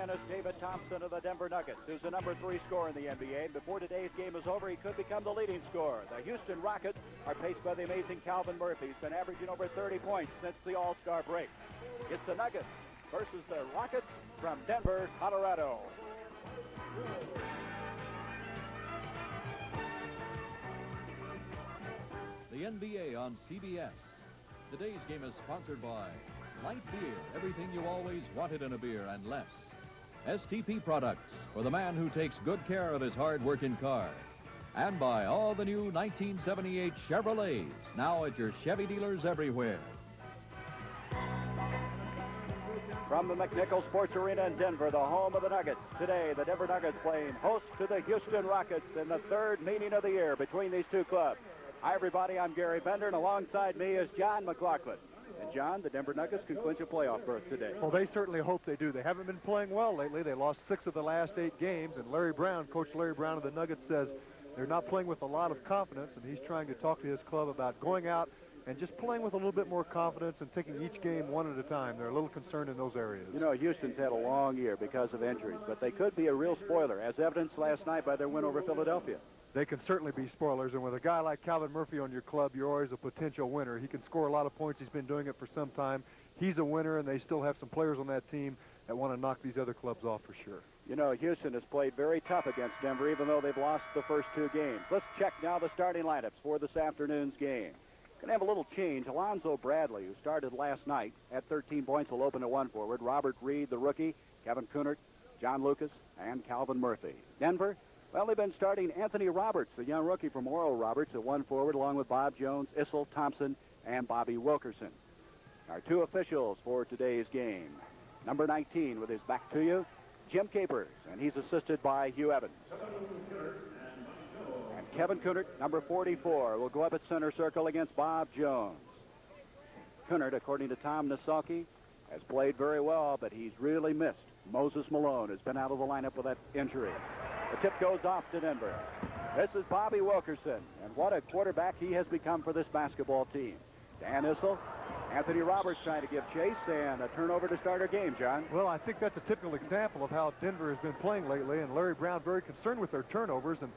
man is David Thompson of the Denver Nuggets, who's the number 3 scorer in the NBA. Before today's game is over, he could become the leading scorer. The Houston Rockets are paced by the amazing Calvin Murphy. He's been averaging over 30 points since the All-Star break. It's the Nuggets versus the Rockets from Denver, Colorado. The NBA on CBS. Today's game is sponsored by Light Beer, everything you always wanted in a beer and less. STP Products, for the man who takes good care of his hard-working car. And by all the new 1978 Chevrolets, now at your Chevy dealers everywhere. From the McNichol Sports Arena in Denver, the home of the Nuggets. Today, the Denver Nuggets playing host to the Houston Rockets in the third meeting of the year between these two clubs. Hi, everybody. I'm Gary Bender, and alongside me is John McLaughlin. And, John, the Denver Nuggets can clinch a playoff berth today. Well, they certainly hope they do. They haven't been playing well lately. They lost 6 of the last 8 games, and Larry Brown, Coach Larry Brown of the Nuggets, says they're not playing with a lot of confidence, and he's trying to talk to his club about going out and just playing with a little bit more confidence and taking each game one at a time. They're a little concerned in those areas. You know, Houston's had a long year because of injuries, but they could be a real spoiler, as evidenced last night by their win over Philadelphia. They can certainly be spoilers, and with a guy like Calvin Murphy on your club, you're always a potential winner. He can score a lot of points. He's been doing it for some time. He's a winner, and they still have some players on that team that want to knock these other clubs off for sure. You know, Houston has played very tough against Denver, even though they've lost the first 2 games. Let's check now the starting lineups for this afternoon's game. Going to have a little change. Alonzo Bradley, who started last night at 13 points, will open at 1 forward. Robert Reed, the rookie, Kevin Kunert, John Lucas, and Calvin Murphy. Denver, well, they've been starting Anthony Roberts, the young rookie from Oral Roberts, at 1 forward, along with Bob Jones, Issel, Thompson, and Bobby Wilkerson. Our 2 officials for today's game. Number 19, with his back to you, Jim Capers, and he's assisted by Hugh Evans. And Kevin Kunert, number 44, will go up at center circle against Bob Jones. Kunert, according to Tom Nissalke, has played very well, but he's really missed. Moses Malone has been out of the lineup with that injury. The tip goes off to Denver. This is Bobby Wilkerson, and what a quarterback he has become for this basketball team. Dan Issel, Anthony Roberts trying to give chase, and a turnover to start our game, John. Well, I think that's a typical example of how Denver has been playing lately, and Larry Brown very concerned with their turnovers and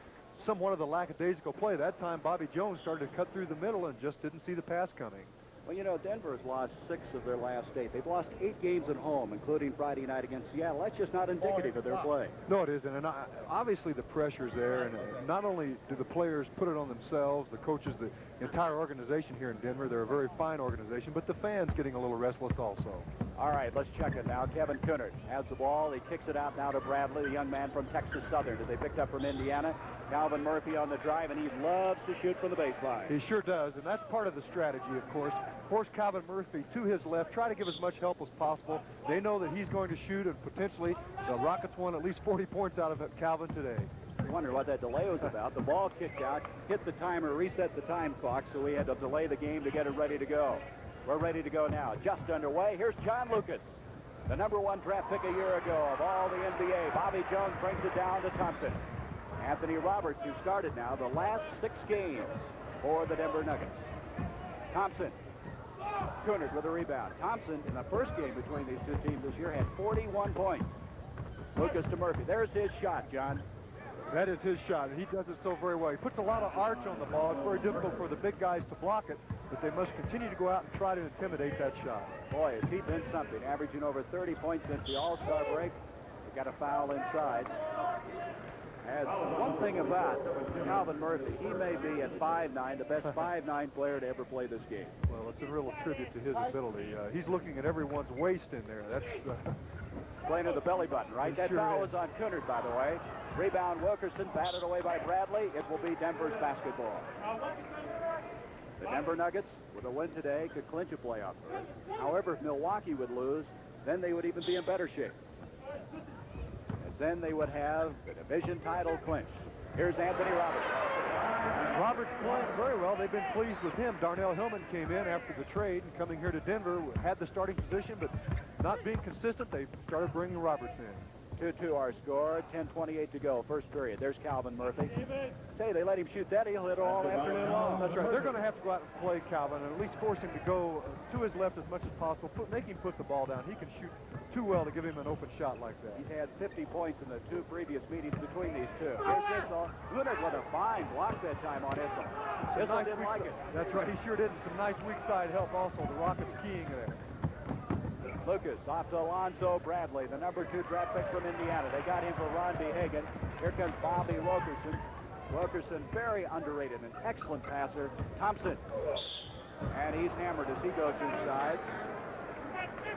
somewhat of the lackadaisical play. That time, Bobby Jones started to cut through the middle and just didn't see the pass coming. Well, you know, Denver has lost 6 of their last 8. They've lost 8 games at home, including Friday night against Seattle. That's just not indicative of their play. No, it isn't. And obviously the pressure's there. And not only do the players put it on themselves, the coaches, the entire organization here in Denver, they're a very fine organization, but the fans getting a little restless also. All right, let's check it now. Kevin Kunert has the ball. He kicks it out now to Bradley, the young man from Texas Southern that they picked up from Indiana. Calvin Murphy on the drive, and he loves to shoot from the baseline. He sure does, and that's part of the strategy, of course. Force Calvin Murphy to his left, try to give as much help as possible. They know that he's going to shoot, and potentially the Rockets won at least 40 points out of it, Calvin, today. I wonder what that delay was about. The ball kicked out, hit the timer, reset the time clock, so we had to delay the game to get it ready to go. We're ready to go now. Just underway. Here's John Lucas, the number 1 draft pick a year ago of all the NBA. Bobby Jones brings it down to Thompson. Anthony Roberts, who started now the last 6 games for the Denver Nuggets. Thompson. Kunert with a rebound. Thompson, in the first game between these 2 teams this year, had 41 points. Lucas to Murphy. There's his shot, John. That is his shot, and he does it so very well. He puts a lot of arch on the ball. It's very difficult for the big guys to block it, but they must continue to go out and try to intimidate that shot. Boy, has he been something, averaging over 30 points since the All-Star break. They got a foul inside. As one thing about Calvin Murphy, he may be at 5'9", the best 5'9" player to ever play this game. Well, it's a real tribute to his ability. He's looking at everyone's waist in there. That's playing to the belly button, right? That sure foul is. was on Kunert, by the way. Rebound Wilkerson, batted away by Bradley. It will be Denver's basketball. The Denver Nuggets, with a win today, could clinch a playoff berth. However, if Milwaukee would lose, then they would even be in better shape. Then they would have the division title clinched. Here's Anthony Roberts. Roberts playing very well. They've been pleased with him. Darnell Hillman came in after the trade and coming here to Denver, had the starting position, but not being consistent, they started bringing Roberts in. 2-2 our score. 10:28 to go. First period. There's Calvin Murphy. Say, they let him shoot that. He'll hit all afternoon long. That's right. They're going to have to go out and play Calvin and at least force him to go to his left as much as possible. Make him put the ball down. He can shoot too well to give him an open shot like that. He's had 50 points in the 2 previous meetings between these two. Here's Issel. Leonard with a fine block that time on Issel. Issel didn't like it. That's right. He sure did. Some nice weak side help also. The Rockets keying there. Lucas off to Alonzo Bradley, the number 2 draft pick from Indiana. They got him for Ron B. Hagan. Here comes Bobby Wilkerson. Wilkerson, very underrated, an excellent passer. Thompson. And he's hammered as he goes inside.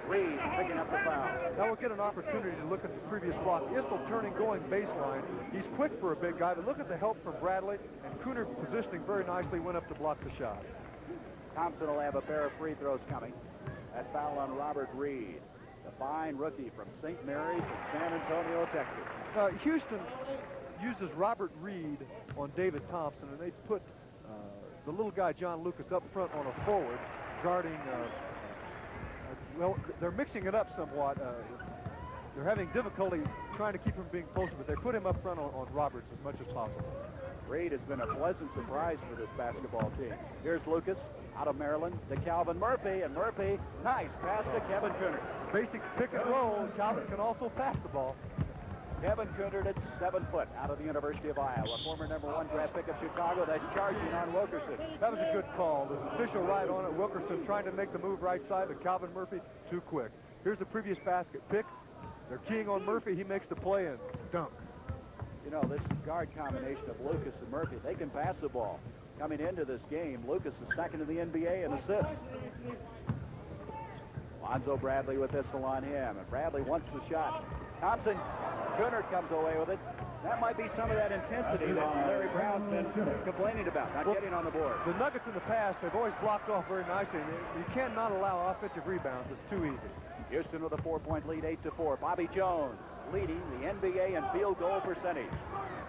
Reed picking up the foul. Now we'll get an opportunity to look at the previous block. Issel turning, going baseline. He's quick for a big guy, but look at the help from Bradley. And Cooner positioning very nicely, went up to block the shot. Thompson will have a pair of free throws coming. That foul on Robert Reed, the fine rookie from St. Mary's in San Antonio, Texas. Houston uses Robert Reed on David Thompson, and they put the little guy, John Lucas, up front on a forward, guarding, well, they're mixing it up somewhat. They're having difficulty trying to keep him being closer, but they put him up front on Roberts as much as possible. Reed has been a pleasant surprise for this basketball team. Here's Lucas out of Maryland to Calvin Murphy, and Murphy, nice pass to Kevin Cooner. Basic pick and roll. Calvin can also pass the ball. Kevin Cooner at 7 foot out of the University of Iowa, former number 1 draft pick of Chicago. That's charging on Wilkerson. That was a good call. There's an official right on it. Wilkerson trying to make the move right side, but Calvin Murphy too quick. Here's the previous basket. Pick. They're keying on Murphy. He makes the play and dunk. You know, this guard combination of Lucas and Murphy, they can pass the ball. Coming into this game, Lucas is second in the NBA in assists. Lonzo Bradley with Issel on him, and Bradley wants the shot. Thompson, Cooner comes away with it. That might be some of that intensity that Larry Brown's been complaining about, not getting on the board. The Nuggets in the past, they've always blocked off very nicely. You cannot allow offensive rebounds. It's too easy. Houston with a 4-point lead, 8-4. Bobby Jones leading the NBA in field goal percentage.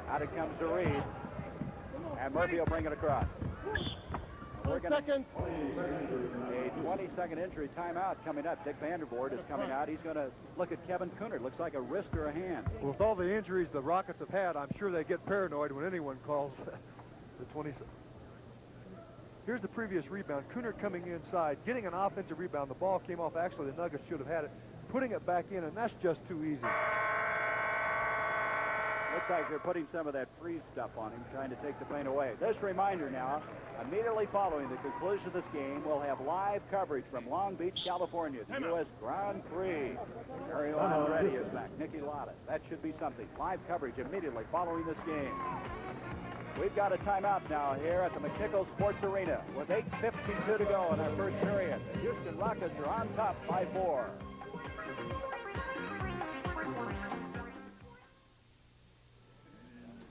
Out it comes to Reed. And Murphy will bring it across. We're going to a 20-second injury timeout coming up. Dick Vandervoort is coming out. He's going to look at Kevin Cooner. Looks like a wrist or a hand. With all the injuries the Rockets have had, I'm sure they get paranoid when anyone calls the 20. Here's the previous rebound. Cooner coming inside, getting an offensive rebound. The ball came off. Actually, the Nuggets should have had it. Putting it back in, and that's just too easy. Looks like they're putting some of that freeze stuff on him, trying to take the pain away. Just a reminder now, immediately following the conclusion of this game, we'll have live coverage from Long Beach, California, the U.S. Grand Prix. Mario Andretti is back. Nicky Lotta. That should be something. Live coverage immediately following this game. We've got a timeout now here at the McNichols Sports Arena with 8:52 to go in our first period. The Houston Rockets are on top by 4.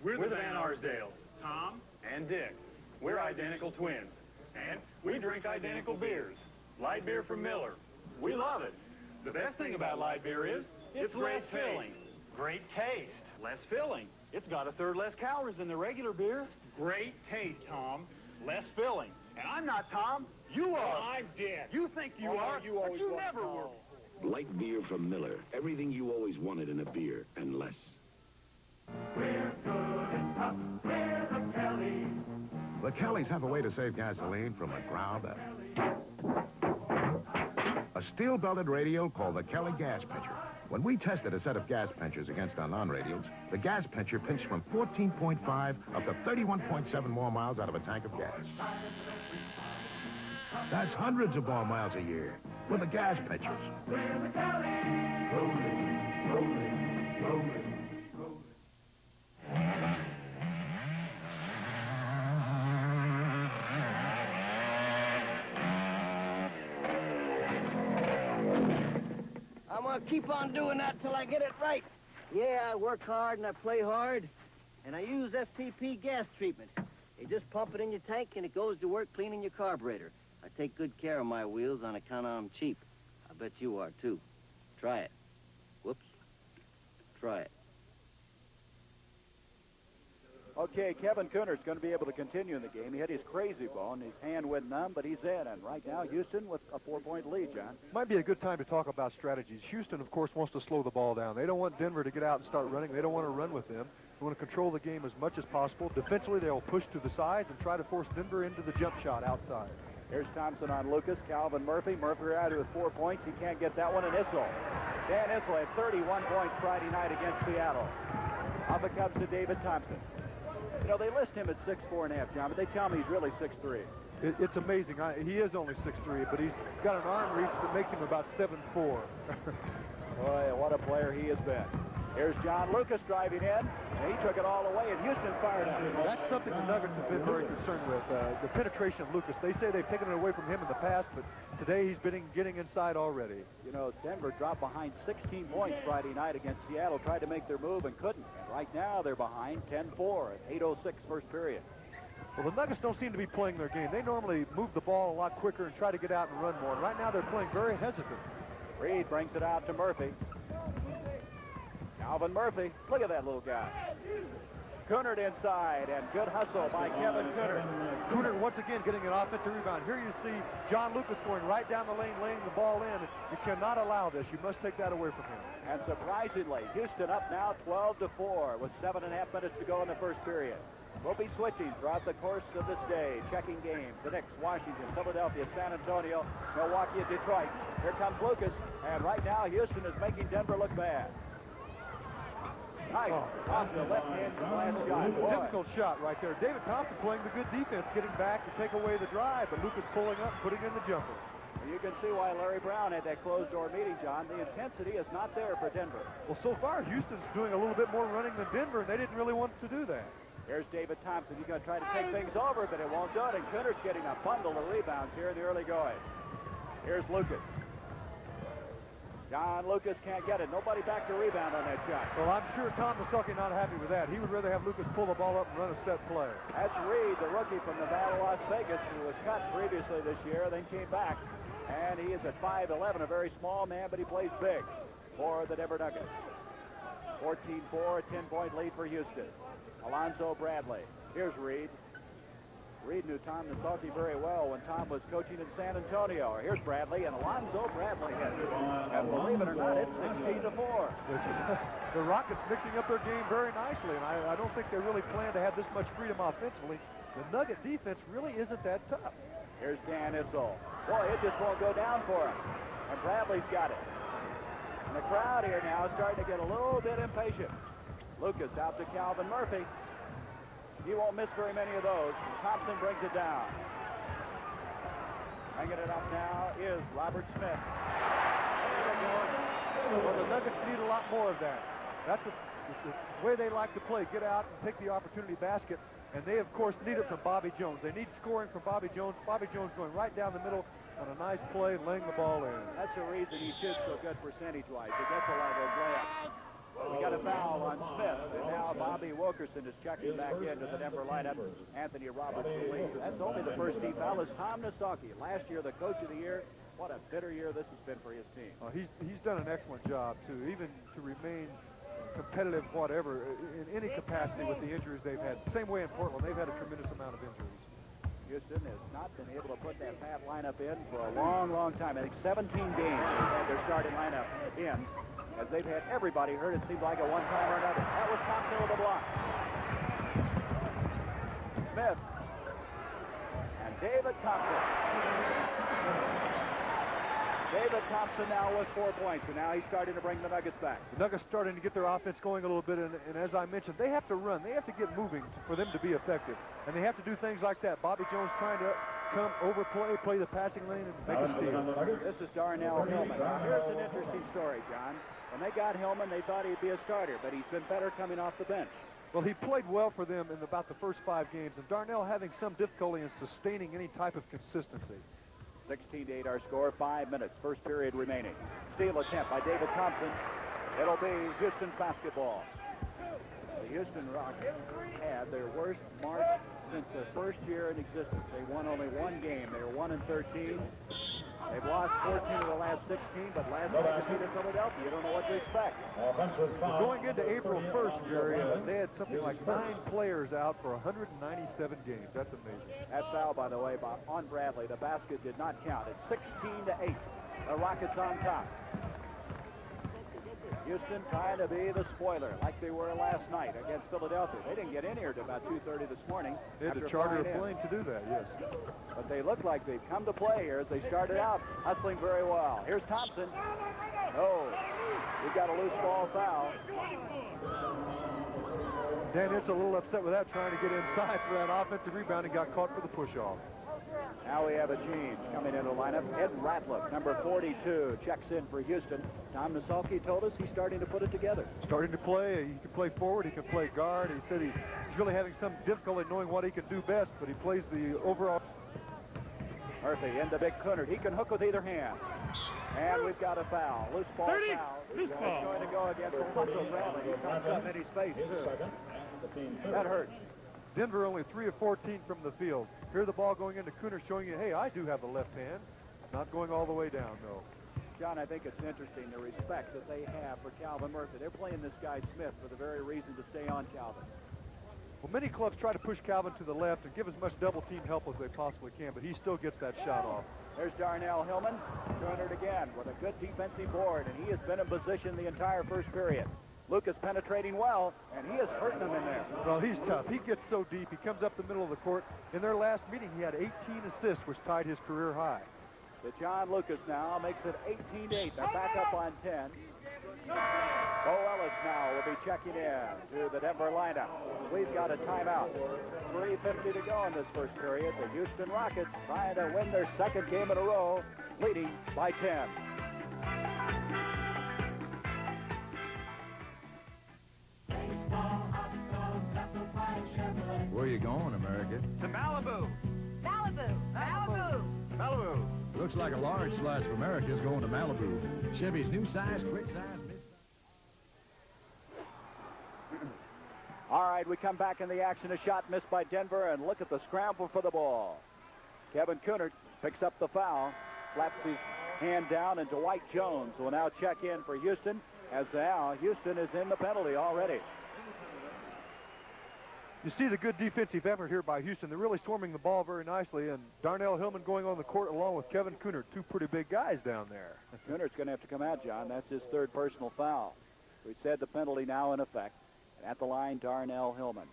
We're the Van Arsdales, Tom and Dick. We're identical twins, and we drink identical beers. Light beer from Miller. We love it. The best thing about light beer is it's great filling. Great taste. Less filling. It's got 1/3 less calories than the regular beer. Great taste, Tom. Less filling. And I'm not Tom. You are. I'm Dick. You think you are, but you never were. Light beer from Miller. Everything you always wanted in a beer, and less. We're good and tough. We're the Kellys. The Kellys have a way to save gasoline from the ground up. A steel-belted radial called the Kelly Gas Pincher. When we tested a set of gas pinchers against our non-radials, the gas pincher pinched from 14.5 up to 31.7 more miles out of a tank of gas. That's hundreds of more miles a year with the gas pinchers. We're the Kellys. Rolling, rolling, rolling. I'm going to keep on doing that till I get it right. Yeah, I work hard and I play hard, and I use FTP gas treatment. You just pump it in your tank and it goes to work cleaning your carburetor. I take good care of my wheels on account of I'm cheap. I bet you are, too. Try it. Whoops. Try it. Okay, Kevin Cooner's going to be able to continue in the game. He hit his crazy bone. His hand went numb, but he's in. And right now, Houston with a 4-point lead, John. Might be a good time to talk about strategies. Houston, of course, wants to slow the ball down. They don't want Denver to get out and start running. They don't want to run with them. They want to control the game as much as possible. Defensively, they'll push to the sides and try to force Denver into the jump shot outside. Here's Thompson on Lucas. Calvin Murphy. Murphy out with 4 points. He can't get that one. And Issel. Dan Issel had 31 points Friday night against Seattle. Up it comes to David Thompson. You know, they list him at 6'4.5", John, but they tell me he's really 6'3". It's amazing. He is only 6'3", but he's got an arm reach that makes him about 7'4". Boy, what a player he has been. Here's John Lucas driving in, and he took it all away, and Houston fired up. That's something the Nuggets have been very concerned with, the penetration of Lucas. They say they've taken it away from him in the past, but today he's been getting inside already. You know, Denver dropped behind 16 points Friday night against Seattle, tried to make their move and couldn't. And right now they're behind 10-4 at 8:06 first period. Well, the Nuggets don't seem to be playing their game. They normally move the ball a lot quicker and try to get out and run more. And right now they're playing very hesitant. Reed brings it out to Murphy. Calvin Murphy, look at that little guy. Cooner inside, and good hustle by Kevin Cooner. Cooner once again getting an offensive rebound. Here you see John Lucas going right down the lane, laying the ball in. You cannot allow this. You must take that away from him. And surprisingly, Houston up now 12-4 with 7.5 minutes to go in the first period. We'll be switching throughout the course of this day, checking games. The Knicks, Washington, Philadelphia, San Antonio, Milwaukee, and Detroit. Here comes Lucas, and right now Houston is making Denver look bad. Nice. Off the left hand glass shot. Difficult shot right there. David Thompson playing the good defense, getting back to take away the drive, but Lucas pulling up, putting in the jumper. You can see why Larry Brown had that closed-door meeting, John. The intensity is not there for Denver. Well, so far, Houston's doing a little bit more running than Denver, and they didn't really want to do that. Here's David Thompson. He's going to try to take things over, but it won't do it. And Cooner's getting a bundle of rebounds here in the early going. Here's Lucas. John Lucas can't get it. Nobody back to rebound on that shot. Well, I'm sure Tom Masaki not happy with that. He would rather have Lucas pull the ball up and run a set play. That's Reed, the rookie from Nevada, Las Vegas, who was cut previously this year, then came back. And he is at 5'11", a very small man, but he plays big for the Denver Nuggets. 14-4, a 10-point lead for Houston. Alonzo Bradley. Here's Reed. Reed knew Tom Masaki very well when Tom was coaching in San Antonio. Here's Bradley, and Alonzo Bradley hits it. And believe it or not, it's 16-4. The Rockets mixing up their game very nicely, and I don't think they really plan to have this much freedom offensively. The Nugget defense really isn't that tough. Here's Dan Issel. Boy, it just won't go down for him. And Bradley's got it. And the crowd here now is starting to get a little bit impatient. Lucas out to Calvin Murphy. He won't miss very many of those. Thompson brings it down. Bringing it up now is Robert Smith. Well, the Nuggets need a lot more of that. That's the way they like to play. Get out and take the opportunity basket. And they, of course, need it from Bobby Jones. They need scoring from Bobby Jones. Bobby Jones going right down the middle on a nice play, laying the ball in. That's the reason he shoots so good percentage-wise. He gets a lot of those layups. We got a foul on Smith, and now Bobby Wilkerson is checking back into the Denver lineup. Anthony Roberts the lead. That's only the first team foul is Tom Masaki. Last year, the coach of the year. What a bitter year this has been for his team. He's done an excellent job, too, even to remain competitive, whatever, in any capacity with the injuries they've had. Same way in Portland, they've had a tremendous amount of injuries. Houston has not been able to put that Pat lineup in for a long, long time. I think 17 games they've had their starting lineup in. As they've had everybody hurt, it seems like a one time or another. That was Thompson with a block. Smith. And David Thompson. David Thompson now with 4 points, and now he's starting to bring the Nuggets back. The Nuggets starting to get their offense going a little bit, and as I mentioned, they have to run. They have to get moving for them to be effective. And they have to do things like that. Bobby Jones trying to come overplay, play the passing lane, and make a steal. This is Darnell Hillman. Now, here's an interesting story, John. When they got Hillman, they thought he'd be a starter, but he's been better coming off the bench. Well, he played well for them in about the first 5 games, and Darnell having some difficulty in sustaining any type of consistency. 16-8 our score, 5 minutes, first period remaining. Steal attempt by David Thompson. It'll be Houston basketball. The Houston Rockets had their worst march since their first year in existence. They won only 1 game. They were 1-13. They They've lost 14 of the last 16, but last night they defeated Philadelphia. You don't know what to expect. Well, going into April 1st, Jerry, they had something like 9 players out for 197 games. That's amazing. That foul, by the way, on Bradley. The basket did not count. It's 16-8. The Rockets on top. Houston trying to be the spoiler like they were last night against Philadelphia. They didn't get in here till about 2:30 this morning. They had to charter a plane to do that, yes. But they look like they've come to play here as they started out hustling very well. Here's Thompson. Oh, we've got a loose ball foul. Dan Hitz a little upset with that, trying to get inside for that offensive rebound and got caught for the push-off. Now we have a change coming into the lineup. Ed Ratliff, number 42, checks in for Houston. Tom Nasalki told us he's starting to put it together. Starting to play. He can play forward. He can play guard. He said he's really having some difficulty knowing what he can do best, but he plays the overall. Murphy into Big Cunard. He can hook with either hand. And we've got a foul. Loose ball foul. It's going to go against Alonzo Bradley. He comes up in his face. That hurts. Denver only 3 of 14 from the field. Here the ball going into Cunard, showing you, hey, I do have a left hand. Not going all the way down, though. John, I think it's interesting the respect that they have for Calvin Murphy. They're playing this guy Smith for the very reason to stay on Calvin. Well, many clubs try to push Calvin to the left and give as much double-team help as they possibly can, but he still gets that shot off. There's Darnell Hillman, doing it again with a good defensive board, and he has been in position the entire first period. Lucas penetrating well, and he is hurting them in there. Well, he's tough. He gets so deep. He comes up the middle of the court. In their last meeting, he had 18 assists, which tied his career high. The John Lucas now makes it 18-8. They're back up on 10. Bo Ellis now will be checking in to the Denver lineup. We've got a timeout. 3:50 to go in this first period. The Houston Rockets trying to win their second game in a row, leading by 10. Where are you going, America? To Malibu. Malibu! Malibu! Malibu. Looks like a large slice of America is going to Malibu. Chevy's new size, quick size, mid. All right, we come back in the action. A shot missed by Denver, and look at the scramble for the ball. Kevin Cunard picks up the foul, slaps his hand down, and Dwight Jones will now check in for Houston, as now Houston is in the penalty already. You see the good defensive effort here by Houston. They're really swarming the ball very nicely, and Darnell Hillman going on the court along with Kevin Cunard, 2 pretty big guys down there. Cunard's going to have to come out, John. That's his 3rd personal foul. We said the penalty now in effect. At the line, Darnell Hillman.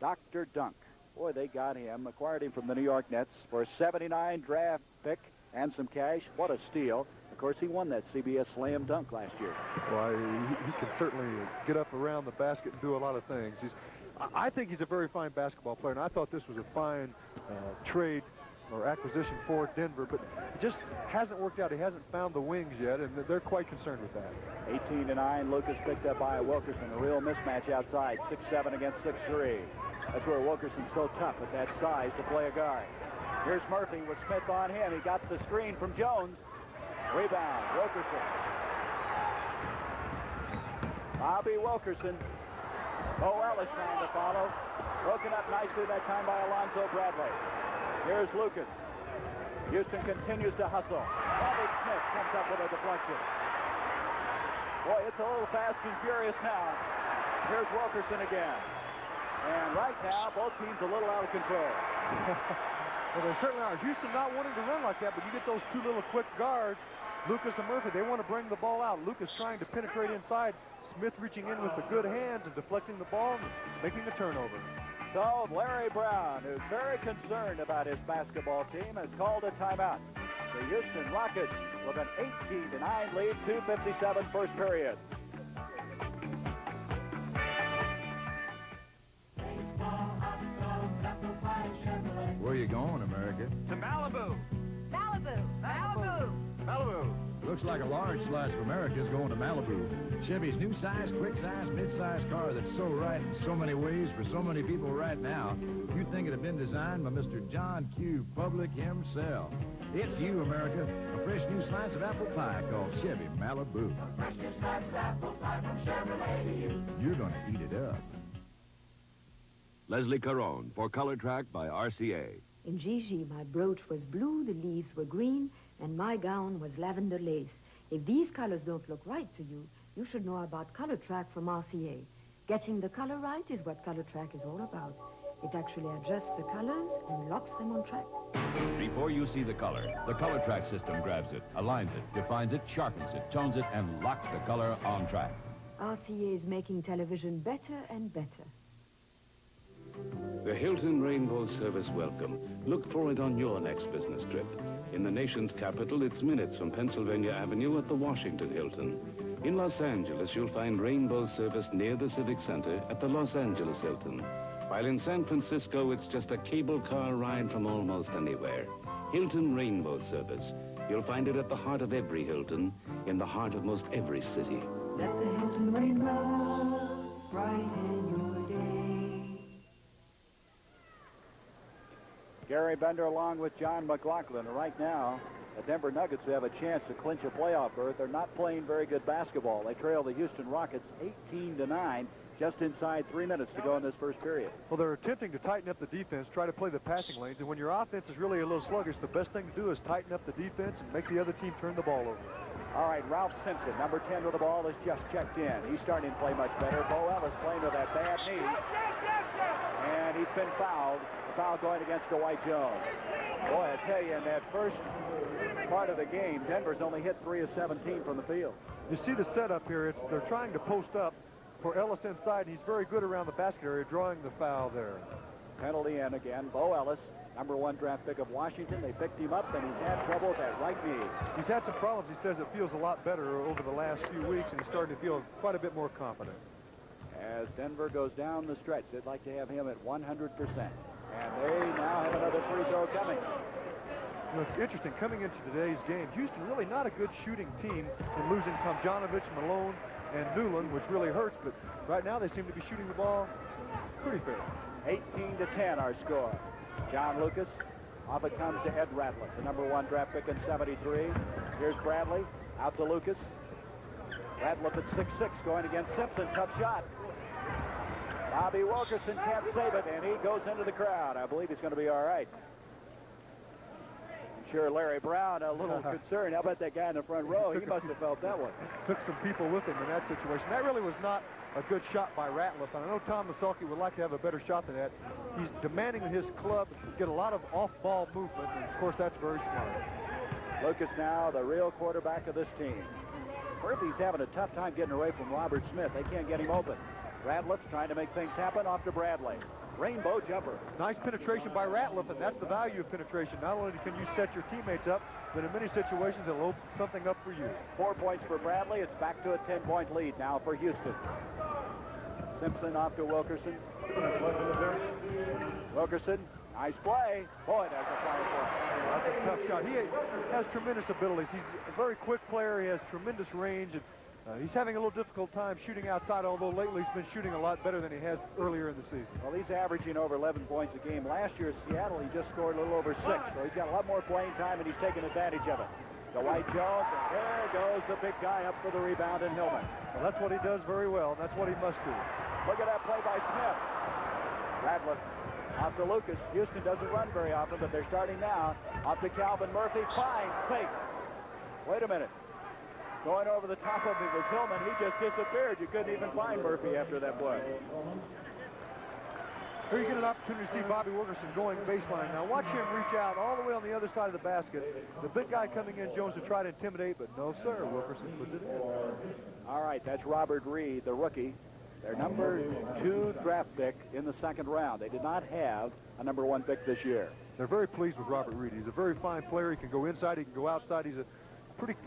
Dr. Dunk. Boy, they got him. Acquired him from the New York Nets for a 79 draft pick and some cash. What a steal. Of course, he won that CBS Slam Dunk last year. Well, he can certainly get up around the basket and do a lot of things. I think he's a very fine basketball player, and I thought this was a fine trade or acquisition for Denver, but it just hasn't worked out. He hasn't found the wings yet, and they're quite concerned with that. 18-9, Lucas picked up by Wilkerson. A real mismatch outside, 6'7" against 6'3". That's where Wilkerson's so tough at that size to play a guard. Here's Murphy with Smith on him. He got the screen from Jones. Rebound, Wilkerson. Bobby Wilkerson. Bo Ellis trying to follow. Broken up nicely that time by Alonzo Bradley. Here's Lucas. Houston continues to hustle. Bobby Smith comes up with a deflection. Boy, it's a little fast and furious now. Here's Wilkerson again. And right now, both teams a little out of control. Well, they certainly are. Houston not wanting to run like that, but you get those 2 little quick guards, Lucas and Murphy, they want to bring the ball out. Lucas trying to penetrate inside. Smith reaching in with the good hands and deflecting the ball and making the turnover. So Larry Brown, who's very concerned about his basketball team, has called a timeout. The Houston Rockets with an 18-9 lead, 2:57 first period. Where are you going, America? To Malibu. Malibu! Malibu! Malibu. Looks like a large slice of America is going to Malibu. Chevy's new size, quick size, mid-size car that's so right in so many ways for so many people right now. You'd think it had been designed by Mr. John Q. Public himself. It's you, America. A fresh new slice of apple pie called Chevy Malibu. Fresh new slice of apple pie from Chevrolet to you. You're going to eat it up. Leslie Caron for Color Track by RCA. In Gigi, my brooch was blue, the leaves were green, and my gown was lavender lace. If these colors don't look right to you, you should know about Color Track from RCA. Getting the color right is what Color Track is all about. It actually adjusts the colors and locks them on track. Before you see the color track system grabs it, aligns it, defines it, sharpens it, tones it, and locks the color on track. RCA is making television better and better. The Hilton Rainbow Service welcome. Look for it on your next business trip. In the nation's capital, it's minutes from Pennsylvania Avenue at the Washington Hilton. In Los Angeles, you'll find Rainbow Service near the Civic Center at the Los Angeles Hilton. While in San Francisco, it's just a cable car ride from almost anywhere. Hilton Rainbow Service. You'll find it at the heart of every Hilton, in the heart of most every city. Let the Hilton rainbow brighten your day. Gary Bender along with John McLaughlin. Right now, the Denver Nuggets have a chance to clinch a playoff berth. They're not playing very good basketball. They trail the Houston Rockets 18-9. Just inside 3 minutes to go in this first period. Well, they're attempting to tighten up the defense, try to play the passing lanes, and when your offense is really a little sluggish, the best thing to do is tighten up the defense and make the other team turn the ball over. All right, Ralph Simpson, number 10 with the ball, is just checked in. He's starting to play much better. Bo Ellis playing with that bad knee, and he's been fouled. The foul going against Dwight Jones. Boy, I tell you, in that first part of the game, Denver's only hit 3 of 17 from the field. You see the setup here. They're trying to post up for Ellis inside, and he's very good around the basket area, drawing the foul there. Penalty in again. Bo Ellis, number 1 draft pick of Washington. They picked him up, and he's had trouble with that right knee. He's had some problems. He says it feels a lot better over the last few weeks, and he's starting to feel quite a bit more confident. As Denver goes down the stretch, they'd like to have him at 100%. And they now have another free throw coming. You know, it's interesting, coming into today's game, Houston really not a good shooting team in losing Tomjanovich, Malone, and Newland, which really hurts, but right now they seem to be shooting the ball pretty fair. 18-10 our score. John Lucas, off it comes to Ed Ratliff, the number 1 draft pick in 73. Here's Bradley, out to Lucas. Ratliff at 6'6", going against Simpson, tough shot. Bobby Wilkerson can't save it, and he goes into the crowd. I believe he's going to be all right. Sure, Larry Brown a little concerned. How about that guy in the front row? He must have felt that one. Took some people with him in that situation. That really was not a good shot by Ratliff. And I know Tom Masalki would like to have a better shot than that. He's demanding his club get a lot of off-ball movement, and of course that's very smart. Lucas now the real quarterback of this team. Murphy's having a tough time getting away from Robert Smith. They can't get him open. Ratliff's trying to make things happen off to Bradley. Rainbow jumper. Nice penetration by Ratliff, and that's the value of penetration. Not only can you set your teammates up, but in many situations it'll open something up for you. 4 points for Bradley. It's back to a 10-point lead now for Houston. Simpson off to Wilkerson. Wilkerson, nice play. Boy, that's a fine play. That's a tough shot. He has tremendous abilities. He's a very quick player. He has tremendous range, and he's having a little difficult time shooting outside, although lately he's been shooting a lot better than he has earlier in the season. Well, he's averaging over 11 points a game. Last year at Seattle, he just scored a little over 6, so he's got a lot more playing time, and he's taking advantage of it. Dwight Jones, and there goes the big guy up for the rebound in Hillman. Well, that's what he does very well, and that's what he must do. Look at that play by Smith. Ratliff off to Lucas. Houston doesn't run very often, but they're starting now. Off to Calvin Murphy. Fine fake. Wait a minute. Going over the top of it was Hillman. He just disappeared. You couldn't even find Murphy after that play. Here you get an opportunity to see Bobby Wilkerson going baseline. Now watch him reach out all the way on the other side of the basket. The big guy coming in, Jones, to try to intimidate, but no, sir. Wilkerson puts it in. All right, that's Robert Reed, the rookie. Their number 2 draft pick in the 2nd round. They did not have a number 1 pick this year. They're very pleased with Robert Reed. He's a very fine player. He can go inside. He can go outside. He's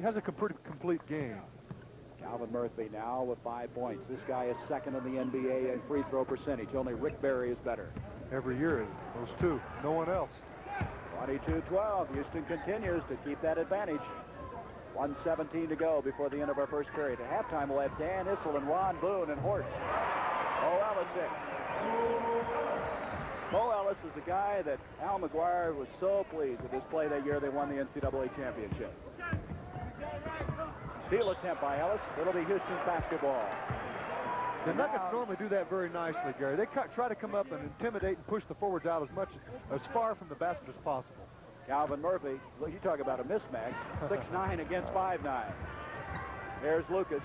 has a pretty complete game. Calvin Murphy now with 5 points. This guy is 2nd in the NBA in free throw percentage. Only Rick Barry is better. Every year, those 2. No one else. 22-12. Houston continues to keep that advantage. 1:17 to go before the end of our first period. At halftime, we'll have Dan Issel and Ron Boone and Horst. Bo Ellis in. Bo Ellis is the guy that Al McGuire was so pleased with his play that year they won the NCAA championship. Steal attempt by Ellis. It'll be Houston's basketball. The Nuggets normally do that very nicely, Gary. They try to come up and intimidate and push the forwards out as far from the basket as possible. Calvin Murphy, look, you talk about a mismatch, 6'9" against 5'9". There's Lucas.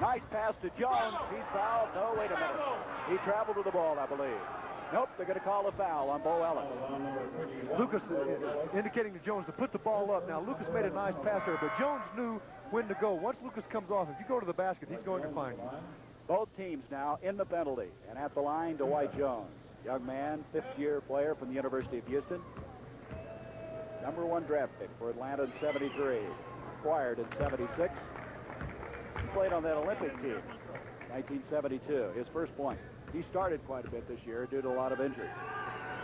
Nice pass to Jones. He's fouled. No, wait a minute. He traveled with the ball, I believe. Nope, they're going to call a foul on Bo Ellis. Lucas indicating to Jones to put the ball up. Now, Lucas made a nice pass there, but Jones knew when to go. Once Lucas comes off, if you go to the basket, he's going to find you. Both teams now in the penalty. And at the line, Dwight Jones. Young man, fifth-year player from the University of Houston. #1 draft pick for Atlanta in '73. Acquired in '76. He played on that Olympic team, 1972. His first point. He started quite a bit this year due to a lot of injuries.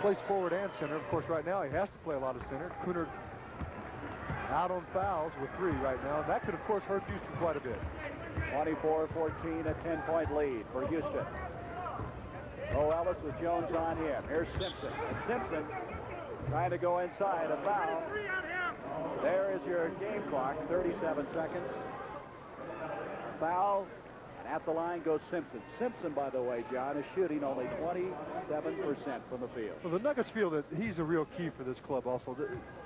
Plays forward and center. Of course, right now he has to play a lot of center. Cooner out on fouls with 3 right now. That could, of course, hurt Houston quite a bit. 24-14, a 10-point lead for Houston. Bo Ellis with Jones on him. Here's Simpson. And Simpson trying to go inside. A foul. There is your game clock, 37 seconds. Foul. And at the line goes Simpson. Simpson, by the way, John, is shooting only 27% from the field. Well, the Nuggets feel that he's a real key for this club also.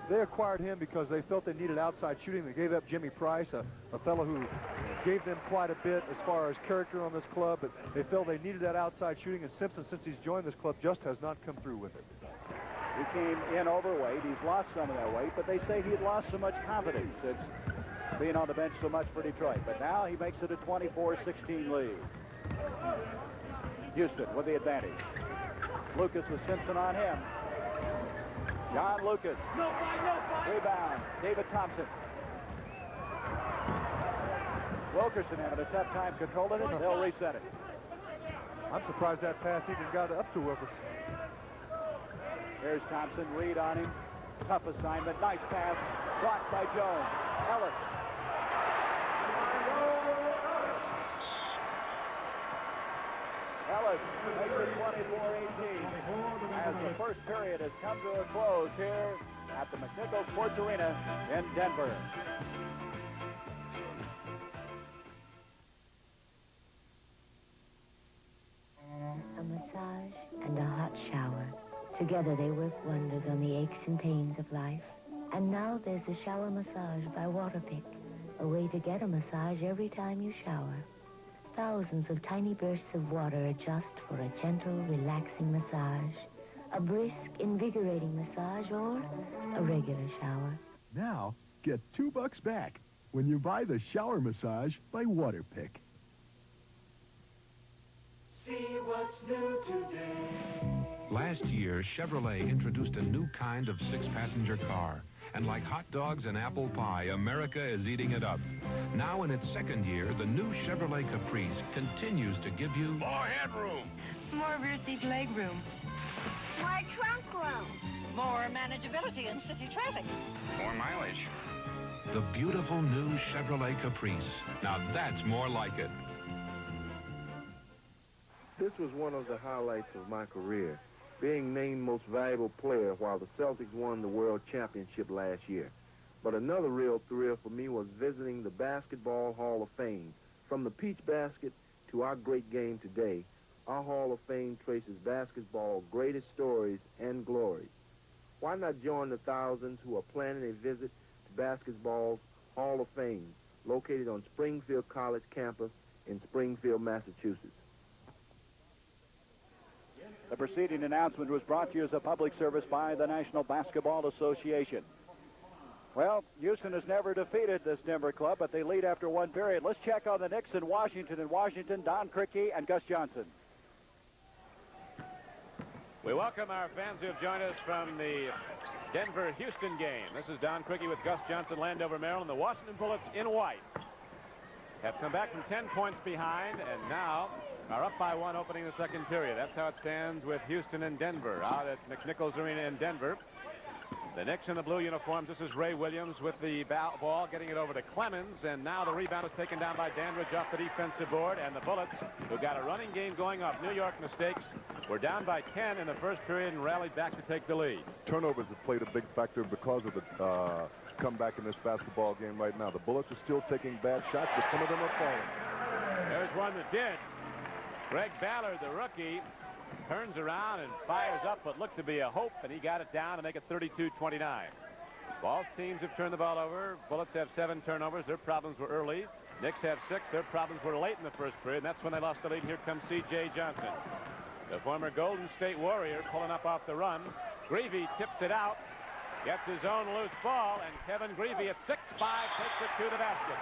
They acquired him because they felt they needed outside shooting. They gave up Jimmy Price, a fellow who gave them quite a bit as far as character on this club, but they felt they needed that outside shooting, and Simpson, since he's joined this club, just has not come through with it. He came in overweight. He's lost some of that weight, but they say he had lost so much confidence since being on the bench so much for Detroit. But now he makes it a 24-16 lead. Houston with the advantage. Lucas with Simpson on him. John Lucas. Rebound. David Thompson. Wilkerson having a tough time controlling it. They'll reset it. I'm surprised that pass even got up to Wilkerson. There's Thompson. Reed on him. Tough assignment. Nice pass. Blocked by Jones. Ellis. Ellis makes it 24-18 as the first period has come to a close here at the McNichols Sports Arena in Denver. A massage and a hot shower. Together they work wonders on the aches and pains of life. And now there's the shower massage by Waterpik, a way to get a massage every time you shower. Thousands of tiny bursts of water adjust for a gentle, relaxing massage, a brisk, invigorating massage, or a regular shower. Now, get $2 back when you buy the shower massage by Waterpik. See what's new today. Last year, Chevrolet introduced a new kind of 6-passenger car. And like hot dogs and apple pie, America is eating it up. Now in its second year, the new Chevrolet Caprice continues to give you more headroom, More rear seat leg room. More trunk room. More manageability in city traffic. more mileage. the beautiful new Chevrolet Caprice. Now that's more like it. This was one of the highlights of my career, being named most valuable player while the Celtics won the World Championship last year. But another real thrill for me was visiting the Basketball Hall of Fame. From the Peach Basket to our great game today, our Hall of Fame traces basketball's greatest stories and glories. Why not join the thousands who are planning a visit to Basketball's Hall of Fame, located on Springfield College campus in Springfield, Massachusetts? The preceding announcement was brought to you as a public service by the National Basketball Association. Well, Houston has never defeated this Denver club, but they lead after one period. Let's check on the Knicks in Washington. Don Criqui and Gus Johnson. We welcome our fans who have joined us from the Denver-Houston game. This is Don Criqui with Gus Johnson, Landover, Maryland. The Washington Bullets in white have come back from 10 points behind and now are up by one opening the second period. That's how it stands with Houston and Denver out at McNichols Arena in Denver. The Knicks in the blue uniforms. This is Ray Williams with the ball, getting it over to Clemens, and now the rebound is taken down by Dandridge off the defensive board, and the Bullets, who got a running game going off New York mistakes, were down by 10 in the first period and rallied back to take the lead. Turnovers have played a big factor because of the comeback in this basketball game right now. The Bullets are still taking bad shots, but some of them are falling. There's one that did. Greg Ballard, the rookie, Turns around and fires up what looked to be a hope, and he got it down to make it 32-29. Both teams have turned the ball over. Bullets have 7 turnovers. Their problems were early. Knicks have 6. Their problems were late in the first period, and that's when they lost the lead. Here comes C.J. Johnson. The former Golden State Warrior pulling up off the run. Greavy tips it out. Gets his own loose ball, and Kevin Greavy at 6'5" takes it to the basket.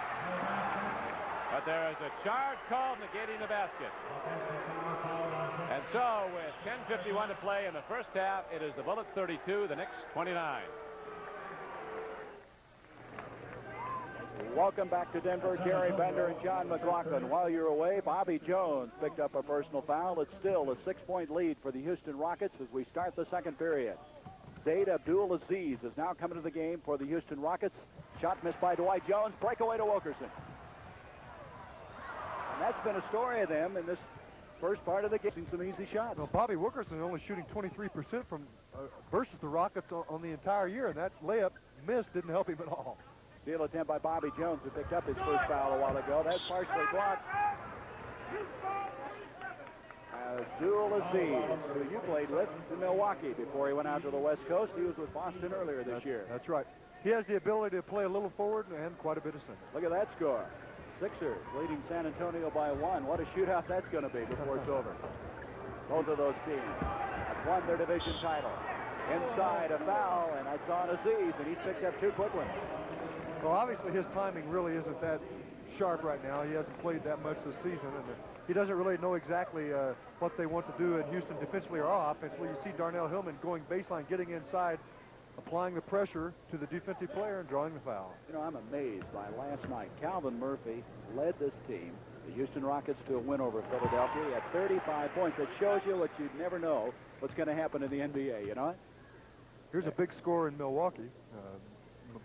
But there is a charge called negating the basket. And so, with 10:51 to play in the first half, it is the Bullets 32, the Knicks 29. Welcome back to Denver, Gary Bender and John McLaughlin. While you're away, Bobby Jones picked up a personal foul. It's still a 6-point lead for the Houston Rockets as we start the second period. Zaid Abdul-Aziz is now coming to the game for the Houston Rockets. Shot missed by Dwight Jones. Breakaway to Wilkerson. And that's been a story of them in this first part of the game. Some easy shots. Well, Bobby Wilkerson only shooting 23% from versus the Rockets on the entire year, and that layup missed didn't help him at all. Steal attempt by Bobby Jones, who picked up his first foul a while ago. That's partially blocked. Abdul-Aziz, who you played with in Milwaukee before he went out to the West Coast. He was with Boston earlier this year. That's right. He has the ability to play a little forward and quite a bit of center. Look at that score. Sixers leading San Antonio by 1. What a shootout that's going to be before it's over. Both of those teams have won their division title. Inside a foul, and that's on Aziz, and he's picked up 2 quick ones. Well, obviously his timing really isn't that sharp right now. He hasn't played that much this season, and he doesn't really know exactly what they want to do in Houston defensively or offensively. You see Darnell Hillman going baseline, getting inside, applying the pressure to the defensive player and drawing the foul. You know, I'm amazed by last night. Calvin Murphy led this team, the Houston Rockets, to a win over Philadelphia. He had 35 points. That shows you what you'd never know what's going to happen in the NBA, you know? Here's a big score in Milwaukee.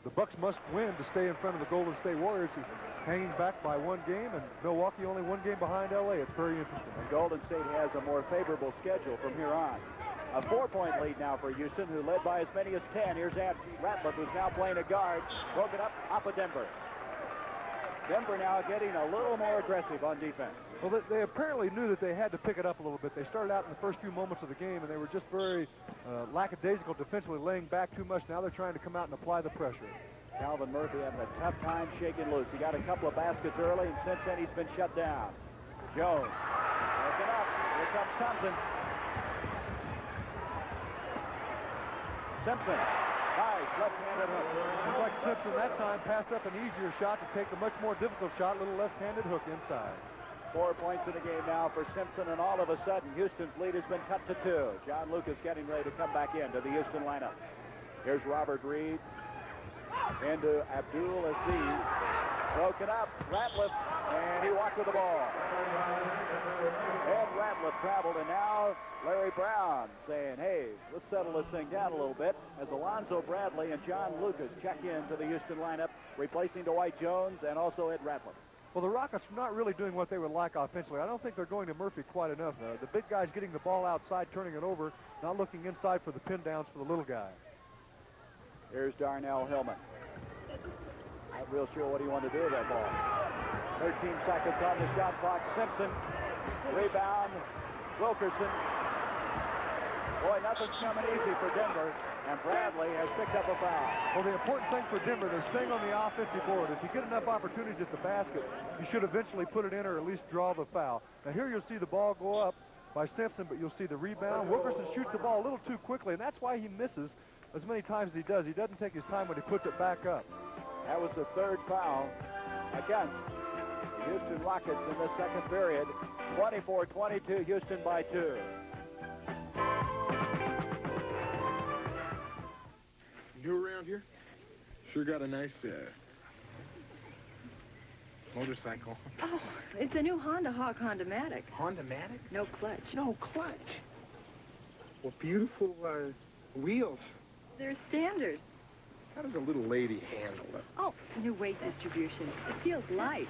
The Bucks must win to stay in front of the Golden State Warriors, who's hanging back by 1 game, and Milwaukee only 1 game behind L.A. It's very interesting. And Golden State has a more favorable schedule from here on. A 4-point lead now for Houston, who led by as many as 10. Here's Ratliff, who's now playing a guard. Broke it up of Denver. Denver now getting a little more aggressive on defense. Well, they apparently knew that they had to pick it up a little bit. They started out in the first few moments of the game, and they were just very lackadaisical defensively, laying back too much. Now they're trying to come out and apply the pressure. Calvin Murphy having a tough time shaking loose. He got a couple of baskets early, and since then he's been shut down. Jones, broken up. Here comes Thompson. Simpson. Nice left-handed hook. Looks like Simpson that time passed up an easier shot to take a much more difficult shot, little left-handed hook inside. 4 points in the game now for Simpson, and all of a sudden, Houston's lead has been cut to 2. John Lucas getting ready to come back into the Houston lineup. Here's Robert Reed into Abdul-Aziz. Broken up, Ratliff, and he walked with the ball. And Ratliff traveled, and now Larry Brown saying, hey, let's settle this thing down a little bit, as Alonzo Bradley and John Lucas check into the Houston lineup, replacing Dwight Jones and also Ed Ratliff. Well, the Rockets are not really doing what they would like offensively. I don't think they're going to Murphy quite enough. The big guy's getting the ball outside, turning it over, not looking inside for the pin downs for the little guy. Here's Darnell Hillman. Not real sure what he wanted to do with that ball. 13 seconds on the shot clock. Simpson. Rebound. Wilkerson. Boy, nothing's coming easy for Denver. And Bradley has picked up a foul. Well, the important thing for Denver, they're staying on the offensive board. If you get enough opportunities at the basket, you should eventually put it in or at least draw the foul. Now here you'll see the ball go up by Simpson, but you'll see the rebound. Wilkerson shoots the ball a little too quickly, and that's why he misses as many times as he does. He doesn't take his time when he puts it back up. That was the 3rd foul against the Houston Rockets in the second period. 24-22, Houston by 2. New around here? Sure got a nice motorcycle. Oh, it's a new Honda Hawk Honda-Matic. Honda-Matic? No clutch. No clutch. Well, beautiful wheels. They're standard. How does a little lady handle it? Oh, new weight distribution. It feels light.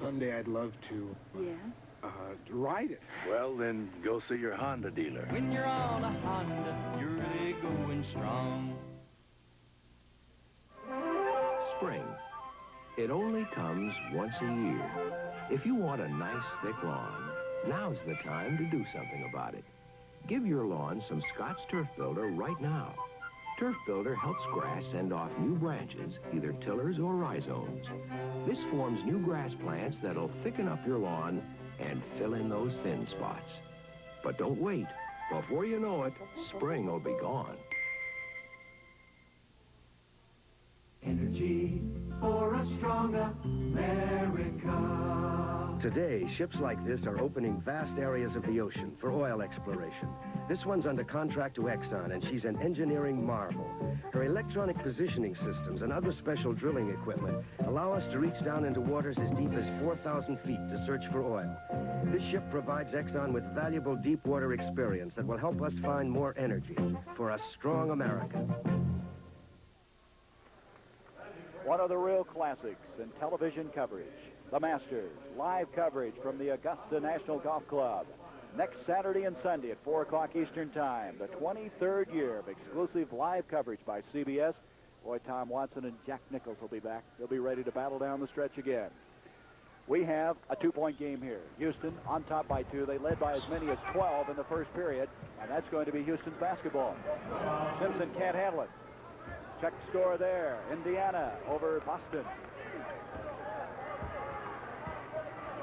Someday I'd love to Yeah? ride it. Well, then go see your Honda dealer. When you're on a Honda, you're really going strong. Spring. It only comes once a year. If you want a nice thick lawn, now's the time to do something about it. Give your lawn some Scotts Turf Builder right now. Turf Builder helps grass send off new branches, either tillers or rhizomes. This forms new grass plants that'll thicken up your lawn and fill in those thin spots. But don't wait. Before you know it, spring will be gone. Energy for a stronger America. Today, ships like this are opening vast areas of the ocean for oil exploration. This one's under contract to Exxon, and she's an engineering marvel. Her electronic positioning systems and other special drilling equipment allow us to reach down into waters as deep as 4,000 feet to search for oil. This ship provides Exxon with valuable deep water experience that will help us find more energy for a strong America. One of the real classics in television coverage, the Masters, live coverage from the Augusta National Golf Club. Next Saturday and Sunday at 4 o'clock Eastern Time, the 23rd year of exclusive live coverage by CBS. Boy, Tom Watson and Jack Nicklaus will be back. They'll be ready to battle down the stretch again. We have a 2-point game here. Houston on top by 2. They led by as many as 12 in the first period, and that's going to be Houston's basketball. Simpson can't handle it. Check score there. Indiana over Boston.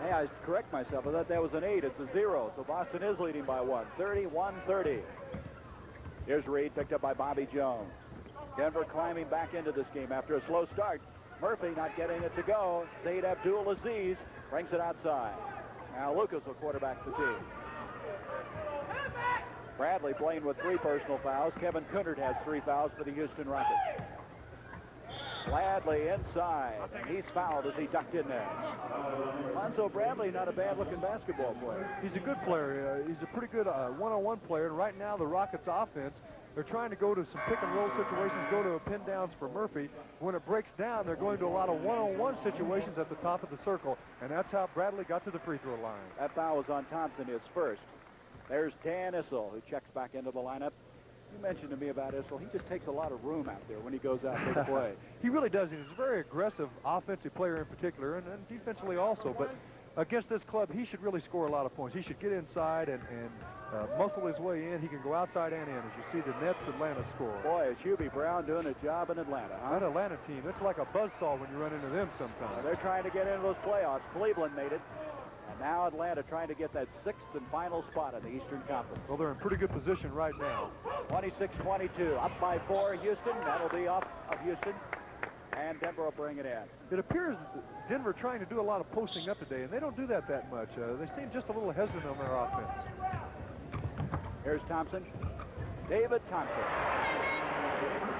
Hey, I correct myself. I thought that was an 8. It's a 0. So Boston is leading by 1. 31-30. Here's Reed, picked up by Bobby Jones. Denver climbing back into this game after a slow start. Murphy not getting it to go. Saeed Abdul-Aziz brings it outside. Now Lucas will quarterback the team. Bradley playing with 3 personal fouls. Kevin Kunnert has 3 fouls for the Houston Rockets. Bradley inside, and he's fouled as he ducked in there. Alonzo Bradley, not a bad-looking basketball player. He's a good player. He's a pretty good one-on-one player, and right now the Rockets' offense, they're trying to go to some pick-and-roll situations, go to pin-downs for Murphy. When it breaks down, they're going to a lot of one-on-one situations at the top of the circle, and that's how Bradley got to the free-throw line. That foul was on Thompson, his first. There's Dan Issel, who checks back into the lineup. You mentioned to me about Issel. He just takes a lot of room out there when he goes out to play. He really does. He's a very aggressive offensive player in particular, and defensively also. But against this club, he should really score a lot of points. He should get inside and muscle his way in. He can go outside and in. As you see the Nets Atlanta score. Boy, is Hubie Brown doing a job in Atlanta, huh? That Atlanta team, it's like a buzzsaw when you run into them sometimes. Well, they're trying to get into those playoffs. Cleveland made it. And now Atlanta trying to get that 6th and final spot in the Eastern Conference. Well, they're in pretty good position right now. 26-22, up by 4, Houston. That'll be off of Houston. And Denver will bring it in. It appears that Denver trying to do a lot of posting up today, and they don't do that much. They seem just a little hesitant on their offense. Here's Thompson. David Thompson.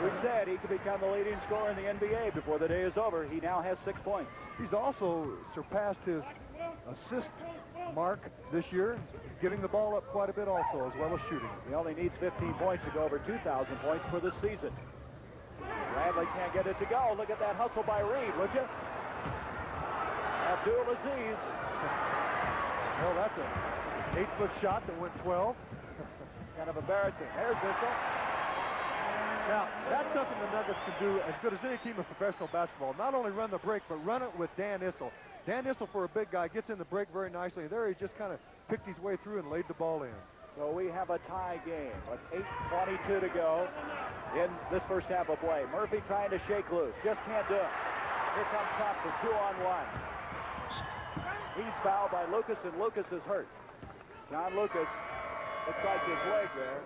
We said he could become the leading scorer in the NBA before the day is over. He now has 6 points. He's also surpassed his assist mark this year, getting the ball up quite a bit also, as well as shooting. He only needs 15 points to go over 2,000 points for this season. Bradley can't get it to go. Look at that hustle by Reed, would you? Abdul-Aziz. Well, that's an 8-foot shot that went 12. Kind of embarrassing. There's Issel. Now, that's something the Nuggets can do as good as any team of professional basketball. Not only run the break, but run it with Dan Issel. Dan Issel, for a big guy, gets in the break very nicely. There he just kind of picked his way through and laid the ball in. So we have a tie game with 8:22 to go in this first half of play. Murphy trying to shake loose. Just can't do it. Here comes Thompson, 2-on-1. He's fouled by Lucas, and Lucas is hurt. John Lucas looks like his leg there.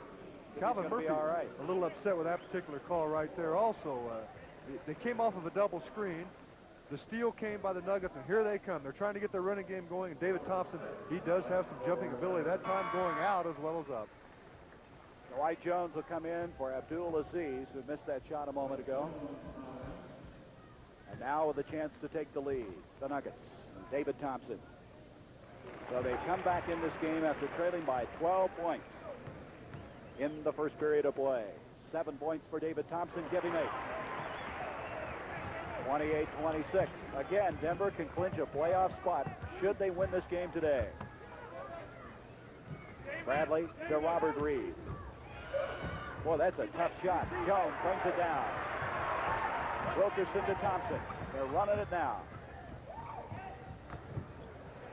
Calvin Murphy, all right. A little upset with that particular call right there. Also, they came off of a double screen. The steal came by the Nuggets, and here they come. They're trying to get their running game going, and David Thompson, he does have some jumping ability. That time going out as well as up. Dwight Jones will come in for Abdul-Aziz, who missed that shot a moment ago. And now with a chance to take the lead, the Nuggets, and David Thompson. So they've come back in this game after trailing by 12 points in the first period of play. 7 points for David Thompson, give him 8. 28-26. Again, Denver can clinch a playoff spot should they win this game today. Bradley to Robert Reed. Boy, that's a tough shot. Jones brings it down. Wilkerson to Thompson. They're running it now.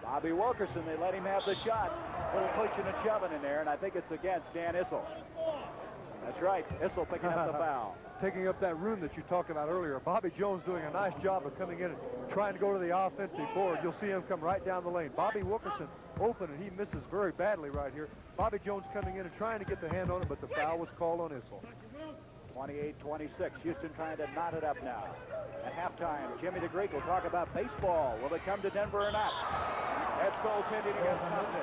Bobby Wilkerson, they let him have the shot. A little pushing and shoving in there, and I think it's against Dan Issel. That's right, Issel picking up the foul. Taking up that room that you talked about earlier. Bobby Jones doing a nice job of coming in and trying to go to the offensive board. You'll see him come right down the lane. Bobby Wilkerson open, and he misses very badly right here. Bobby Jones coming in and trying to get the hand on it, but the foul was called on Issel. 28-26. Houston trying to knot it up now. At halftime, Jimmy the Greek will talk about baseball. Will it come to Denver or not? That's goaltending against Thompson.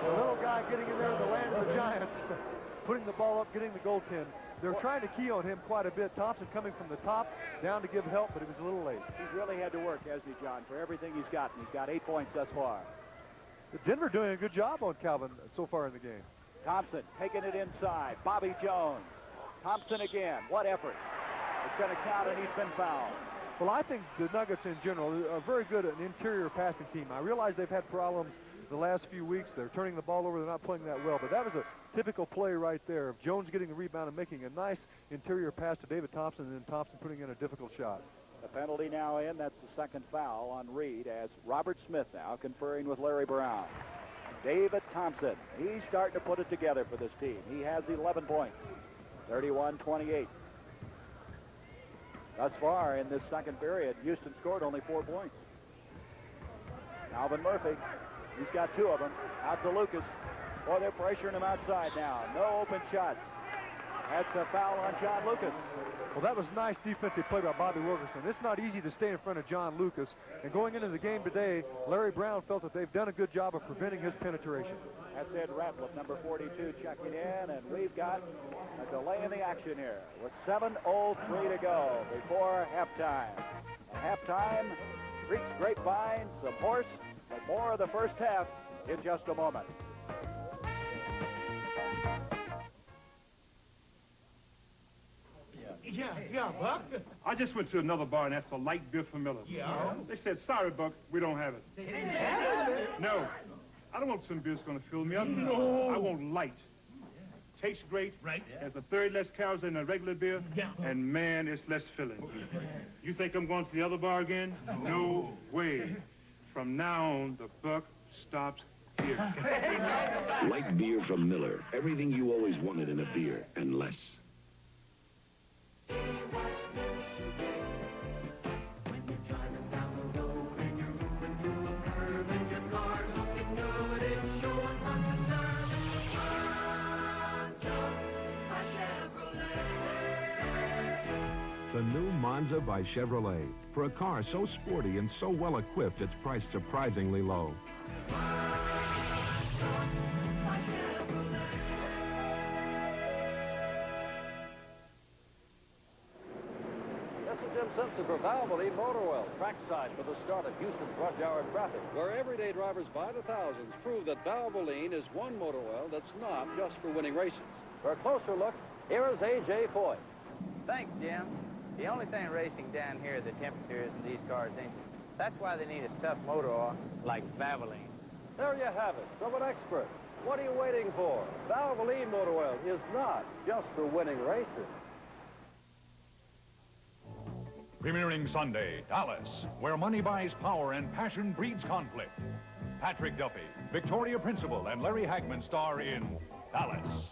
The little guy getting in there in the land of the Giants, putting the ball up, getting the goaltend. They're trying to key on him quite a bit. Thompson coming from the top down to give help, but he was a little late. He's really had to work, hasn't he, John, for everything he's gotten. He's got 8 points thus far. Denver doing a good job on Calvin so far in the game. Thompson taking it inside. Bobby Jones. Thompson again. What effort? It's going to count, and he's been fouled. Well, I think the Nuggets in general are very good at an interior passing team. I realize they've had problems the last few weeks. They're turning the ball over. They're not playing that well. But that was a typical play right there of Jones getting the rebound and making a nice interior pass to David Thompson, and then Thompson putting in a difficult shot. The penalty now in. That's the second foul on Reed as Robert Smith now conferring with Larry Brown. David Thompson, he's starting to put it together for this team. He has 11 points, 31-28. Thus far in this second period, Houston scored only 4 points. Alvin Murphy, he's got 2 of them. Out to Lucas. Boy, they're pressuring him outside now. No open shots. That's a foul on John Lucas. Well, that was nice defensive play by Bobby Wilkerson. It's not easy to stay in front of John Lucas. And going into the game today, Larry Brown felt that they've done a good job of preventing his penetration. That's Ed Ratliff, number 42, checking in. And we've got a delay in the action here with 7:03 to go before halftime. At halftime, Creek's Grapevine, some horse, but more of the first half in just a moment. Yeah, Buck. I just went to another bar and asked for light beer for Miller. Yeah? They said, sorry, Buck, we don't have it. They didn't have it? No. I don't want some beer that's going to fill me up. No. I want light. Tastes great. Right. Has a third less calories than a regular beer. Yeah. And, man, it's less filling. You think I'm going to the other bar again? No way. From now on, the buck stops here. Light beer from Miller. Everything you always wanted in a beer, and less. The new Monza by Chevrolet. For a car so sporty and so well equipped, it's priced surprisingly low. This is Jim Simpson for Valvoline Motor Oil, trackside for the start of Houston's rush hour traffic, where everyday drivers by the thousands prove that Valvoline is one motor oil that's not just for winning races. For a closer look, here is A.J. Foy. Thanks, Jim. The only thing racing down here are the temperatures in these cars' engines. That's why they need a tough motor oil like Valvoline. There you have it, from an expert. What are you waiting for? Valvoline Motor Oil is not just for winning races. Premiering Sunday, Dallas, where money buys power and passion breeds conflict. Patrick Duffy, Victoria Principal, and Larry Hagman star in Dallas.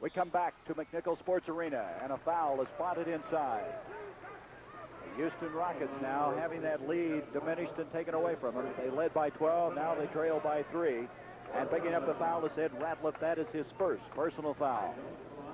We come back to McNichol Sports Arena, and a foul is spotted inside. The Houston Rockets now having that lead diminished and taken away from them. They led by 12, now they trail by 3. And picking up the foul is Ed Ratliff. That is his first personal foul.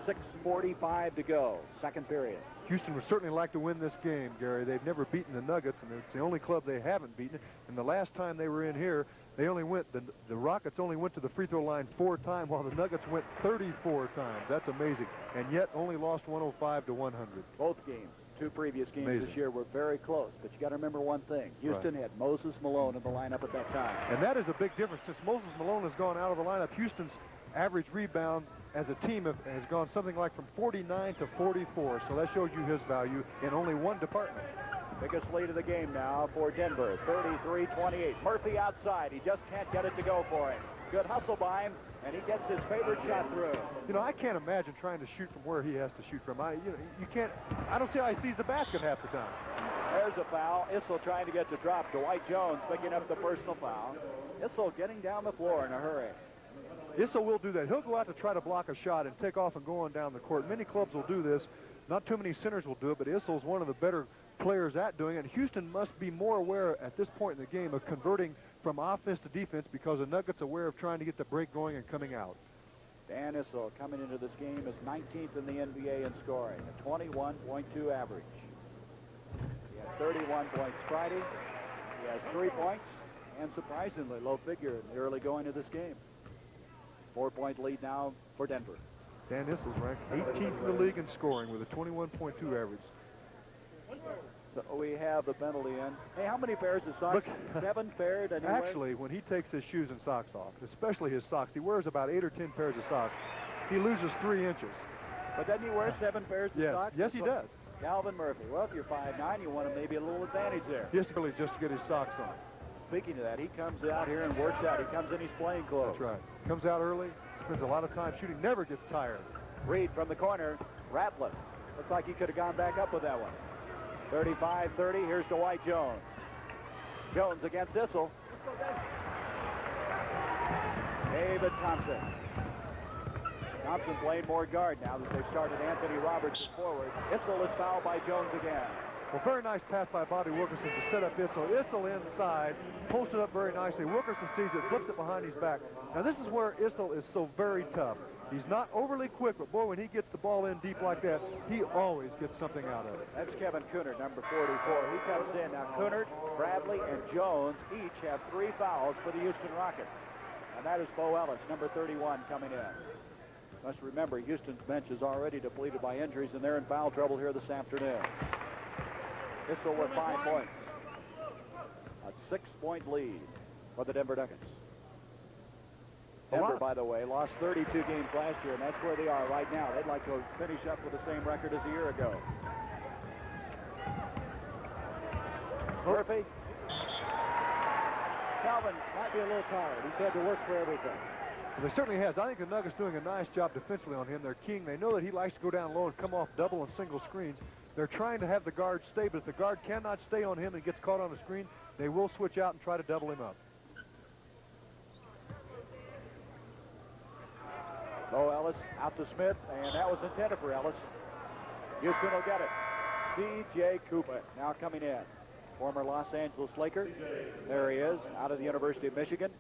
6:45 to go, second period. Houston would certainly like to win this game, Gary. They've never beaten the Nuggets, and it's the only club they haven't beaten. And the last time they were in here, they only went, the Rockets only went to the free throw line 4 times, while the Nuggets went 34 times. That's amazing. And yet only lost 105 to 100. Both games, 2 previous games Amazing. this year were very close. But you got to remember one thing. Houston had Moses Malone in the lineup at that time. And that is a big difference. Since Moses Malone has gone out of the lineup, Houston's average rebounds as a team has gone something like from 49 to 44. So that shows you his value in only one department. Biggest lead of the game now for Denver, 33-28. Murphy outside. He just can't get it to go for him. Good hustle by him, and he gets his favorite shot through. You know, I can't imagine trying to shoot from where he has to shoot from. You can't. I don't see how he sees the basket half the time. There's a foul. Issel trying to get the drop. Dwight Jones picking up the personal foul. Issel getting down the floor in a hurry. Issel will do that. He'll go out to try to block a shot and take off and go on down the court. Many clubs will do this. Not too many centers will do it, but Issel's one of the better players at doing it. Houston must be more aware at this point in the game of converting from offense to defense because the Nuggets are aware of trying to get the break going and coming out. Dan Issel coming into this game is 19th in the NBA in scoring, a 21.2 average. He had 31 points Friday. He has 3 points and surprisingly low figure in the early going of this game. 4-point lead now for Denver. Dan Issel's ranked 18th in the league in scoring with a 21.2 average. So we have the penalty in. Hey, how many pairs of socks? 7 paired anyway? Actually, when he takes his shoes and socks off, especially his socks, he wears about 8 or 10 pairs of socks. He loses 3 inches. But doesn't he wear 7 pairs of socks? Yes, he does. Calvin Murphy. Well, if you're 5'9", you want maybe a little advantage there. He has to really just to get his socks on. Speaking of that, he comes out here and works out. He comes in his playing clothes. That's right. Comes out early, spends a lot of time shooting, never gets tired. Reed from the corner. Ratliff. Looks like he could have gone back up with that one. 35-30. Here's Dwight Jones. Jones against Issel. David Thompson. Thompson playing more guard now that they've started Anthony Roberts forward. Issel is fouled by Jones again. Well, very nice pass by Bobby Wilkerson to set up Issel. Issel inside, posted up very nicely. Wilkerson sees it, flips it behind his back. Now, this is where Issel is so very tough. He's not overly quick, but boy, when he gets the ball in deep like that, he always gets something out of it. That's Kevin Coonard, number 44. He comes in. Now, Coonard, Bradley, and Jones each have 3 fouls for the Houston Rockets. And that is Bo Ellis, number 31, coming in. Must remember, Houston's bench is already depleted by injuries, and they're in foul trouble here this afternoon. Issel with 5 points. A 6-point lead for the Denver Nuggets. Denver, by the way, lost 32 games last year, and that's where they are right now. They'd like to finish up with the same record as a year ago. Murphy. Calvin might be a little tired. He's had to work for everything. Well, they certainly has. I think the Nuggets doing a nice job defensively on him. They're keying. They know that he likes to go down low and come off double and single screens. They're trying to have the guard stay, but if the guard cannot stay on him and gets caught on a screen, they will switch out and try to double him up. Bo Ellis out to Smith, and that was intended for Ellis. Houston will get it. C.J. Cooper now coming in. Former Los Angeles Laker. There he is, out of the University of Michigan.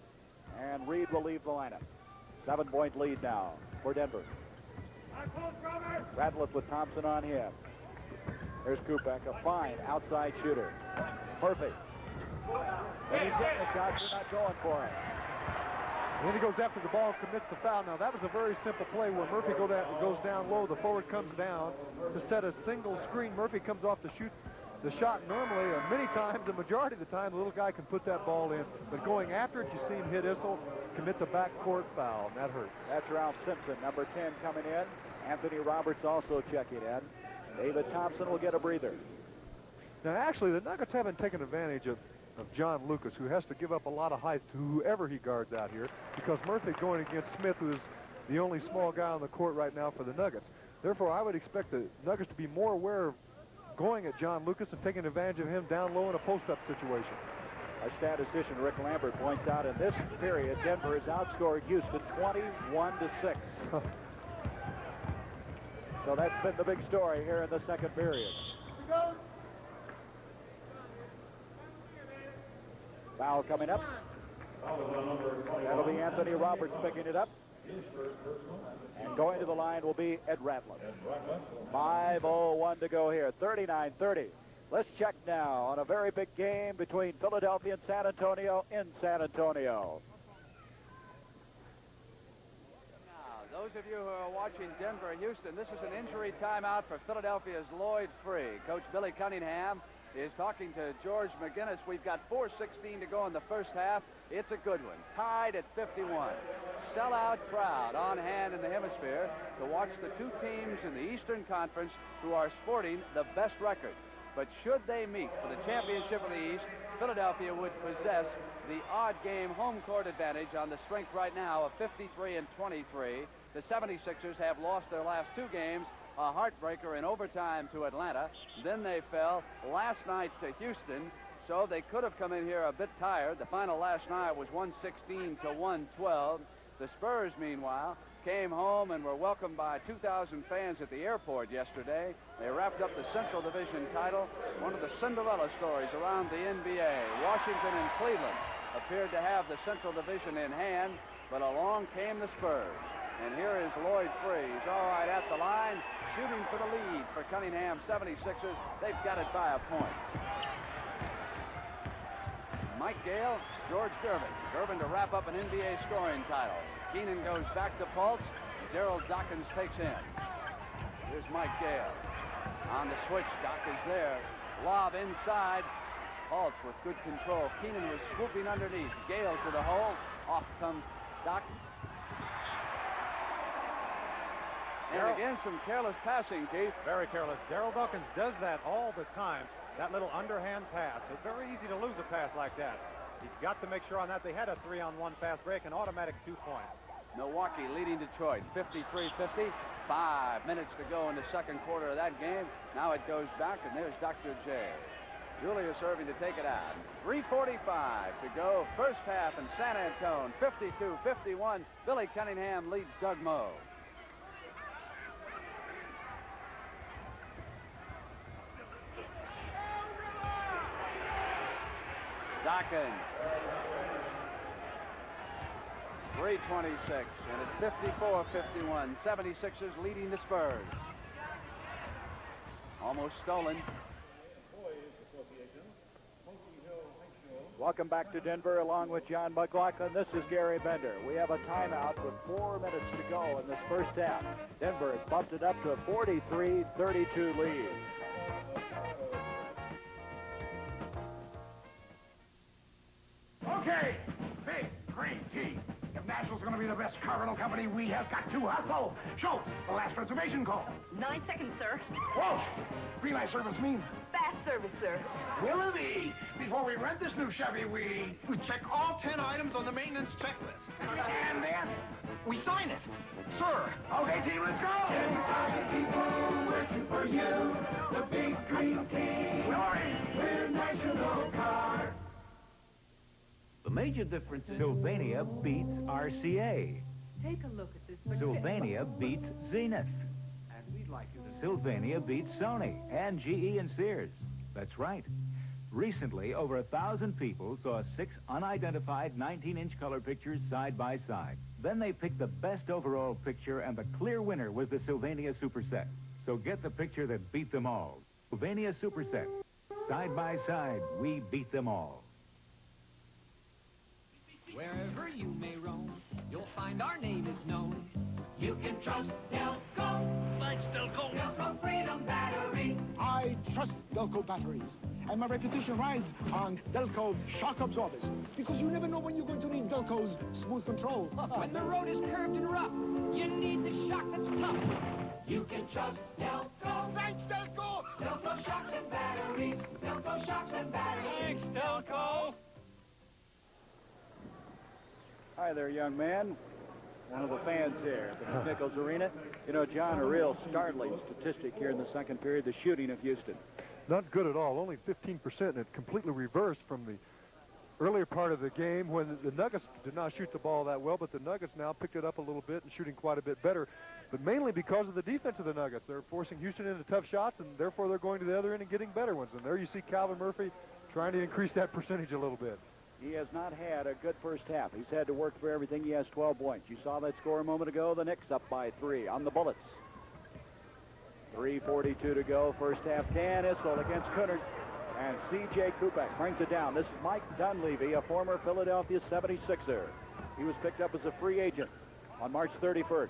And Reed will leave the lineup. 7-point lead now for Denver. Ratliff with Thompson on him. There's Kupek, a fine outside shooter. Murphy. When he's getting the shots, they're not going for him. And then he goes after the ball, commits the foul. Now, that was a very simple play where Murphy goes down low. The forward comes down to set a single screen. Murphy comes off to shoot the shot normally. Many times, the majority of the time, the little guy can put that ball in. But going after it, you see him hit Issel, commit the backcourt foul, and that hurts. That's Ralph Simpson, number 10, coming in. Anthony Roberts also checking in. David Thompson will get a breather. Now, actually, the Nuggets haven't taken advantage of John Lucas, who has to give up a lot of height to whoever he guards out here, because Murphy going against Smith, who is the only small guy on the court right now for the Nuggets. Therefore, I would expect the Nuggets to be more aware of going at John Lucas and taking advantage of him down low in a post-up situation. Our statistician, Rick Lambert, points out in this period, Denver has outscored Houston 21-6. So that's been the big story here in the second period. Foul coming up. That'll be Anthony Roberts picking it up. And going to the line will be Ed Ratliff. 5:01 to go here. 39-30. Let's check now on a very big game between Philadelphia and San Antonio in San Antonio. Those of you who are watching Denver and Houston, this is an injury timeout for Philadelphia's Lloyd Free. Coach Billy Cunningham is talking to George McGinnis. We've got 4:16 to go in the first half. It's a good one. Tied at 51. Sellout crowd on hand in the hemisphere to watch the two teams in the Eastern Conference who are sporting the best record. But should they meet for the championship of the East, Philadelphia would possess the odd game home court advantage on the strength right now of 53-23. The 76ers have lost their last 2 games a heartbreaker in overtime to Atlanta. Then they fell last night to Houston, so they could have come in here a bit tired. The final last night was 116 to 112. The Spurs, meanwhile, came home and were welcomed by 2,000 fans at the airport yesterday. They wrapped up the Central Division title, one of the Cinderella stories around the NBA. Washington and Cleveland appeared to have the Central Division in hand, but along came the Spurs. And here is Lloyd Free. He's all right at the line, shooting for the lead for Cunningham 76ers. They've got it by a point. Mike Gale, George Gervin. Gervin to wrap up an NBA scoring title. Keenan goes back to Fultz. Daryl Dawkins takes in. Here's Mike Gale. On the switch, Doc is there. Lob inside. Fultz with good control. Keenan was swooping underneath. Gale to the hole. Off comes Doc. And again, some careless passing, Keith. Very careless. Daryl Dawkins does that all the time. That little underhand pass. It's very easy to lose a pass like that. He's got to make sure on that they had a 3-on-1 fast break, an automatic 2 points. Milwaukee leading Detroit 53-50. 5 minutes to go in the second quarter of that game. Now it goes back, and there's Dr. J. Julius Erving to take it out. 3:45 to go. First half in San Antone. 52-51. Billy Cunningham leads Doug Moe. Dawkins. 3:26, and it's 54-51. 76ers leading the Spurs. Almost stolen. Welcome back to Denver along with John McLaughlin. This is Gary Bender. We have a timeout with 4 minutes to go in this first half. Denver has bumped it up to a 43-32 lead. Okay, big green tea. If National's going to be the best car rental company, we have got to hustle. Schultz, the last reservation call. 9 seconds, sir. Walsh, relay service means Fast service, sir. Willoughby. Before we rent this new Chevy, we check all 10 items on the maintenance checklist. And then we sign it. Sir. Okay, team, let's go. 10,000 people working for you. The big green team. We're National Car. The major difference is Sylvania beats RCA. Take a look at this. Sylvania beats Zenith. And we'd like you to Sylvania beats Sony and GE and Sears. That's right. Recently, over 1,000 people saw 6 unidentified 19-inch color pictures side by side. Then they picked the best overall picture, and the clear winner was the Sylvania Superset. So get the picture that beat them all. Sylvania Superset. Side by side, we beat them all. Wherever you may roam, you'll find our name is known. You can trust Delco. Thanks, Delco. Delco Freedom Battery. I trust Delco batteries. And my reputation rides on Delco shock absorbers. Because you never know when you're going to need Delco's smooth control. When the road is curved and rough, you need the shock that's tough. You can trust Delco. Thanks, Delco. Delco shocks and batteries. Delco shocks and batteries. Thanks, Delco. Hi there, young man. One of the fans here at the Nichols Arena. You know, John, a real startling statistic here in the second period, the shooting of Houston. Not good at all, only 15%, and it completely reversed from the earlier part of the game when the Nuggets did not shoot the ball that well, but the Nuggets now picked it up a little bit and shooting quite a bit better, but mainly because of the defense of the Nuggets. They're forcing Houston into tough shots, and therefore they're going to the other end and getting better ones. And there you see Calvin Murphy trying to increase that percentage a little bit. He has not had a good first half. He's had to work for everything. He has 12 points. You saw that score a moment ago. The Knicks up by 3 on the Bullets. 3:42 to go. First half. Dan Issel against Cunard. And C.J. Kupek brings it down. This is Mike Dunleavy, a former Philadelphia 76er. He was picked up as a free agent on March 31st.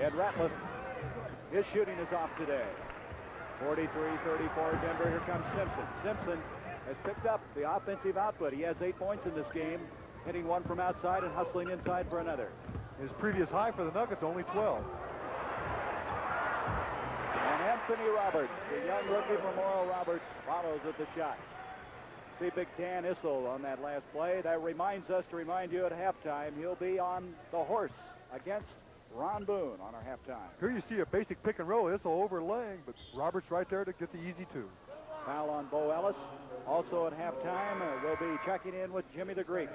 Ed Ratliff, his shooting is off today. 43-34 Denver. Here comes Simpson. Simpson has picked up the offensive output. He has 8 points in this game, hitting one from outside and hustling inside for another. His previous high for the Nuggets, only 12. And Anthony Roberts, the young rookie from Oral Roberts, follows with the shot. See Big Dan Issel on that last play. That reminds us to remind you at halftime he'll be on the horse against Ron Boone on our halftime. Here you see a basic pick and roll. Issel overlaying, but Roberts right there to get the easy two. Foul on Bo Ellis. Also at halftime, we'll be checking in with Jimmy the Greek.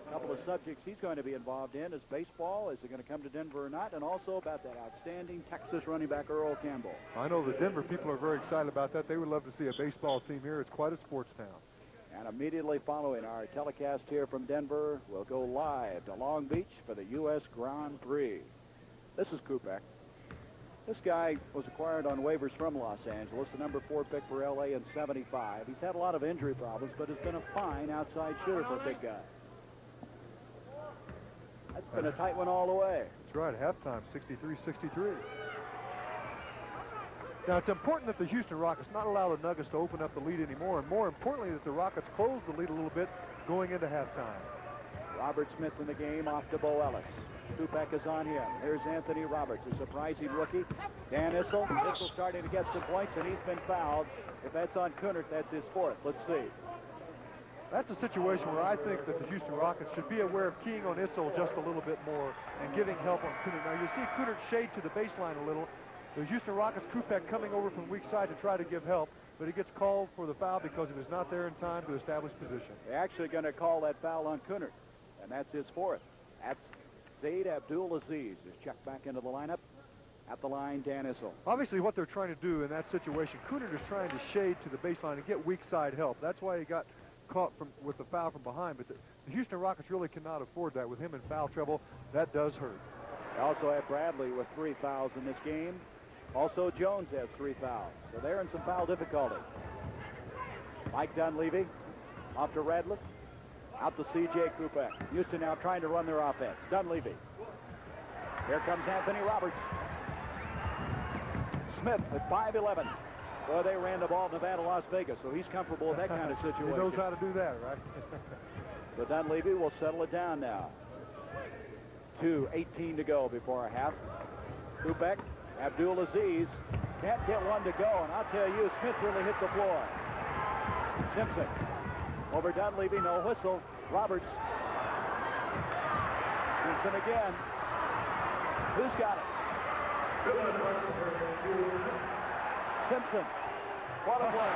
A couple of subjects he's going to be involved in is baseball, is it going to come to Denver or not, and also about that outstanding Texas running back Earl Campbell. I know the Denver people are very excited about that. They would love to see a baseball team here. It's quite a sports town. And immediately following our telecast here from Denver, we'll go live to Long Beach for the U.S. Grand Prix. This is Kupek. This guy was acquired on waivers from Los Angeles, the number 4 pick for L.A. in '75. He's had a lot of injury problems, but has been a fine outside shooter for a big guy. That's been a tight one all the way. That's right, halftime, 63-63. Now, it's important that the Houston Rockets not allow the Nuggets to open up the lead anymore, and more importantly, that the Rockets close the lead a little bit going into halftime. Robert Smith in the game, off to Bo Ellis. Kupek is on him. Here's Anthony Roberts, a surprising rookie. Dan Issel. Issel starting to get some points, and he's been fouled. If that's on Kunert, that's his 4th. Let's see. That's a situation where I think that the Houston Rockets should be aware of keying on Issel just a little bit more and giving help on Kunert. Now, you see Kunert shade to the baseline a little. The Houston Rockets, Kupek coming over from weak side to try to give help, but he gets called for the foul because he was not there in time to establish position. They're actually going to call that foul on Kunert, and that's his 4th. That's Zaid Abdul-Aziz is checked back into the lineup. At the line, Dan Issel. Obviously, what they're trying to do in that situation, Kunert is trying to shade to the baseline and get weak side help. That's why he got caught with the foul from behind, but the Houston Rockets really cannot afford that. With him in foul trouble, that does hurt. They also have Bradley with 3 fouls in this game. Also, Jones has 3 fouls, so they're in some foul difficulty. Mike Dunleavy off to Radliff, out to C.J. Kupek. Houston now trying to run their offense. Dunleavy. Here comes Anthony Roberts. Smith at 5'11". Boy, they ran the ball Nevada, Las Vegas, so he's comfortable with that kind of situation. He knows how to do that, right? So Dunleavy will settle it down now. 2:18 to go before a half. Kupek, Abdul-Aziz can't get one to go, and I'll tell you, Smith really hit the floor. Simpson over Dunleavy, no whistle. Roberts. Simpson again. Who's got it? Simpson. What a play.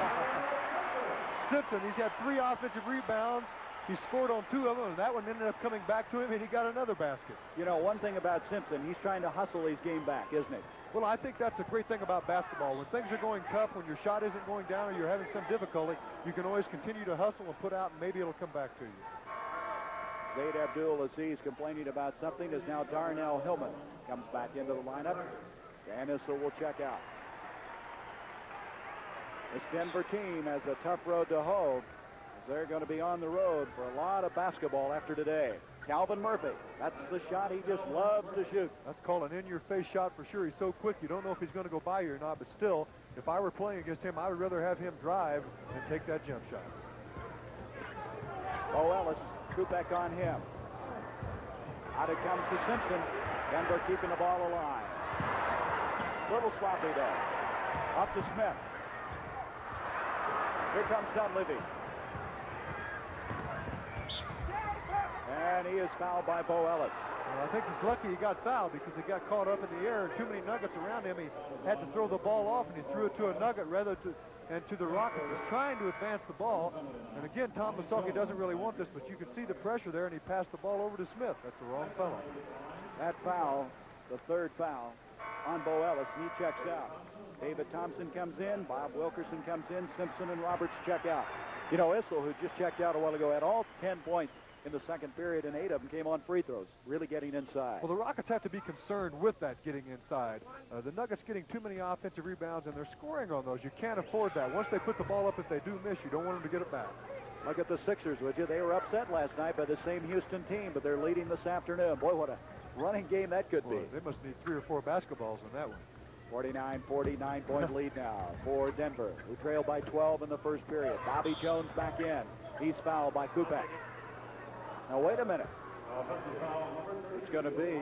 Simpson, he's got 3 offensive rebounds. He scored on 2 of them, and that one ended up coming back to him, and he got another basket. You know, one thing about Simpson, he's trying to hustle his game back, isn't he? Well, I think that's a great thing about basketball. When things are going tough, when your shot isn't going down or you're having some difficulty, you can always continue to hustle and put out, and maybe it'll come back to you. Zaid Abdul-Aziz complaining about something as now Darnell Hillman comes back into the lineup. Dan Issel will check out. This Denver team has a tough road to hoe, as they're going to be on the road for a lot of basketball after today. Calvin Murphy, that's the shot he just loves to shoot. That's called an in-your-face shot for sure. He's so quick, you don't know if he's going to go by you or not, but still, if I were playing against him, I would rather have him drive than take that jump shot. Bo Ellis, Kupek on him. Out it comes to Simpson. Denver keeping the ball alive. Little sloppy there. Up to Smith. Here comes Dunleavy. And he is fouled by Bo Ellis. Well, I think he's lucky he got fouled because he got caught up in the air and too many Nuggets around him. He had to throw the ball off, and he threw it to a Nugget rather than to the Rockets. He was trying to advance the ball. And again, Tom Masaki doesn't really want this, but you can see the pressure there, and he passed the ball over to Smith. That's the wrong fellow. That foul, the 3rd foul on Bo Ellis, and he checks out. David Thompson comes in, Bob Wilkerson comes in, Simpson and Roberts check out. You know, Issel, who just checked out a while ago, had all 10 points in the second period, and 8 of them came on free throws, really getting inside. Well, the Rockets have to be concerned with that getting inside. The Nuggets getting too many offensive rebounds, and they're scoring on those. You can't afford that. Once they put the ball up, if they do miss, you don't want them to get it back. Look at the Sixers, would you? They were upset last night by the same Houston team, but they're leading this afternoon. Boy, what a running game that could be. They must need 3 or 4 basketballs in that one. 49-40, 9-point lead now for Denver, who trailed by 12 in the first period. Bobby Jones back in. He's fouled by Kupek. Now, wait a minute. It's going to be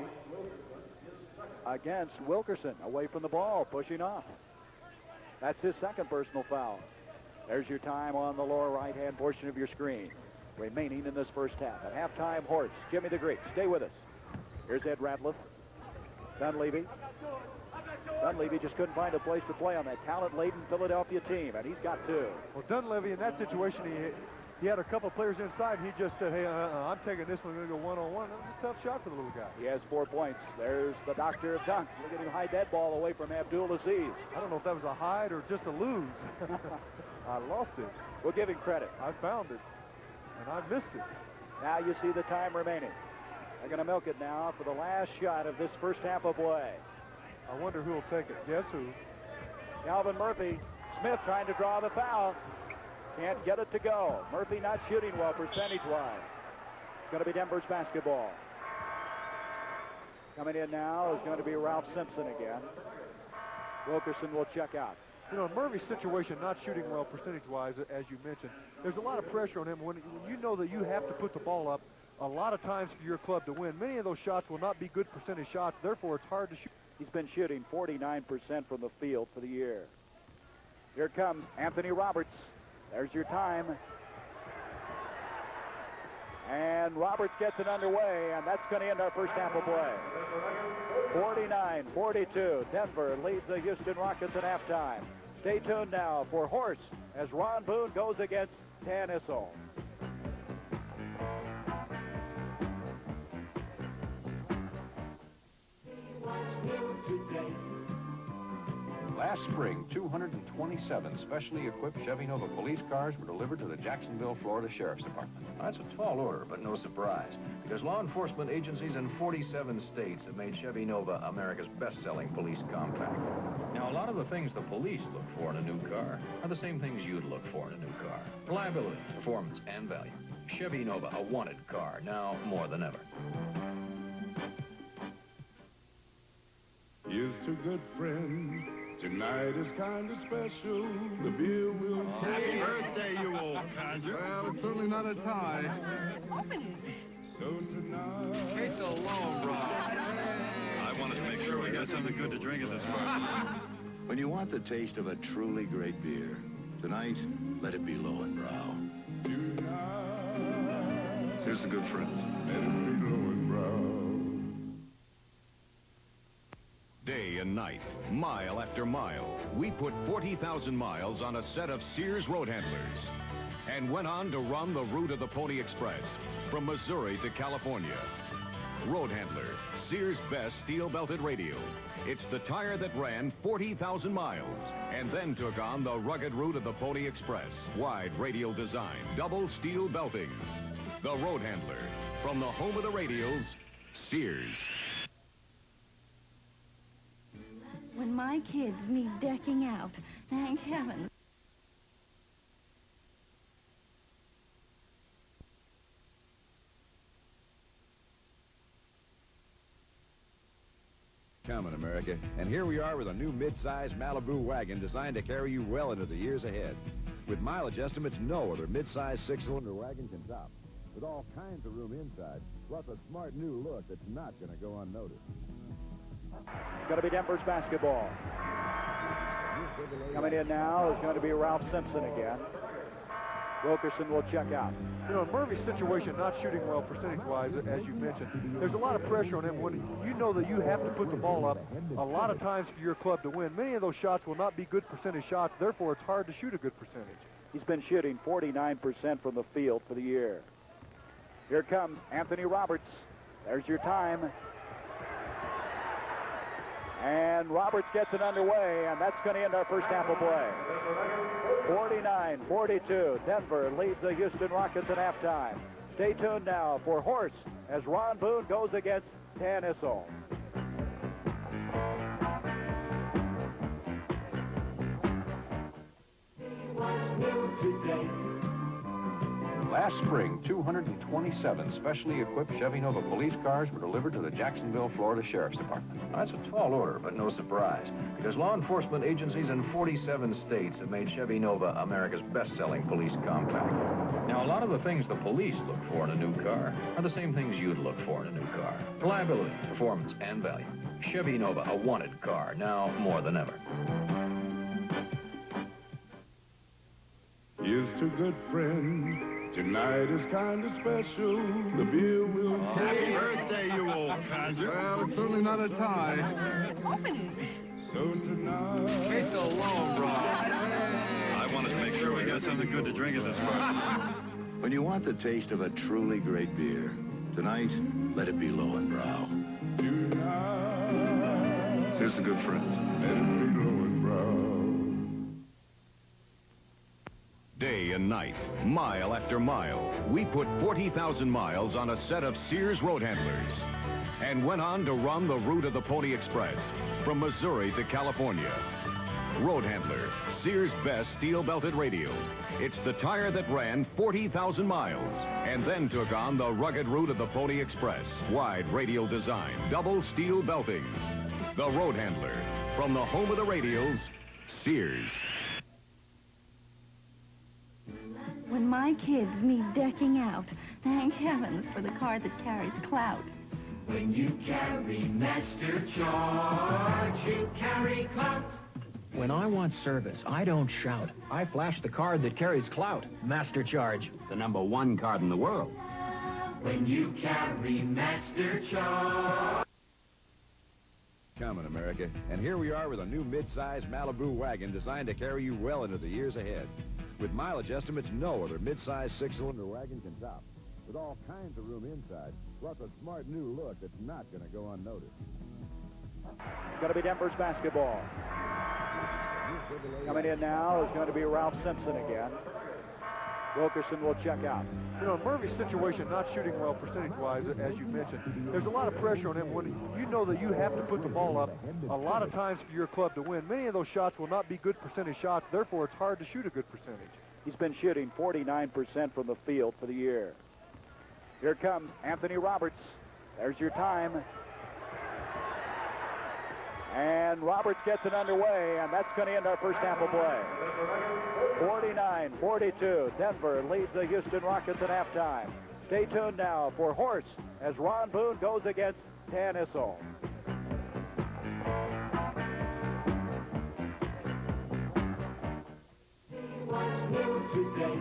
against Wilkerson, away from the ball, pushing off. That's his 2nd personal foul. There's your time on the lower right-hand portion of your screen. Remaining in this first half. At halftime, Horst, Jimmy the Greek. Stay with us. Here's Ed Ratliff. Dunleavy just couldn't find a place to play on that talent-laden Philadelphia team, and he's got two. Well, Dunleavy, in that situation, he had a couple of players inside, and he just said, hey, I'm taking this one, I'm going to go one-on-one. That was a tough shot for the little guy. He has 4 points. There's the doctor of dunk. Look at him hide that ball away from Abdul Aziz. I don't know if that was a hide or just a lose. I lost it. We'll give him credit. I found it, and I missed it. Now you see the time remaining. They're going to milk it now for the last shot of this first half of play. I wonder who will take it. Guess who? Calvin Murphy. Smith trying to draw the foul. Can't get it to go. Murphy not shooting well percentage-wise. It's going to be Denver's basketball. Coming in now is going to be Ralph Simpson again. Wilkerson will check out. You know, in Murphy's situation, not shooting well percentage-wise, as you mentioned, there's a lot of pressure on him. When you know that you have to put the ball up a lot of times for your club to win, many of those shots will not be good percentage shots. Therefore, it's hard to shoot. He's been shooting 49% from the field for the year. Here comes Anthony Roberts. There's your time. And Roberts gets it underway, and that's going to end our first half of play. 49-42. Denver leads the Houston Rockets at halftime. Stay tuned now for Horse as Ron Boone goes against Dan Issel. Last spring, 227 specially equipped Chevy Nova police cars were delivered to the Jacksonville, Florida Sheriff's Department. That's a tall order, but no surprise, because law enforcement agencies in 47 states have made Chevy Nova America's best-selling police compact. Now, a lot of the things the police look for in a new car are the same things you'd look for in a new car. Reliability, performance, and value. Chevy Nova, a wanted car, now more than ever. Here's to good friends. Tonight is kind of special. The beer will take. Happy birthday, you old codger. Well, it's certainly not a tie. So tonight. Case alone, Rob. I wanted to make sure we got something good to drink at this party. When you want the taste of a truly great beer, tonight, let it be Lowenbrow. Here's the good friends. Let it be Lowenbrow. Day and night, mile after mile, we put 40,000 miles on a set of Sears road handlers and went on to run the route of the Pony Express from Missouri to California. Road Handler, Sears' best steel-belted radio. It's the tire that ran 40,000 miles and then took on the rugged route of the Pony Express. Wide radial design, double steel belting. The Road Handler, from the home of the radials, Sears. When my kids need decking out, thank heaven. Coming, America, and here we are with a new mid-size Malibu wagon designed to carry you well into the years ahead. With mileage estimates no other mid-size six-cylinder wagon can top. With all kinds of room inside, plus a smart new look that's not going to go unnoticed. It's going to be Denver's basketball. Coming in now is going to be Ralph Simpson again. Wilkerson will check out. You know, in Murphy's situation, not shooting well percentage-wise, as you mentioned, there's a lot of pressure on him when you know that you have to put the ball up a lot of times for your club to win. Many of those shots will not be good percentage shots. Therefore, it's hard to shoot a good percentage. He's been shooting 49% from the field for the year. Here comes Anthony Roberts. There's your time. And Roberts gets it underway, and that's going to end our first half of play. 49-42. Denver leads the Houston Rockets at halftime. Stay tuned now for Horse as Ron Boone goes against Dan Issel. Last spring, 227 specially equipped Chevy Nova police cars were delivered to the Jacksonville, Florida Sheriff's Department. That's a tall order, but no surprise, because law enforcement agencies in 47 states have made Chevy Nova America's best-selling police compact. Now, a lot of the things the police look for in a new car are the same things you'd look for in a new car. Reliability, performance, and value. Chevy Nova, a wanted car, now more than ever. Here's to good friends. Tonight is kind of special. The beer will... Happy birthday, you old codger. Well, it's certainly not a tie. Open it. So tonight... Case alone, bro. I wanted to make sure we got something good to drink at this party. When you want the taste of a truly great beer, tonight, let it be Lowenbrau. Here's the good friends. Let it be Lowenbrau. Day and night, mile after mile, we put 40,000 miles on a set of Sears road handlers and went on to run the route of the Pony Express from Missouri to California. Road Handler, Sears' best steel-belted radio. It's the tire that ran 40,000 miles and then took on the rugged route of the Pony Express. Wide radial design, double steel belting. The Road Handler, from the home of the radials, Sears. When my kids need decking out, thank heavens for the car that carries clout. When you carry Master Charge, you carry clout. When I want service, I don't shout. I flash the card that carries clout. Master Charge, the #1 card in the world. When you carry Master Charge. Coming, America. And here we are with a new mid-size Malibu wagon designed to carry you well into the years ahead. With mileage estimates no other mid-size 6-cylinder wagon can top. With all kinds of room inside, plus a smart new look that's not going to go unnoticed. It's going to be Denver's basketball. Coming in now is going to be Ralph Simpson again. Wilkerson will check out. You know, in Murphy's situation, not shooting well percentage-wise, as you mentioned, there's a lot of pressure on him when you know that you have to put the ball up a lot of times for your club to win. Many of those shots will not be good percentage shots, therefore it's hard to shoot a good percentage. He's been shooting 49% from the field for the year. Here comes Anthony Roberts. There's your time. And Roberts gets it underway, and that's going to end our first half of play. 49-42. Denver leads the Houston Rockets at halftime. Stay tuned now for Horse as Ron Boone goes against Dan Issel. What's new today?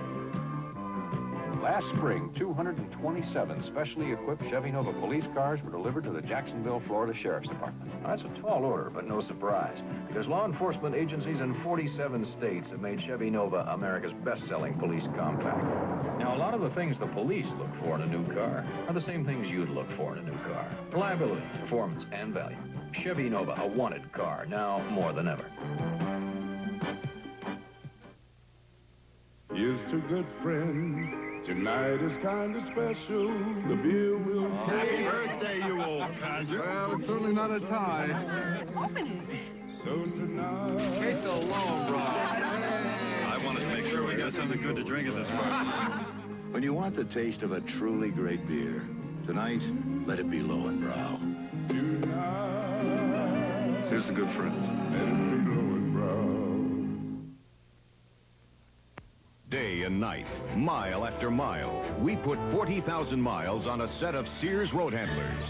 Last spring, 227 specially equipped Chevy Nova police cars were delivered to the Jacksonville, Florida Sheriff's Department. Now, that's a tall order, but no surprise, because law enforcement agencies in 47 states have made Chevy Nova America's best-selling police compact. Now, a lot of the things the police look for in a new car are the same things you'd look for in a new car. Reliability, performance, and value. Chevy Nova, a wanted car, now more than ever. Here's to good friends. Tonight is kind of special. The beer will... Happy birthday, you old codger. Well, it's certainly not a tie. Open it. So tonight... Case alone, bro. I wanted to make sure we got something good to drink at this party. When you want the taste of a truly great beer, tonight, let it be Lowenbrau. Here's the good friends. Let it be Lowenbrau. Day and night, mile after mile, we put 40,000 miles on a set of Sears road handlers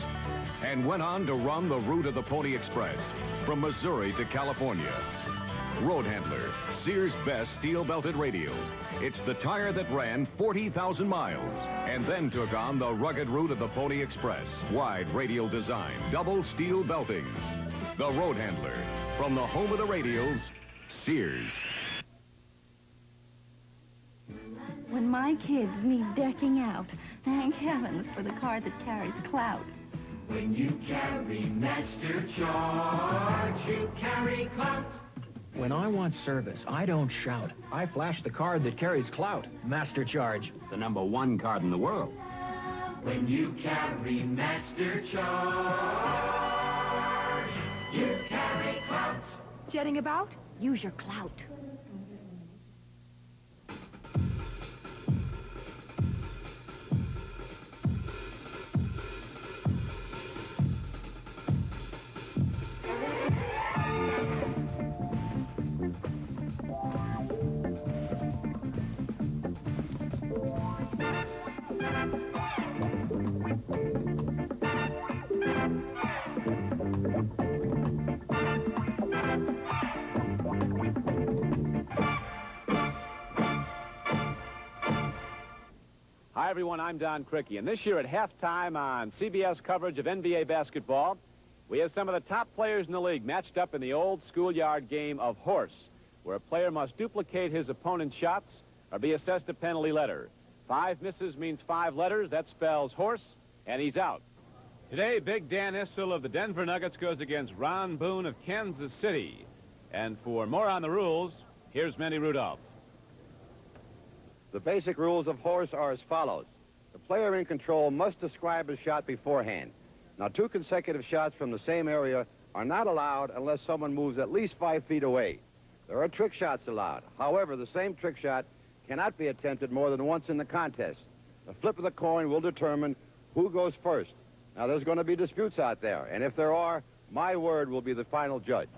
and went on to run the route of the Pony Express from Missouri to California. Road Handler, Sears' best steel-belted radio. It's the tire that ran 40,000 miles and then took on the rugged route of the Pony Express. Wide radial design, double steel belting. The Road Handler, from the home of the radials, Sears. When my kids need decking out, thank heavens for the car that carries clout. When you carry Master Charge, you carry clout. When I want service, I don't shout. I flash the card that carries clout. Master Charge, the #1 card in the world. When you carry Master Charge, you carry clout. Jetting about? Use your clout. Hi, everyone. I'm Don Criqui. And this year at halftime on CBS coverage of NBA basketball, we have some of the top players in the league matched up in the old schoolyard game of horse, where a player must duplicate his opponent's shots or be assessed a penalty letter. 5 misses means 5 letters. That spells horse, and he's out. Today, Big Dan Issel of the Denver Nuggets goes against Ron Boone of Kansas City. And for more on the rules, here's Manny Rudolph. The basic rules of horse are as follows. The player in control must describe his shot beforehand. Now, 2 consecutive shots from the same area are not allowed unless someone moves at least 5 feet away. There are trick shots allowed. However, the same trick shot cannot be attempted more than once in the contest. The flip of the coin will determine who goes first. Now, there's going to be disputes out there, and if there are, my word will be the final judge.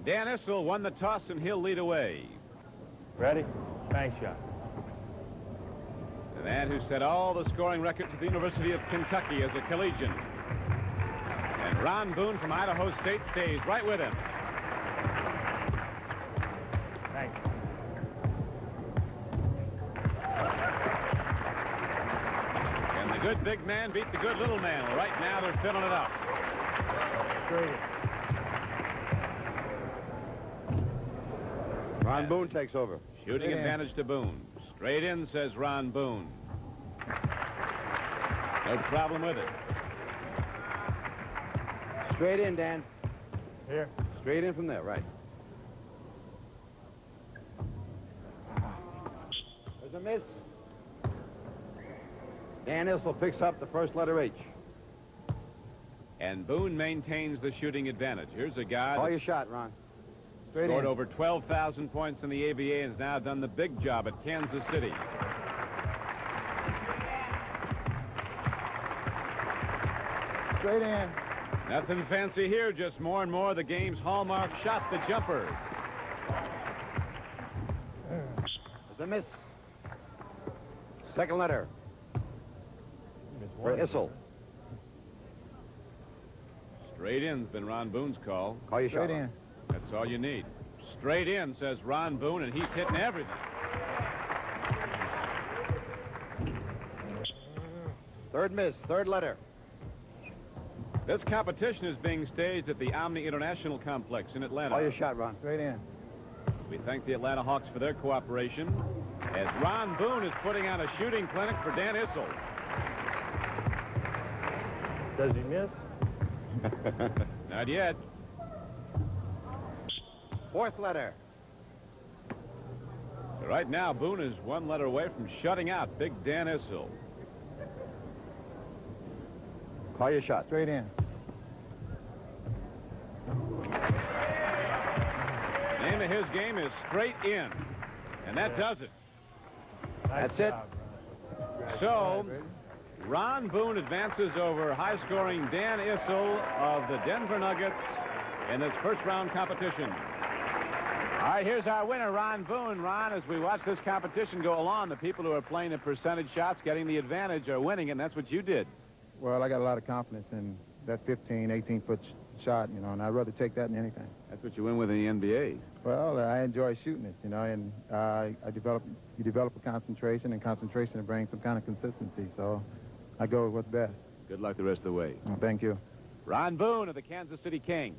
Dan Issel won the toss, and he'll lead away. Ready? Bank shot. The man who set all the scoring records at the University of Kentucky as a collegian. And Ron Boone from Idaho State stays right with him. Thanks. And the good big man beat the good little man. Well, right now they're filling it up. Ron Boone takes over. Shooting advantage to Boone. Straight in, says Ron Boone. No problem with it. Straight in, Dan. Here. Straight in from there, right. There's a miss. Dan Issel picks up the first letter H. And Boone maintains the shooting advantage. Here's a guy Call that your shot, Ron. scored over 12,000 points in the ABA and has now done the big job at Kansas City. Straight in. Nothing fancy here, just more and more of the game's hallmark shot, the jumper. There's a miss. Second letter. For Issel. Straight in's been Ron Boone's call. Call your shot. Straight in. That's all you need. Straight in, says Ron Boone, and he's hitting everything. Third miss, third letter. This competition is being staged at the Omni International Complex in Atlanta. Call your shot, Ron. Straight in. We thank the Atlanta Hawks for their cooperation as Ron Boone is putting on a shooting clinic for Dan Issel. Does he miss? Not yet. Fourth letter. So right now, Boone is 1 letter away from shutting out Big Dan Issel. Call your shot. Straight in. The name of his game is Straight In, and that does it. That's it. So, Ron Boone advances over high-scoring Dan Issel of the Denver Nuggets in this first-round competition. All right, here's our winner, Ron Boone. Ron, as we watch this competition go along, the people who are playing the percentage shots, getting the advantage, are winning, and that's what you did. Well, I got a lot of confidence in that 15, 18-foot shot, you know, and I'd rather take that than anything. That's what you win with in the NBA. Well, I enjoy shooting it, you know, and you develop a concentration, and concentration brings some kind of consistency, so I go with what's best. Good luck the rest of the way. Oh, thank you. Ron Boone of the Kansas City Kings.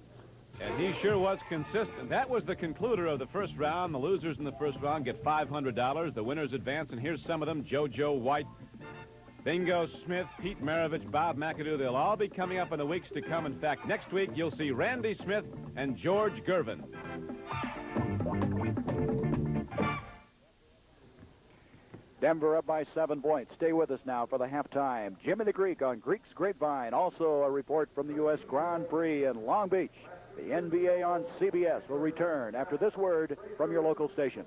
And he sure was consistent. That was the concluder of the first round. The losers in the first round get $500. The winners advance, and here's some of them. JoJo White, Bingo Smith, Pete Maravich, Bob McAdoo. They'll all be coming up in the weeks to come. In fact, next week you'll see Randy Smith and George Gervin. Denver up by 7 points. Stay with us now for the halftime. Jimmy the Greek on Greek's Grapevine. Also a report from the U.S. Grand Prix in Long Beach. The NBA on CBS will return after this word from your local station.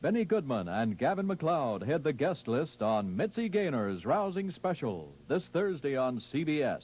Benny Goodman and Gavin McLeod head the guest list on Mitzi Gaynor's Rousing Special this Thursday on CBS.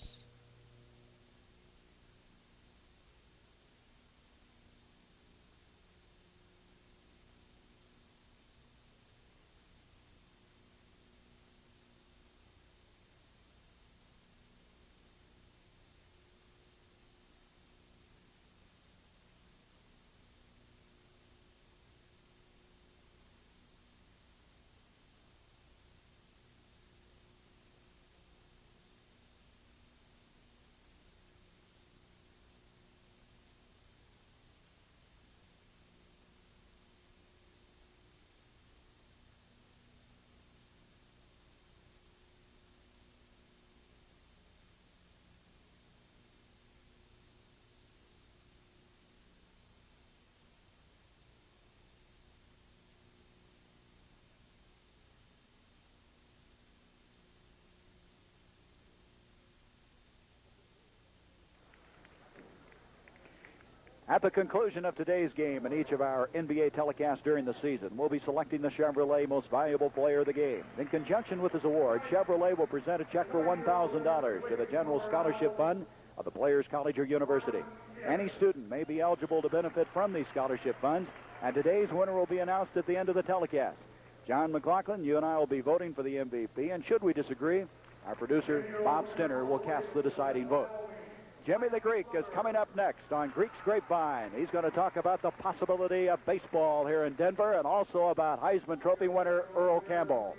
At the conclusion of today's game and each of our NBA telecasts during the season, we'll be selecting the Chevrolet Most Valuable Player of the Game. In conjunction with this award, Chevrolet will present a check for $1,000 to the General Scholarship Fund of the Players College or University. Any student may be eligible to benefit from these scholarship funds, and today's winner will be announced at the end of the telecast. John McLaughlin, you and I will be voting for the MVP, and should we disagree, our producer, Bob Stinner, will cast the deciding vote. Jimmy the Greek is coming up next on Greek's Grapevine. He's going to talk about the possibility of baseball here in Denver and also about Heisman Trophy winner Earl Campbell.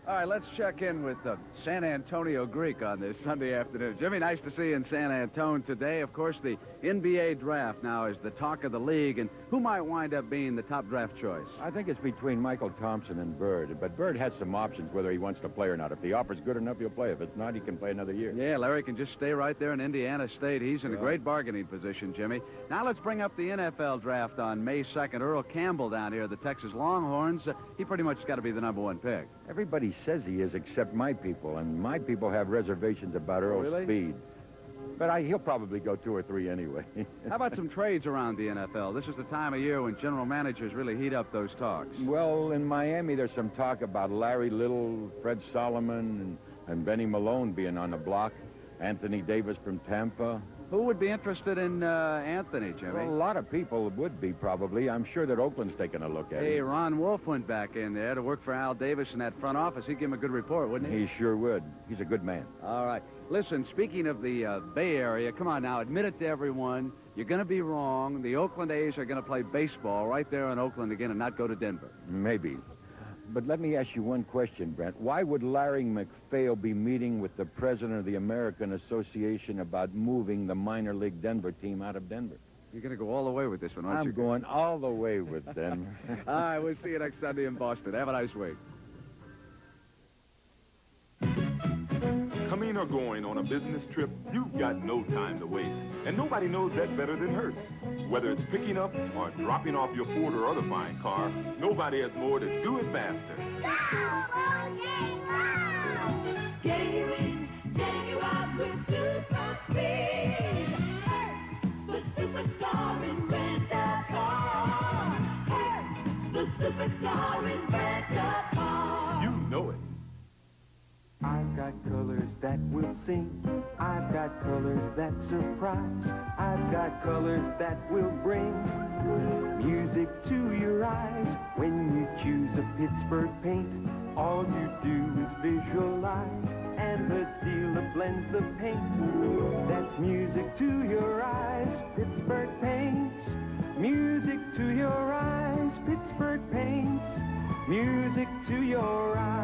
All right, let's check in with San Antonio Greek on this Sunday afternoon. Jimmy, nice to see you in San Antonio today. Of course, the NBA draft now is the talk of the league, and who might wind up being the top draft choice? I think it's between Michael Thompson and Bird, but Bird has some options whether he wants to play or not. If the offer's good enough, he'll play. If it's not, he can play another year. Yeah, Larry can just stay right there in Indiana State. He's in a great bargaining position, Jimmy. Now let's bring up the NFL draft on May 2nd. Earl Campbell down here, the Texas Longhorns. He pretty much got to be the #1 pick. Everybody says he is except my people, and my people have reservations about Earl's really? speed. But he'll probably go 2 or 3 anyway. How about some trades around the NFL? This is the time of year when general managers really heat up those talks. Well, in Miami, there's some talk about Larry Little, Fred Solomon, and Benny Malone being on the block. Anthony Davis from Tampa. Who would be interested in Anthony, Jimmy? Well, a lot of people would be, probably. I'm sure that Oakland's taking a look at Hey, him. Ron Wolf went back in there to work for Al Davis in that front office. He'd give him a good report, wouldn't he? He sure would. He's a good man. All right. Listen, speaking of the Bay Area, come on now, admit it to everyone. You're going to be wrong. The Oakland A's are going to play baseball right there in Oakland again and not go to Denver. Maybe. But let me ask you one question, Brent. Why would Larry McPhail be meeting with the president of the American Association about moving the minor league Denver team out of Denver? You're going to go all the way with this one, aren't you? I'm going all the way with Denver. All right, we'll see you next Sunday in Boston. Have a nice week. Coming or going on a business trip, you've got no time to waste. And nobody knows that better than Hertz. Whether it's picking up or dropping off your Ford or other fine car, nobody has more to do it faster. Getting you out with super speed. Hertz, the superstar in rent-a-car. Hertz, the superstar in rent-a-car. You know it. I've got colors that will sing. I've got colors that surprise. I've got colors that will bring music to your eyes. When you choose a Pittsburgh paint, all you do is visualize. And the dealer blends the paint. That's music to your eyes. Pittsburgh paints. Music to your eyes. Pittsburgh paints. Music to your eyes.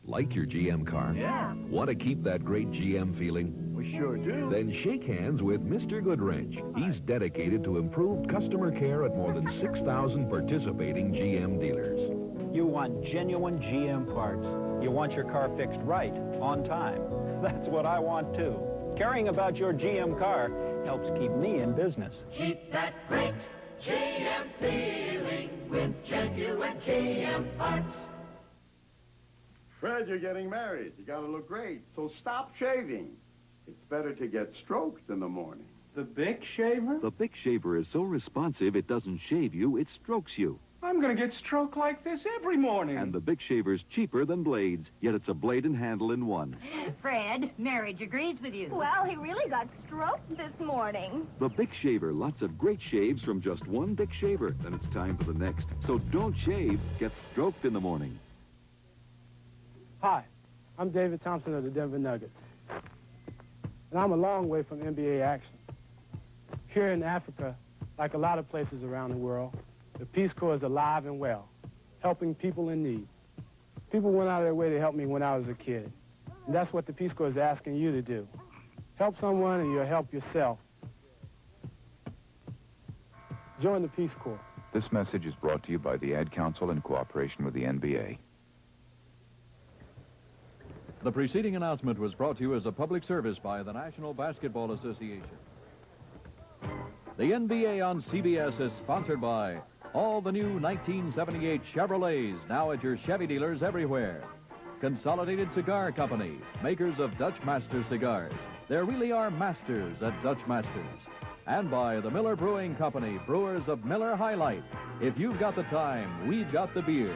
Like your GM car? Yeah. Want to keep that great GM feeling? We sure do. Then shake hands with Mr. Goodwrench. He's dedicated to improved customer care at more than 6,000 participating GM dealers. You want genuine GM parts. You want your car fixed right, on time. That's what I want, too. Caring about your GM car helps keep me in business. Keep that great GM feeling with genuine GM parts. Fred, you're getting married. You gotta look great. So stop shaving. It's better to get stroked in the morning. The Bic shaver? The Bic shaver is so responsive it doesn't shave you, it strokes you. I'm gonna get stroked like this every morning. And the Bic shaver's cheaper than blades, yet it's a blade and handle in one. Fred, marriage agrees with you. Well, he really got stroked this morning. The Bic shaver, lots of great shaves from just one Bic shaver. Then it's time for the next. So don't shave, get stroked in the morning. Hi, I'm David Thompson of the Denver Nuggets. And I'm a long way from NBA action. Here in Africa, like a lot of places around the world, the Peace Corps is alive and well, helping people in need. People went out of their way to help me when I was a kid. And that's what the Peace Corps is asking you to do. Help someone and you'll help yourself. Join the Peace Corps. This message is brought to you by the Ad Council in cooperation with the NBA. The preceding announcement was brought to you as a public service by the National Basketball Association. The NBA on CBS is sponsored by all the new 1978 Chevrolets, now at your Chevy dealers everywhere. Consolidated Cigar Company, makers of Dutch Master cigars. There really are masters at Dutch Masters. And by the Miller Brewing Company, brewers of Miller High Life. If you've got the time, we've got the beer.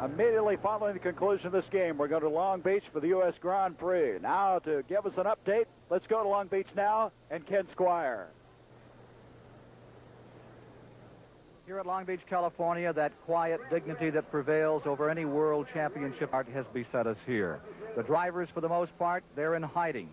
Immediately following the conclusion of this game, we're going to Long Beach for the U.S. Grand Prix. Now, to give us an update, let's go to Long Beach now, and Ken Squire. Here at Long Beach, California, that quiet dignity that prevails over any world championship art has beset us here. The drivers, for the most part, they're in hiding,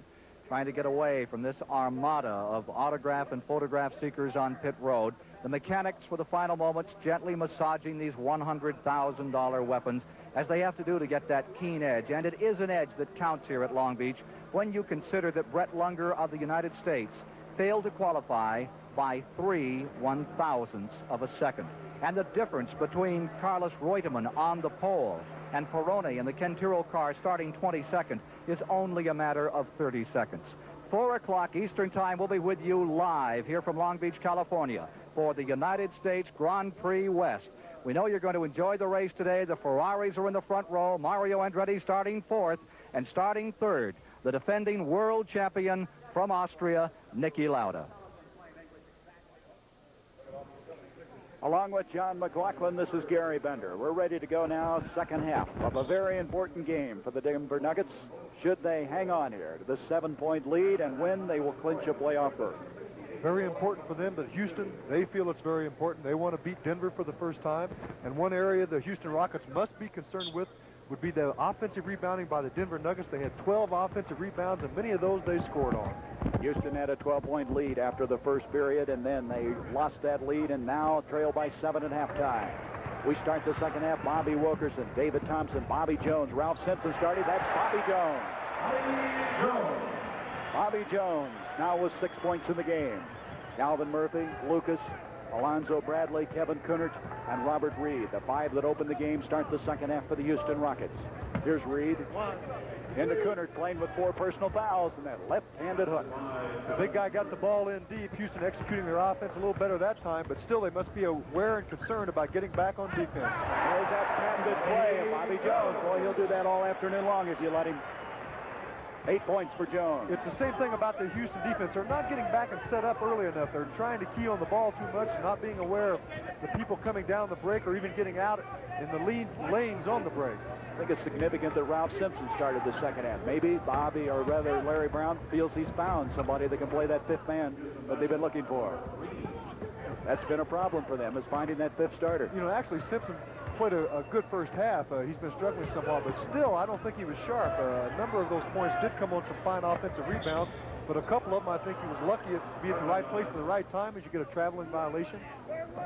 trying to get away from this armada of autograph and photograph seekers on pit road. The mechanics, for the final moments, gently massaging these $100,000 weapons, as they have to do to get that keen edge. And it is an edge that counts here at Long Beach when you consider that Brett Lunger of the United States failed to qualify by 3 1/1000ths of a second. And the difference between Carlos Reutemann on the pole and Perrone in the Ken Tyrrell car starting 22nd is only a matter of 30 seconds. 4 o'clock Eastern Time, we'll be with you live here from Long Beach, California for the United States Grand Prix West. We know you're going to enjoy the race today. The Ferraris are in the front row. Mario Andretti starting 4th, and starting 3rd, the defending world champion from Austria, Niki Lauda. Along with John McLaughlin, this is Gary Bender. We're ready to go now, second half of a very important game for the Denver Nuggets. Should they hang on here to the 7-point lead and win, they will clinch a playoff berth. Very important for them, but Houston, they feel it's very important. They want to beat Denver for the first time. And one area the Houston Rockets must be concerned with would be the offensive rebounding by the Denver Nuggets. They had 12 offensive rebounds, and many of those they scored on. Houston had a 12-point lead after the first period, and then they lost that lead and now trail by 7 at halftime. We start the second half. Bobby Wilkerson, David Thompson, Bobby Jones, Ralph Simpson starting. That's Bobby Jones. Bobby Jones now with 6 points in the game. Calvin Murphy, Lucas, Alonzo Bradley, Kevin Kunert, and Robert Reed. The 5 that opened the game start the second half for the Houston Rockets. Here's Reed. Into Kunert, playing with 4 personal fouls and that left-handed hook. The big guy got the ball in deep. Houston executing their offense a little better that time, but still they must be aware and concerned about getting back on defense. There's that patented play of Bobby Jones. Boy, he'll do that all afternoon long if you let him. 8 points for Jones. It's the same thing about the Houston defense. They're not getting back and set up early enough. They're trying to key on the ball too much, not being aware of the people coming down the break or even getting out in the lead lanes on the break. I think it's significant that Ralph Simpson started the second half. Maybe Bobby, or rather Larry Brown, feels he's found somebody that can play that 5th man that they've been looking for. That's been a problem for them, is finding that 5th starter. You know, actually, Simpson played a good first half. He's been struggling somewhat, but still, I don't think he was sharp. A number of those points did come on some fine offensive rebounds, but a couple of them, I think he was lucky to be at the right place at the right time as you get a traveling violation.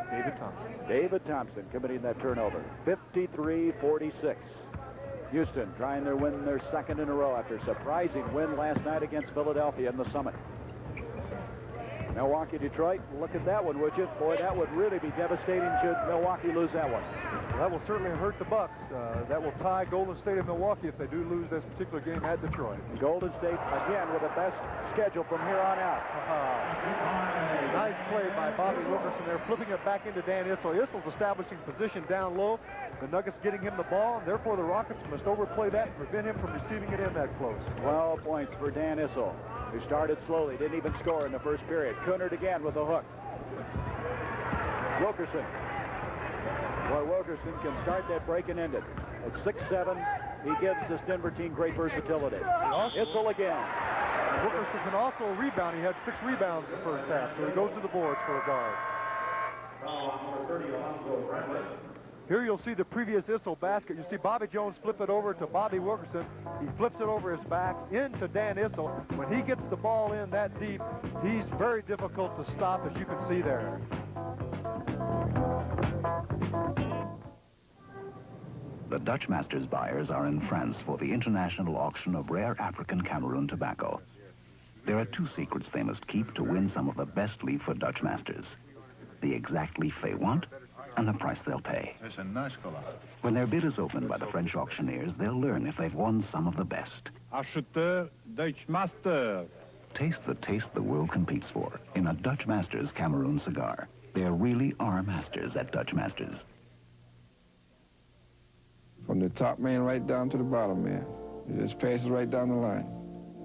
David Thompson. David Thompson committing that turnover. 53-46. Houston trying to win their 2nd in a row after a surprising win last night against Philadelphia in the Summit. Milwaukee, Detroit, look at that one, would you? Boy, that would really be devastating should Milwaukee lose that one. That will certainly hurt the Bucks. That will tie Golden State and Milwaukee if they do lose this particular game at Detroit. Golden State, again, with the best schedule from here on out. Nice play by Bobby Wilkerson there, flipping it back into Dan Issel. Issel's establishing position down low. The Nuggets getting him the ball, and therefore the Rockets must overplay that and prevent him from receiving it in that close. 12 points for Dan Issel, who started slowly, didn't even score in the first period. Kunert again with a hook. Wilkerson. Boy, Wilkerson can start that break and end it. At 6'7", he gives this Denver team great versatility. Issel again. Wilkerson can also rebound. He had 6 rebounds in the first half, so he goes to the boards for a guard. Here you'll see the previous Issel basket. You see Bobby Jones flip it over to Bobby Wilkerson. He flips it over his back into Dan Issel. When he gets the ball in that deep, he's very difficult to stop, as you can see there. The Dutch Masters buyers are in France for the international auction of rare African Cameroon tobacco. There are 2 secrets they must keep to win some of the best leaf for Dutch Masters: the exact leaf they want and the price they'll pay. It's a nice color. When their bid is opened by the French auctioneers, they'll learn if they've won some of the best. Acheteur Dutch Master. Taste the taste the world competes for in a Dutch Masters Cameroon cigar. There really are masters at Dutch Masters. From the top man right down to the bottom man. It just passes right down the line.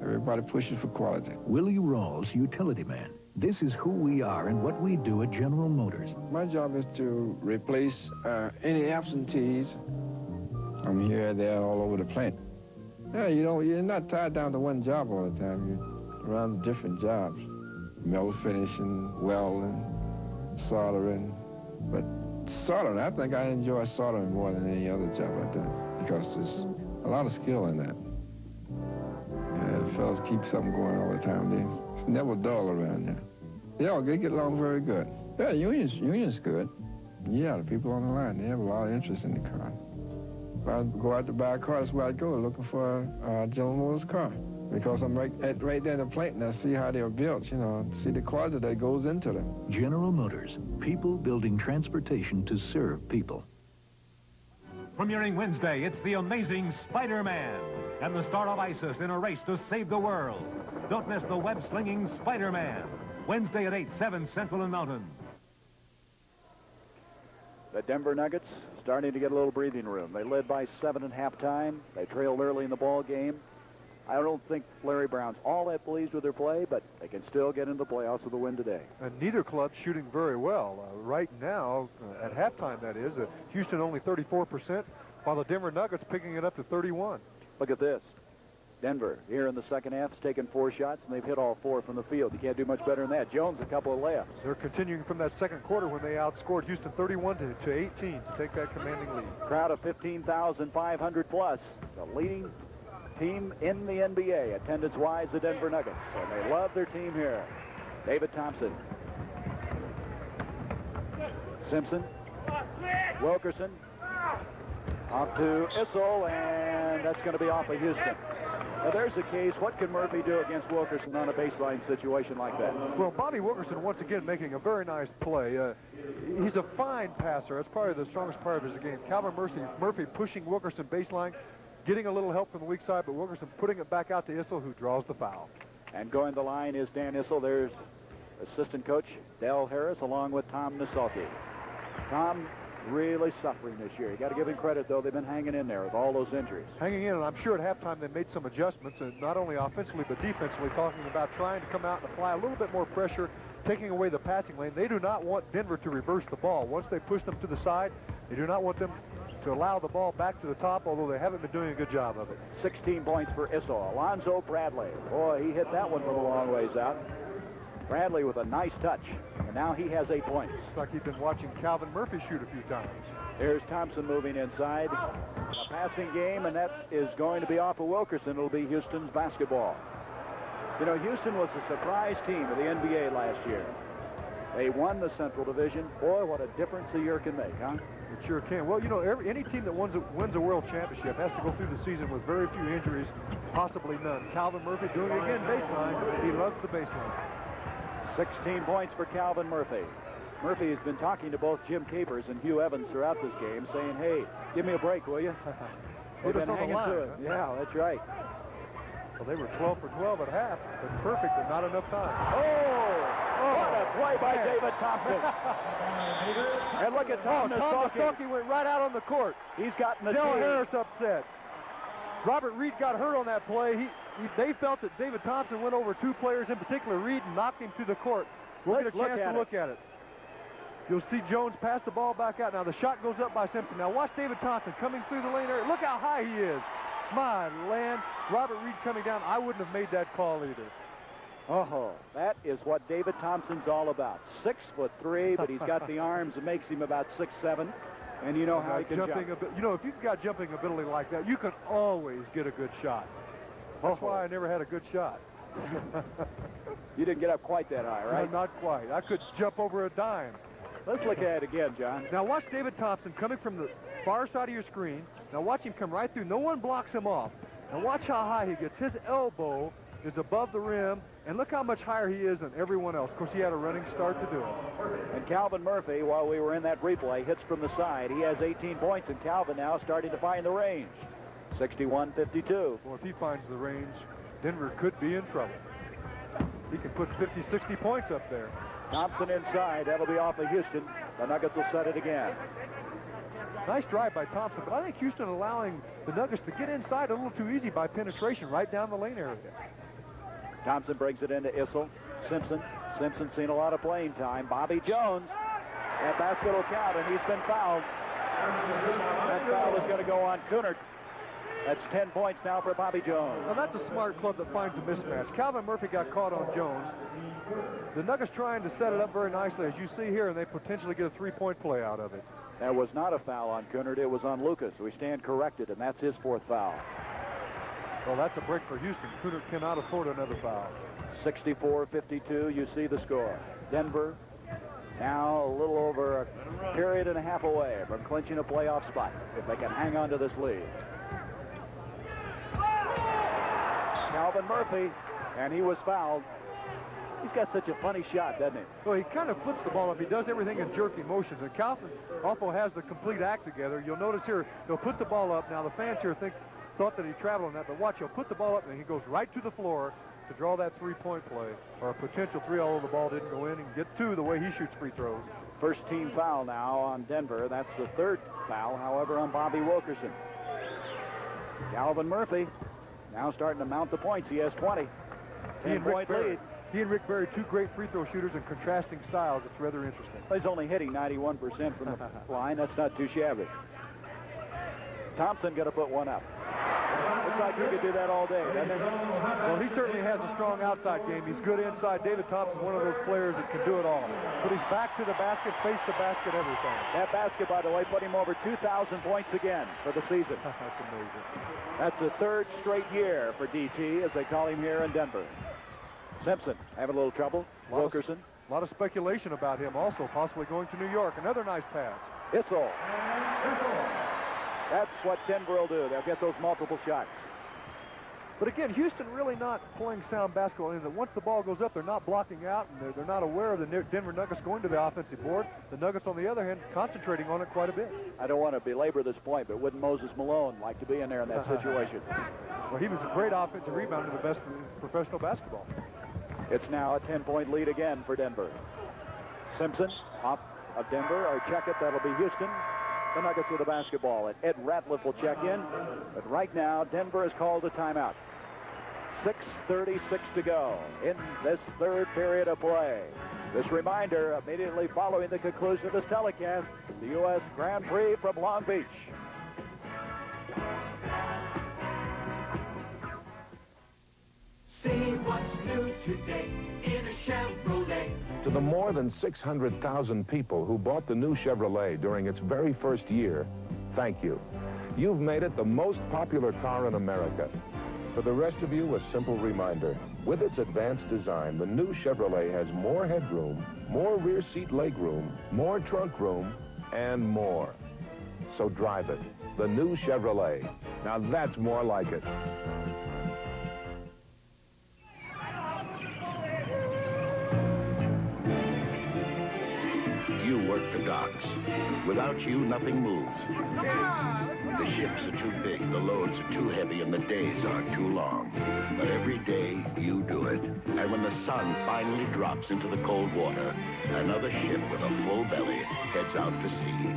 Everybody pushes for quality. Willie Rawls, utility man. This is who we are and what we do at General Motors. My job is to replace any absentees. I'm here, there, all over the plant. Yeah, you're not tied down to one job all the time. You're around different jobs. Metal finishing, welding, soldering. But soldering, I think I enjoy soldering more than any other job I've done because there's a lot of skill in that. Yeah, fellas keep something going all the time. It's never dull around here. They get along very good. Yeah, union's good. Yeah, the people on the line, they have a lot of interest in the car. If I go out to buy a car, that's where I go, looking for a General Motors car. Because I'm right there in the plant and I see how they're built, see the quality that goes into them. General Motors, people building transportation to serve people. Premiering Wednesday, it's the amazing Spider-Man and the star of ISIS in a race to save the world. Don't miss the web-slinging Spider-Man. Wednesday at 8, 7 Central and Mountain. The Denver Nuggets starting to get a little breathing room. They led by 7 at halftime. They trailed early in the ball game. I don't think Larry Brown's all that pleased with their play, but they can still get into the playoffs with a win today. And neither club's shooting very well. Right now, at halftime that is, Houston only 34%, while the Denver Nuggets picking it up to 31. Look at this. Denver, here in the second half, has taken 4 shots, and they've hit all 4 from the field. You can't do much better than that. Jones, a couple of layups. They're continuing from that second quarter when they outscored Houston 31 to 18 to take that commanding lead. Crowd of 15,500 plus. The leading team in the NBA, attendance-wise, the Denver Nuggets. And they love their team here. David Thompson. Simpson. Wilkerson. Off to Issel, and that's going to be off of Houston. Now, there's the case. What can Murphy do against Wilkerson on a baseline situation like that? Well, Bobby Wilkerson, once again, making a very nice play. He's a fine passer. That's probably the strongest part of his game. Calvin Murphy pushing Wilkerson baseline, getting a little help from the weak side, but Wilkerson putting it back out to Issel, who draws the foul. And going the line is Dan Issel. There's assistant coach Dell Harris along with Tom Nasalki. Tom really suffering this year. You got to give him credit, though. They've been hanging in there with all those injuries. Hanging in, and I'm sure at halftime they made some adjustments, and not only offensively but defensively, talking about trying to come out and apply a little bit more pressure, taking away the passing lane. They do not want Denver to reverse the ball. Once they push them to the side, they do not want them to allow the ball back to the top, although they haven't been doing a good job of it. 16 points for Issel. Alonzo Bradley. Boy, he hit that one from a long ways out. Bradley with a nice touch, and now he has 8 points. Looks like he's been watching Calvin Murphy shoot a few times. Here's Thompson moving inside. A passing game, and that is going to be off of Wilkerson. It'll be Houston's basketball. You know, Houston was a surprise team of the NBA last year. They won the Central Division. Boy, what a difference a year can make, huh? It sure can. Well, you know, any team that wins a world championship has to go through the season with very few injuries, possibly none. Calvin Murphy doing it again baseline. He loves the baseline. 16 points for Calvin Murphy. Murphy has been talking to both Jim Capers and Hugh Evans throughout this game, saying, hey, give me a break, will you? They've been hanging to it. Yeah, that's right. Well, they were 12 for 12 at half, but perfect, but not enough time. Oh, what a play by David Thompson. And look at Tom Nasalki went right out on the court. He's gotten the Dell Harris upset. Robert Reed got hurt on that play. They felt that David Thompson went over 2 players, in particular Reed, and knocked him to the court. We'll get a chance to look at it. You'll see Jones pass the ball back out. Now the shot goes up by Simpson. Now watch David Thompson coming through the lane area. Look how high he is. My land. Robert Reed coming down. I wouldn't have made that call either. Oh, that is what David Thompson's all about. 6'3", but he's got the arms that makes him about 6'7", and you know how he can jump. You know, if you've got jumping ability like that, you can always get a good shot. That's why I never had a good shot. You didn't get up quite that high, right? No, not quite. I could jump over a dime. Let's look at it again, John. Now watch David Thompson coming from the far side of your screen. Now watch him come right through. No one blocks him off. Now watch how high he gets. His elbow is above the rim, and look how much higher he is than everyone else. Of course, he had a running start to do it. And Calvin Murphy, while we were in that replay, hits from the side. He has 18 points, and Calvin now starting to find the range. 61-52. Well, if he finds the range, Denver could be in trouble. He can put 50, 60 points up there. Thompson inside. That'll be off of Houston. The Nuggets will set it again. Nice drive by Thompson, but I think Houston allowing the Nuggets to get inside a little too easy by penetration right down the lane area. Thompson brings it into Issel. Simpson. Simpson seen a lot of playing time. Bobby Jones. That basket will count, and he's been fouled. That foul is going to go on Kunert. That's 10 points now for Bobby Jones. Now, that's a smart club that finds a mismatch. Calvin Murphy got caught on Jones. The Nuggets trying to set it up very nicely, as you see here, and they potentially get a three-point play out of it. There was not a foul on Kunert. It was on Lucas. We stand corrected, and that's his fourth foul. Well, that's a break for Houston. Kunert cannot afford another foul. 64-52, you see the score. Denver now a little over a period and a half away from clinching a playoff spot if they can hang on to this lead. Calvin Murphy, and he was fouled. He's got such a funny shot, doesn't he? Well, he kind of flips the ball up. He does everything in jerky motions, and Calvin also has the complete act together. You'll notice here, he'll put the ball up. Now, the fans here thought that he traveled on that, but watch, he'll put the ball up, and he goes right to the floor to draw that three-point play, or a potential three, although the ball didn't go in, and get two the way he shoots free throws. First team foul now on Denver. That's the third foul, however, on Bobby Wilkerson. Calvin Murphy now starting to mount the points. He has 20. 10-point lead. He and Rick Barry, two great free throw shooters in contrasting styles. It's rather interesting. He's only hitting 91% from the line. That's not too shabby. Thompson going to put one up. Looks like he could do that all day, doesn't it? Well, he certainly has a strong outside game. He's good inside. David Thompson's one of those players that can do it all. Put his back to the basket, face the basket, everything. That basket, by the way, put him over 2,000 points again for the season. That's amazing. That's the third straight year for DT, as they call him here in Denver. Simpson having a little trouble. Wilkerson. A lot of speculation about him also, possibly going to New York. Another nice pass. Issel. That's what Denver will do. They'll get those multiple shots. But again, Houston really not playing sound basketball. In that once the ball goes up, they're not blocking out, and they're not aware of the Denver Nuggets going to the offensive board. The Nuggets, on the other hand, concentrating on it quite a bit. I don't want to belabor this point, but wouldn't Moses Malone like to be in there in that situation? Well, he was a great offensive rebounder, the best in professional basketball. It's now a 10-point lead again for Denver. Simpson, off of Denver, or check it. That'll be Houston. The Nuggets with the basketball, and Ed Ratliff will check in. But right now, Denver has called a timeout. 6:36 to go in this third period of play. This reminder, immediately following the conclusion of this telecast, the U.S. Grand Prix from Long Beach. See what's new today in a Chevrolet. To the more than 600,000 people who bought the new Chevrolet during its very first year, thank you. You've made it the most popular car in America. For the rest of you, a simple reminder. With its advanced design, the new Chevrolet has more headroom, more rear seat legroom, more trunk room, and more. So drive it. The new Chevrolet. Now that's more like it. You work the docks. Without you, nothing moves. The ships are too big, the loads are too heavy, and the days are too long. But every day, you do it. And when the sun finally drops into the cold water, another ship with a full belly heads out to sea.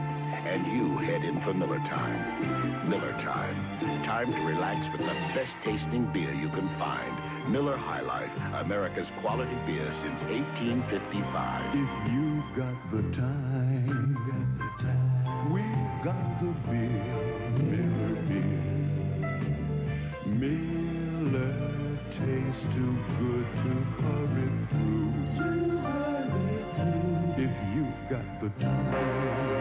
And you head in for Miller Time. Miller Time. Time to relax with the best tasting beer you can find. Miller High Life, America's quality beer since 1855. If you've got the time, we've got the beer. Miller beer. Miller tastes too good to hurry through. If you've got the time.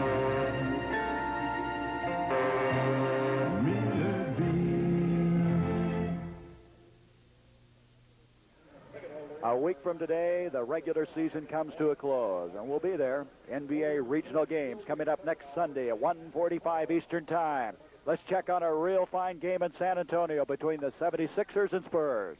A week from today, the regular season comes to a close, and we'll be there. NBA regional games coming up next Sunday at 1:45 Eastern Time. Let's check on a real fine game in San Antonio between the 76ers and Spurs.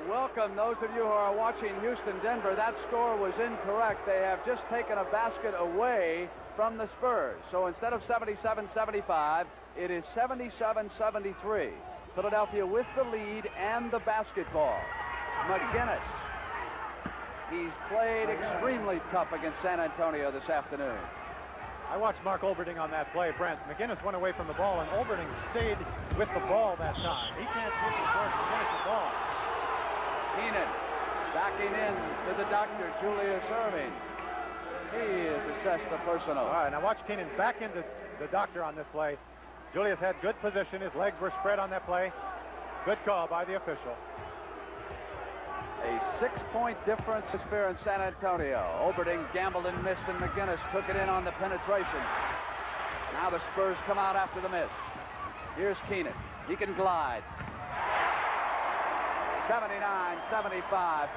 Welcome those of you who are watching Houston-Denver. That score was incorrect. They have just taken a basket away from the Spurs. So instead of 77-75, it is 77-73. Philadelphia with the lead and the basketball. McGinnis. He's played extremely tough against San Antonio this afternoon. I watched Mark Olberding on that play, Brent. McGinnis went away from the ball, and Olberding stayed with the ball that time. He can't give George McGinnis the ball. Keenan backing in to the doctor, Julius Irving. He has assessed the personal. All right, now watch Keenan back into the doctor on this play. Julius had good position. His legs were spread on that play. Good call by the official. A 6-point difference is fair in San Antonio. Olberding gambled and missed, and McGinnis took it in on the penetration. Now the Spurs come out after the miss. Here's Keenan. He can glide. 79-75,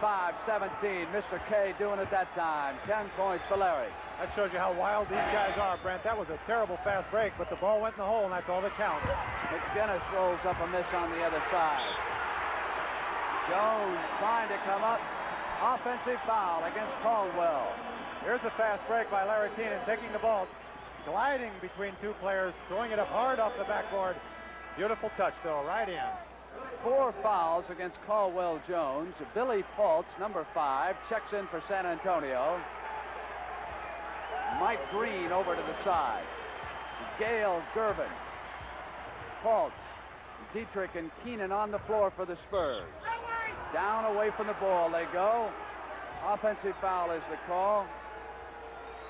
5-17. Mr. K doing it that time. 10 points for Larry. That shows you how wild these guys are, Brent. That was a terrible fast break, but the ball went in the hole, and that's all that counts. McGinnis rolls up a miss on the other side. Jones trying to come up. Offensive foul against Caldwell. Here's a fast break by Larry Keenan, taking the ball, gliding between two players, throwing it up hard off the backboard. Beautiful touch, though, right in. 4 fouls against Caldwell Jones. Billy Fultz, number 5, checks in for San Antonio. Mike Green over to the side. Gale Gervin. Fultz, Dietrich, and Keenan on the floor for the Spurs. Down away from the ball they go. Offensive foul is the call.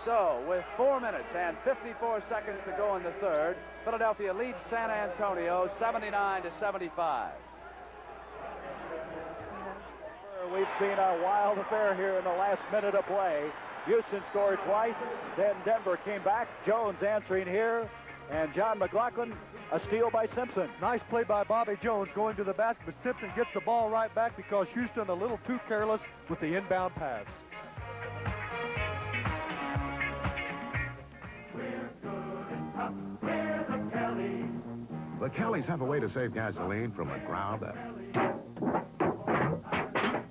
So, with 4 minutes and 54 seconds to go in the third, Philadelphia leads San Antonio 79-75. We've seen a wild affair here in the last minute of play. Houston scored twice, then Denver came back. Jones answering here, and John McLaughlin, a steal by Simpson. Nice play by Bobby Jones going to the basket, but Simpson gets the ball right back because Houston a little too careless with the inbound pass. The Kellys have a way to save gasoline from the ground up.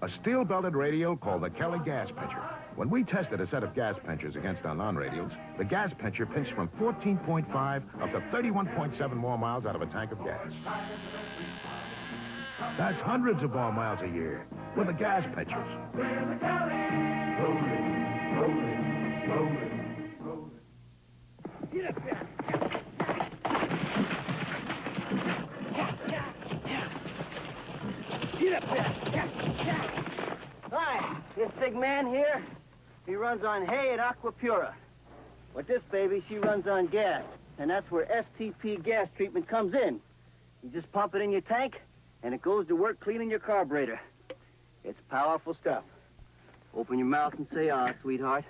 A steel-belted radial called the Kelly Gas Pincher. When we tested a set of gas pinchers against our non-radials, the gas pincher pinched from 14.5 up to 31.7 more miles out of a tank of gas. That's hundreds of more miles a year with the gas pinchers. Get up there. Get up there. Hi, this big man here, he runs on hay at Aquapura. But this baby, she runs on gas. And that's where STP gas treatment comes in. You just pump it in your tank, and it goes to work cleaning your carburetor. It's powerful stuff. Open your mouth and say, "Ah, sweetheart."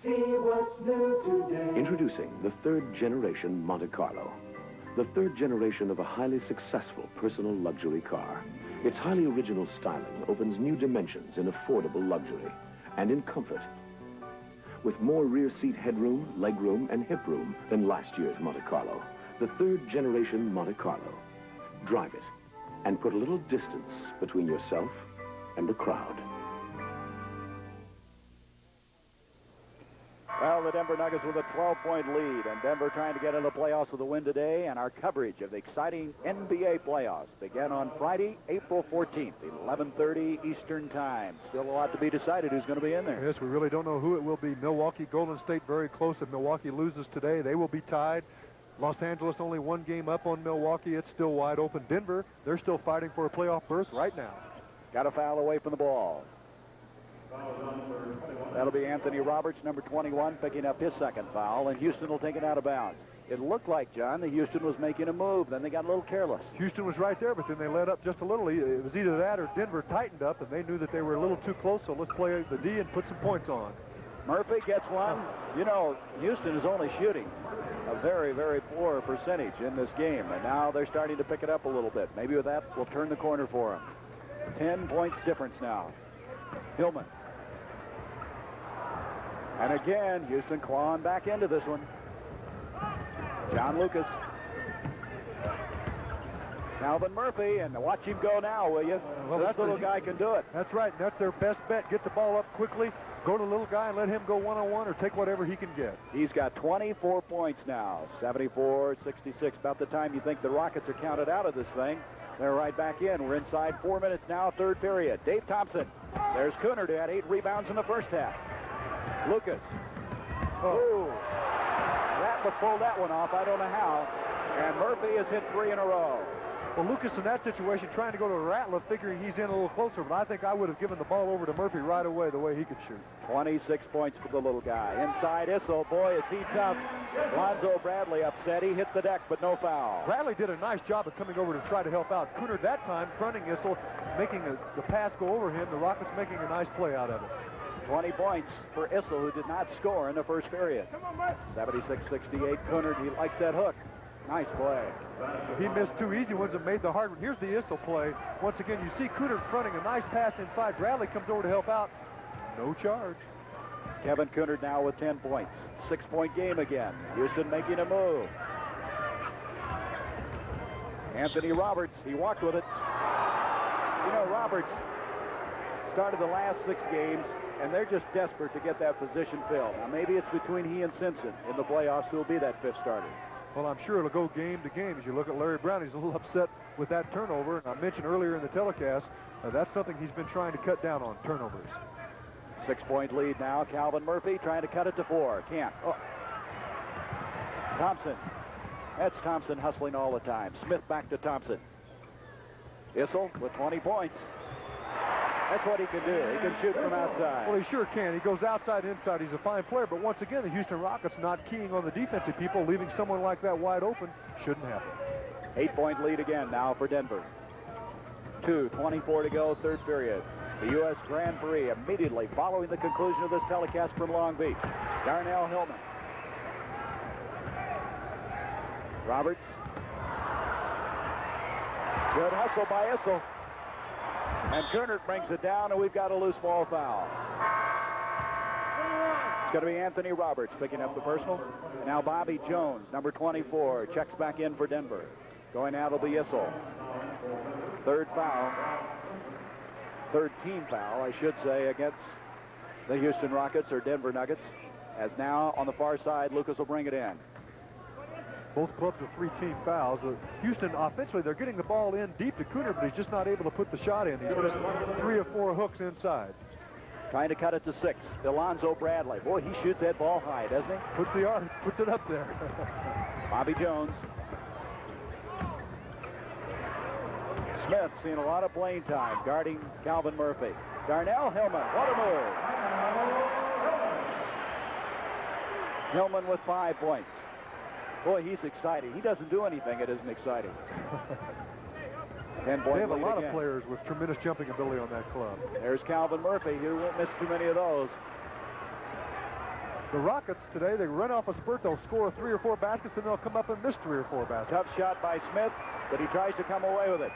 See what's new today. Introducing the third generation Monte Carlo. The third generation of a highly successful personal luxury car. Its highly original styling opens new dimensions in affordable luxury and in comfort. With more rear seat headroom, legroom, and hip room than last year's Monte Carlo, the third generation Monte Carlo. Drive it and put a little distance between yourself and the crowd. Well, the Denver Nuggets with a 12-point lead, and Denver trying to get into the playoffs with a win today, and our coverage of the exciting NBA playoffs began on Friday, April 14th, 11:30 Eastern Time. Still a lot to be decided who's going to be in there. Yes, we really don't know who it will be. Milwaukee, Golden State very close. If Milwaukee loses today, they will be tied. Los Angeles only 1 game up on Milwaukee. It's still wide open. Denver, they're still fighting for a playoff berth right now. Got a foul away from the ball. That'll be Anthony Roberts, number 21, picking up his second foul, and Houston will take it out of bounds. It looked like, John, that Houston was making a move. Then they got a little careless. Houston was right there, but then they let up just a little. It was either that or Denver tightened up, and they knew that they were a little too close, so let's play the D and put some points on. Murphy gets one. You know, Houston is only shooting a very, very poor percentage in this game, and now they're starting to pick it up a little bit. Maybe with that, we'll turn the corner for them. 10 points difference now. Hillman. And again, Houston clawing back into this one. John Lucas. Calvin Murphy, and watch him go now, will you? Well, this little guy can do it. That's right. That's their best bet. Get the ball up quickly, go to the little guy and let him go one-on-one or take whatever he can get. He's got 24 points now, 74-66. About the time you think the Rockets are counted out of this thing, They're right back in. We're inside 4 minutes now, third period. Dave Thompson. There's Cunard, who had 8 rebounds in the first half. Lucas. Oh. Ratliff pulled that one off. I don't know how. And Murphy has hit 3 in a row. Well, Lucas in that situation trying to go to Ratliff, figuring he's in a little closer, but I think I would have given the ball over to Murphy right away the way he could shoot. 26 points for the little guy. Inside Issel, boy, is he tough. Lonzo Bradley upset. He hit the deck, but no foul. Bradley did a nice job of coming over to try to help out. Cunard that time fronting Issel, making the pass go over him. The Rockets making a nice play out of it. 20 points for Issel, who did not score in the first period. 76-68, Cunard, he likes that hook. Nice play. He missed 2 easy ones and made the hard one. Here's the Issel play. Once again, you see Cunard fronting a nice pass inside. Bradley comes over to help out. No charge. Kevin Cunard now with 10 points. 6-point game again. Houston making a move. Anthony Roberts, he walked with it. You know, Roberts started the last 6 games, and they're just desperate to get that position filled. Now, maybe it's between he and Simpson in the playoffs who will be that 5th starter. Well, I'm sure it'll go game to game. As you look at Larry Brown, he's a little upset with that turnover. And I mentioned earlier in the telecast, that's something he's been trying to cut down on, turnovers. 6-point lead now. Calvin Murphy trying to cut it to 4. Can't. Oh. Thompson. That's Thompson hustling all the time. Smith back to Thompson. Issel with 20 points. That's what he can do. He can shoot from outside. Well, he sure can. He goes outside, inside. He's a fine player. But once again, the Houston Rockets not keying on the defensive people, leaving someone like that wide open. Shouldn't happen. 8-point lead again now for Denver. 2:24 to go, third period. The U.S. Grand Prix immediately following the conclusion of this telecast from Long Beach. Darnell Hillman. Roberts. Good hustle by Issel. And Cunard brings it down, and we've got a loose ball foul. It's going to be Anthony Roberts picking up the personal. Now Bobby Jones, number 24, checks back in for Denver. Going out will be Issel. Third foul. Third team foul, I should say, against the Houston Rockets or Denver Nuggets. As now on the far side, Lucas will bring it in. Both clubs with 3-team fouls. Houston, offensively, they're getting the ball in deep to Cunard, but he's just not able to put the shot in. He's missed 3 or 4 hooks inside. Trying to cut it to 6. Alonzo Bradley. Boy, he shoots that ball high, doesn't he? Puts it up there. Bobby Jones. Smith seeing a lot of playing time, guarding Calvin Murphy. Darnell Hillman, what a move. Hillman with 5 points. Boy, he's exciting. He doesn't do anything that isn't exciting. 10-point They have a lead lot again. of players with tremendous jumping ability on that club. There's Calvin Murphy, who won't miss too many of those. The Rockets today, they run off a spurt, they'll score 3 or 4 baskets, and they'll come up and miss 3 or 4 baskets. Tough shot by Smith, but he tries to come away with it.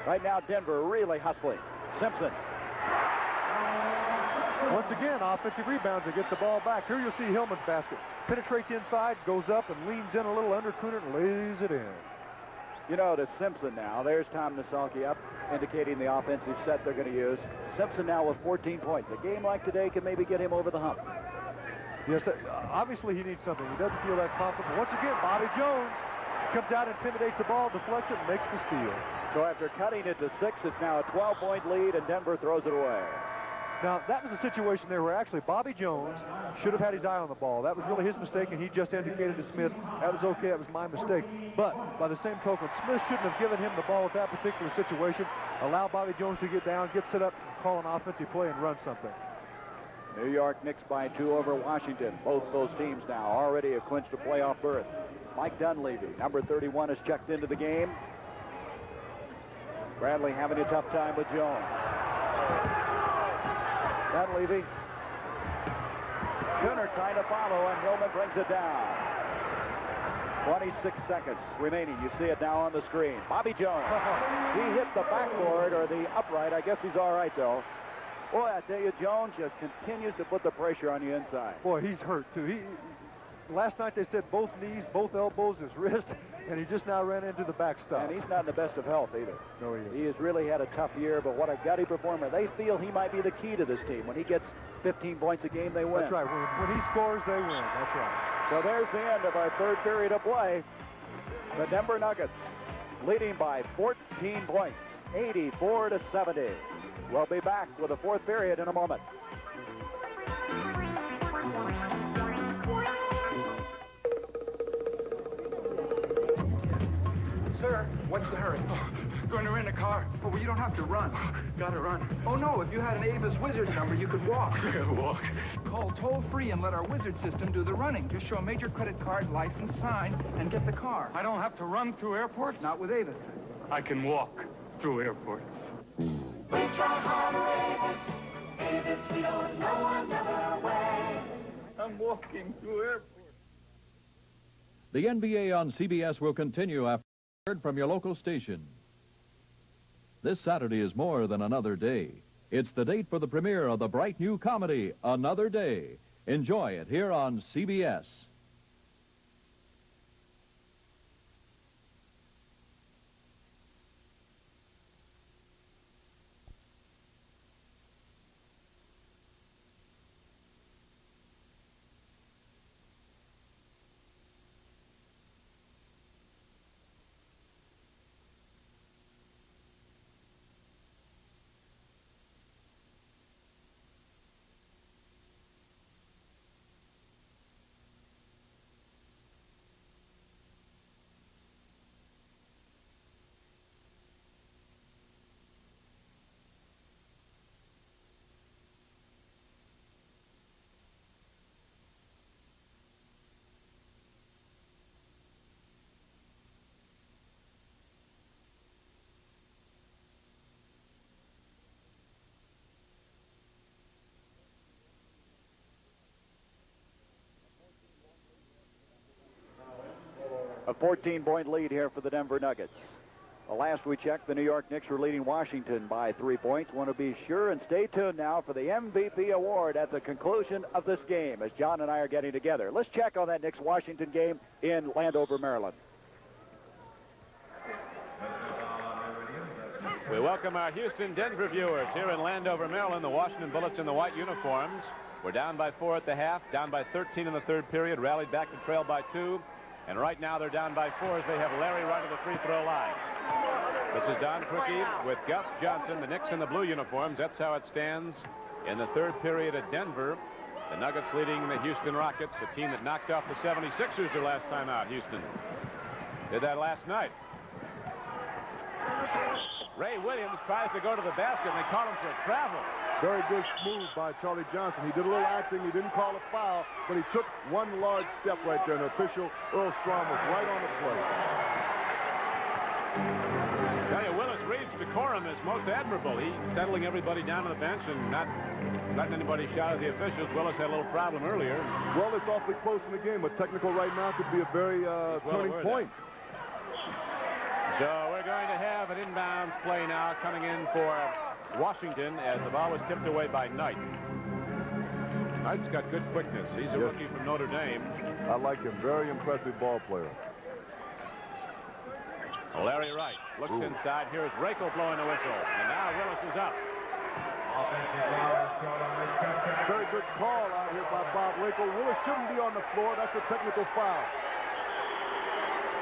Right now, Denver really hustling. Simpson. Once again, offensive rebounds to get the ball back. Here you'll see Hillman's basket. Penetrates inside, goes up, and leans in a little under Cunard and lays it in. You know, to Simpson now. There's Tom Nasalki up, indicating the offensive set they're going to use. Simpson now with 14 points. A game like today can maybe get him over the hump. Yes, obviously he needs something. He doesn't feel that confident. Once again, Bobby Jones comes out, intimidates the ball, deflects it, and makes the steal. So after cutting it to 6, it's now a 12-point lead, and Denver throws it away. Now, that was a situation there where actually Bobby Jones should have had his eye on the ball. That was really his mistake, and he just indicated to Smith, that was okay, that was my mistake. But by the same token, Smith shouldn't have given him the ball at that particular situation. Allow Bobby Jones to get down, get set up, call an offensive play, and run something. New York Knicks by 2 over Washington. Both those teams now already have clinched a playoff berth. Mike Dunleavy, number 31, has checked into the game. Bradley having a tough time with Jones. Dunleavy. Cunard trying to follow, and Hillman brings it down. 26 seconds remaining. You see it now on the screen. Bobby Jones. He hit the backboard or the upright. I guess he's all right, though. Boy, I tell you, Jones just continues to put the pressure on you inside. Boy, he's hurt, too. Last night they said both knees, both elbows, his wrist, and he just now ran into the backstop. And he's not in the best of health either. No, he isn't. He has really had a tough year, but what a gutty performer. They feel he might be the key to this team. When he gets 15 points a game, they win. That's right. When he scores, they win. That's right. So there's the end of our third period of play. The Denver Nuggets leading by 14 points, 84-70. We'll be back with the fourth period in a moment. Sir, what's the hurry? Going to rent a car. Oh, well, you don't have to run. Gotta run. Oh, no, if you had an Avis Wizard number, you could walk. Walk? Call toll-free and let our Wizard system do the running. Just show a major credit card, license, sign, and get the car. I don't have to run through airports? Not with Avis. I can walk through airports. We try hard, Avis, we don't know another way. I'm walking through airports. The NBA on CBS will continue after word from your local station. This Saturday is more than another day. It's the date for the premiere of the bright new comedy, Another Day. Enjoy it here on CBS. A 14-point lead here for the Denver Nuggets. Well, last we checked, the New York Knicks were leading Washington by 3 points. Want to be sure and stay tuned now for the MVP award at the conclusion of this game as John and I are getting together. Let's check on that Knicks-Washington game in Landover, Maryland. We welcome our Houston-Denver viewers here in Landover, Maryland. The Washington Bullets in the white uniforms. We're down by 4 at the half, down by 13 in the third period, rallied back to trail by 2. And right now they're down by 4 as they have Larry right to the free throw line. This is Don Quickie with Gus Johnson, the Knicks in the blue uniforms. That's how it stands in the third period at Denver. The Nuggets leading the Houston Rockets, a team that knocked off the 76ers their last time out. Houston did that last night. Ray Williams tries to go to the basket, and they call him for a travel. Very good move by Charlie Johnson. He did a little acting. He didn't call a foul, but he took one large step right there. And the official, Earl Strom, was right on the play. Tell you, Willis Reed's decorum is most admirable. He's settling everybody down on the bench and not letting anybody shout at the officials. Willis had a little problem earlier. Well, it's awfully close in the game. A technical right now could be a very turning point. So we're going to have an inbounds play now coming in for Washington as the ball was tipped away by Knight. Knight's got good quickness. He's a rookie from Notre Dame. I like him. Very impressive ball player. Larry Wright looks inside. Here's Rakel blowing the whistle. And now Willis is up. Very good call out here by Bob Rakel. Willis shouldn't be on the floor. That's a technical foul.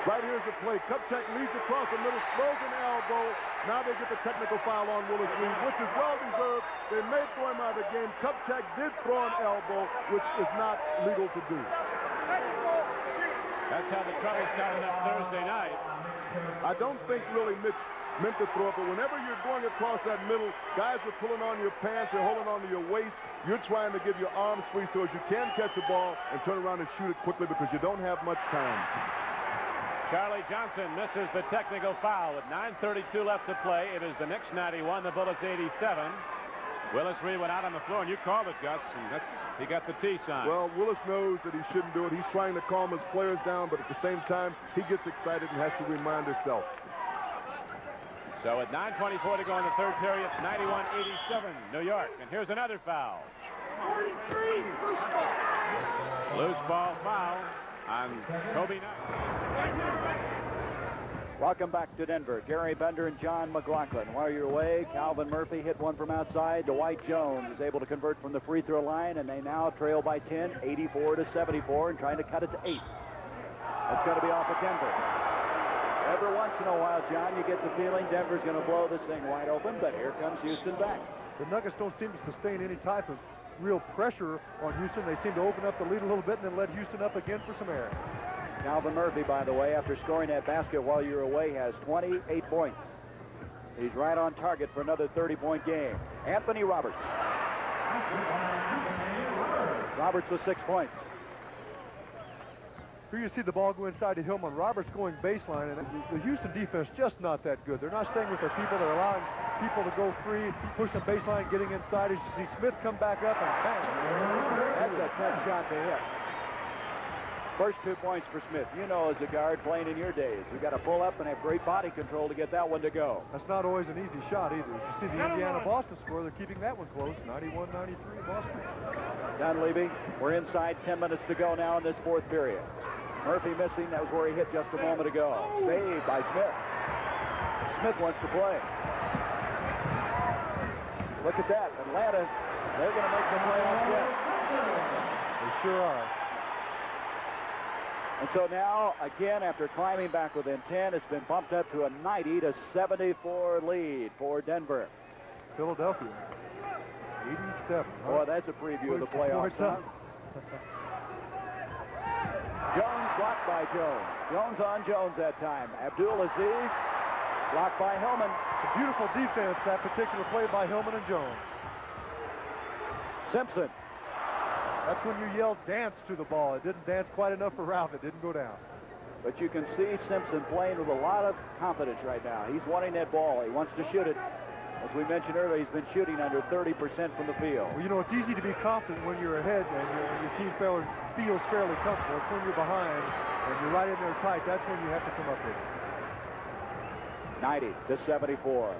Right here's the play. Kupchak leads across the middle, slows an elbow. Now they get the technical foul on Willis Reed, which is well-deserved. They may throw him out of the game. Kupchak did throw an elbow, which is not legal to do. That's how the trouble started up Thursday night. I don't think really Mitch meant to throw it, but whenever you're going across that middle, guys are pulling on your pants, they're holding on to your waist. You're trying to give your arms free so as you can catch the ball and turn around and shoot it quickly because you don't have much time. Charlie Johnson misses the technical foul with 9:32 left to play. It is the Knicks 91, the Bullets 87. Willis Reed went out on the floor, and you called it, Gus, and he got the T sign. Well, Willis knows that he shouldn't do it. He's trying to calm his players down, but at the same time, he gets excited and has to remind himself. So with 9:24 to go in the third period, 91-87, New York. And here's another foul. Loose ball foul on Kobe Knight. Welcome back to Denver. Gary Bender and John McLaughlin. While you're away, Calvin Murphy hit one from outside. Dwight Jones is able to convert from the free throw line, and they now trail by 10, 84-74, and trying to cut it to 8. That's going to be off of Denver. Every once in a while, John, you get the feeling Denver's going to blow this thing wide open, but here comes Houston back. The Nuggets don't seem to sustain any type of real pressure on Houston. They seem to open up the lead a little bit and then let Houston up again for some air. Calvin Murphy, by the way, after scoring that basket while you were away, has 28 points. He's right on target for another 30-point game. Anthony Roberts. Roberts with 6 points. Here you see the ball go inside to Hillman. Roberts going baseline, and the Houston defense just not that good. They're not staying with their people. They're allowing people to go free, push the baseline, getting inside. As you see Smith come back up, and bang. That's a tough shot to hit. First 2 points for Smith. You know, as a guard playing in your days, you got to pull up and have great body control to get that one to go. That's not always an easy shot either. As you see the Indiana-Boston score, they're keeping that one close, 91-93 Boston. Dunleavy, we're inside 10 minutes to go now in this fourth period. Murphy missing. That was where he hit just a moment ago. Saved by Smith. Smith wants to play. Look at that. Atlanta, they're going to make the playoffs yet. They sure are. And so now, again, after climbing back within 10, it's been bumped up to a 90-74 lead for Denver. Philadelphia, 87. Boy, that's a preview of the playoffs. Huh? Jones blocked by Jones. Jones on Jones that time. Abdul-Aziz blocked by Hillman. A beautiful defense, that particular play by Hillman and Jones. Simpson. That's when you yelled dance to the ball. It didn't dance quite enough for Ralph. It didn't go down. But you can see Simpson playing with a lot of confidence right now. He's wanting that ball. He wants to shoot it. As we mentioned earlier, he's been shooting under 30% from the field. Well, you know, it's easy to be confident when you're ahead and your team feels fairly comfortable. It's when you're behind and you're right in there tight. That's when you have to come up with it. 90-74.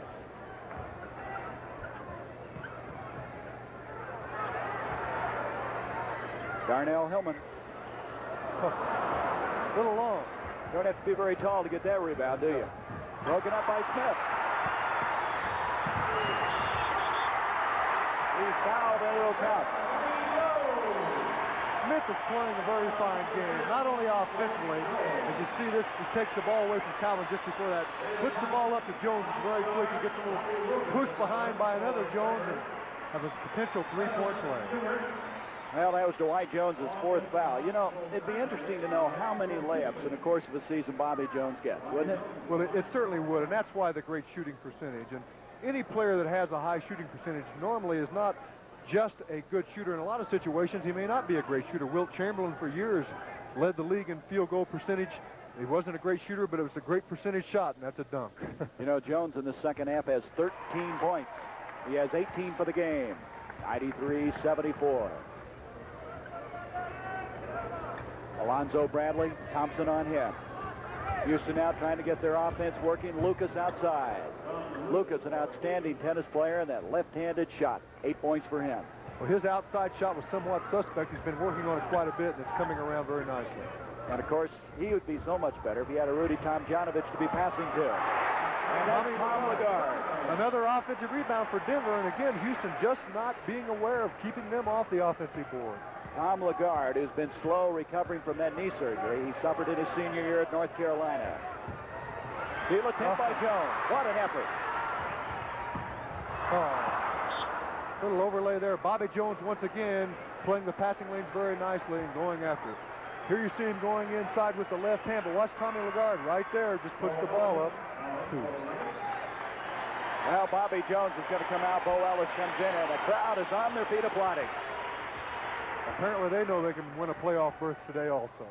Darnell Hillman. A little long. Don't have to be very tall to get that rebound, do you? Broken up by Smith. He's fouled and it'll count. Smith is playing a very fine game, not only offensively. As you see this, he takes the ball away from Calvin just before that. Puts the ball up to Jones. It's very quick. He gets a little push behind by another Jones and have a potential three-point play. Well, that was Dwight Jones' fourth foul. You know, it'd be interesting to know how many layups in the course of a season Bobby Jones gets, wouldn't it? Well, it certainly would, and that's why the great shooting percentage. And any player that has a high shooting percentage normally is not just a good shooter. In a lot of situations, he may not be a great shooter. Wilt Chamberlain, for years, led the league in field goal percentage. He wasn't a great shooter, but it was a great percentage shot, and that's a dunk. You know, Jones in the second half has 13 points. He has 18 for the game. 93-74. Alonzo Bradley, Thompson on him. Houston now trying to get their offense working. Lucas outside. Lucas, an outstanding tennis player, and that left-handed shot. 8 points for him. Well, his outside shot was somewhat suspect. He's been working on it quite a bit, and it's coming around very nicely. And, of course, he would be so much better if he had a Rudy Tomjanovich to be passing to. And that's Tom Lagarde. Another offensive rebound for Denver, and again, Houston just not being aware of keeping them off the offensive board. Tom Lagarde, who's been slow recovering from that knee surgery he suffered in his senior year at North Carolina. Steal attempt by Jones. What an effort. Little overlay there. Bobby Jones once again playing the passing lanes very nicely and going after it. Here you see him going inside with the left hand, but watch Tommy Lagarde right there, just puts the ball up. Well, Bobby Jones is going to come out. Bo Ellis comes in, and the crowd is on their feet applauding. Apparently they know they can win a playoff berth today also.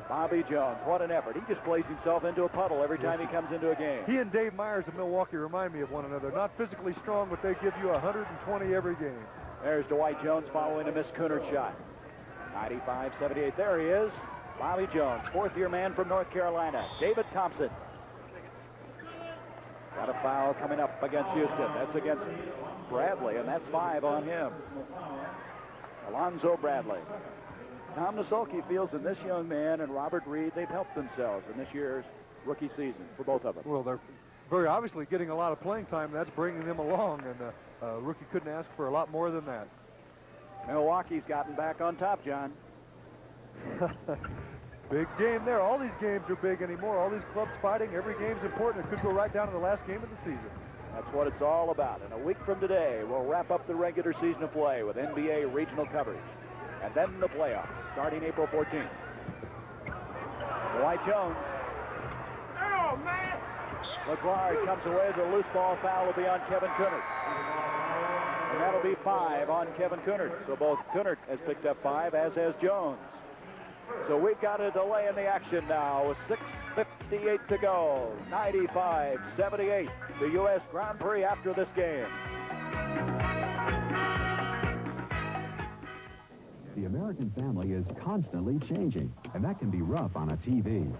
Bobby Jones, what an effort. He just plays himself into a puddle every time he comes into a game. He and Dave Myers of Milwaukee remind me of one another. Not physically strong, but they give you 120 every game. There's Dwight Jones following a missed Cooner shot. 95-78. There he is. Bobby Jones, fourth-year man from North Carolina. David Thompson. Got a foul coming up against Houston. That's against Bradley, and that's 5 on him. Alonzo Bradley. Tom Nosolke feels that this young man and Robert Reed, they've helped themselves in this year's rookie season for both of them. Well, they're very obviously getting a lot of playing time. That's bringing them along, and rookie couldn't ask for a lot more than that. Milwaukee's gotten back on top, John. Big game there. All these games are big anymore. All these clubs fighting. Every game's important. It could go right down to the last game of the season. That's what it's all about. And a week from today, we'll wrap up the regular season of play with NBA regional coverage. And then the playoffs, starting April 14th. Dwight Jones. Oh, man! McLeod comes away with a loose ball foul will be on Kevin Kunert. And that'll be 5 on Kevin Kunert. So both Kunert has picked up 5, as has Jones. So we've got a delay in the action now with 6:58 to go. 95-78. The U.S. Grand Prix after this game. The American family is constantly changing, and that can be rough on a TV.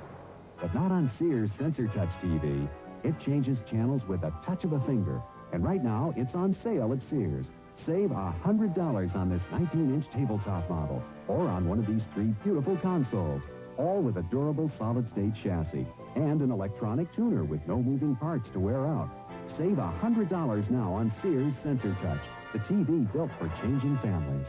But not on Sears Sensor Touch TV. It changes channels with a touch of a finger. And right now, it's on sale at Sears. Save $100 on this 19-inch tabletop model, or on one of these 3 beautiful consoles, all with a durable solid-state chassis and an electronic tuner with no moving parts to wear out. Save $100 now on Sears Sensor Touch, the TV built for changing families.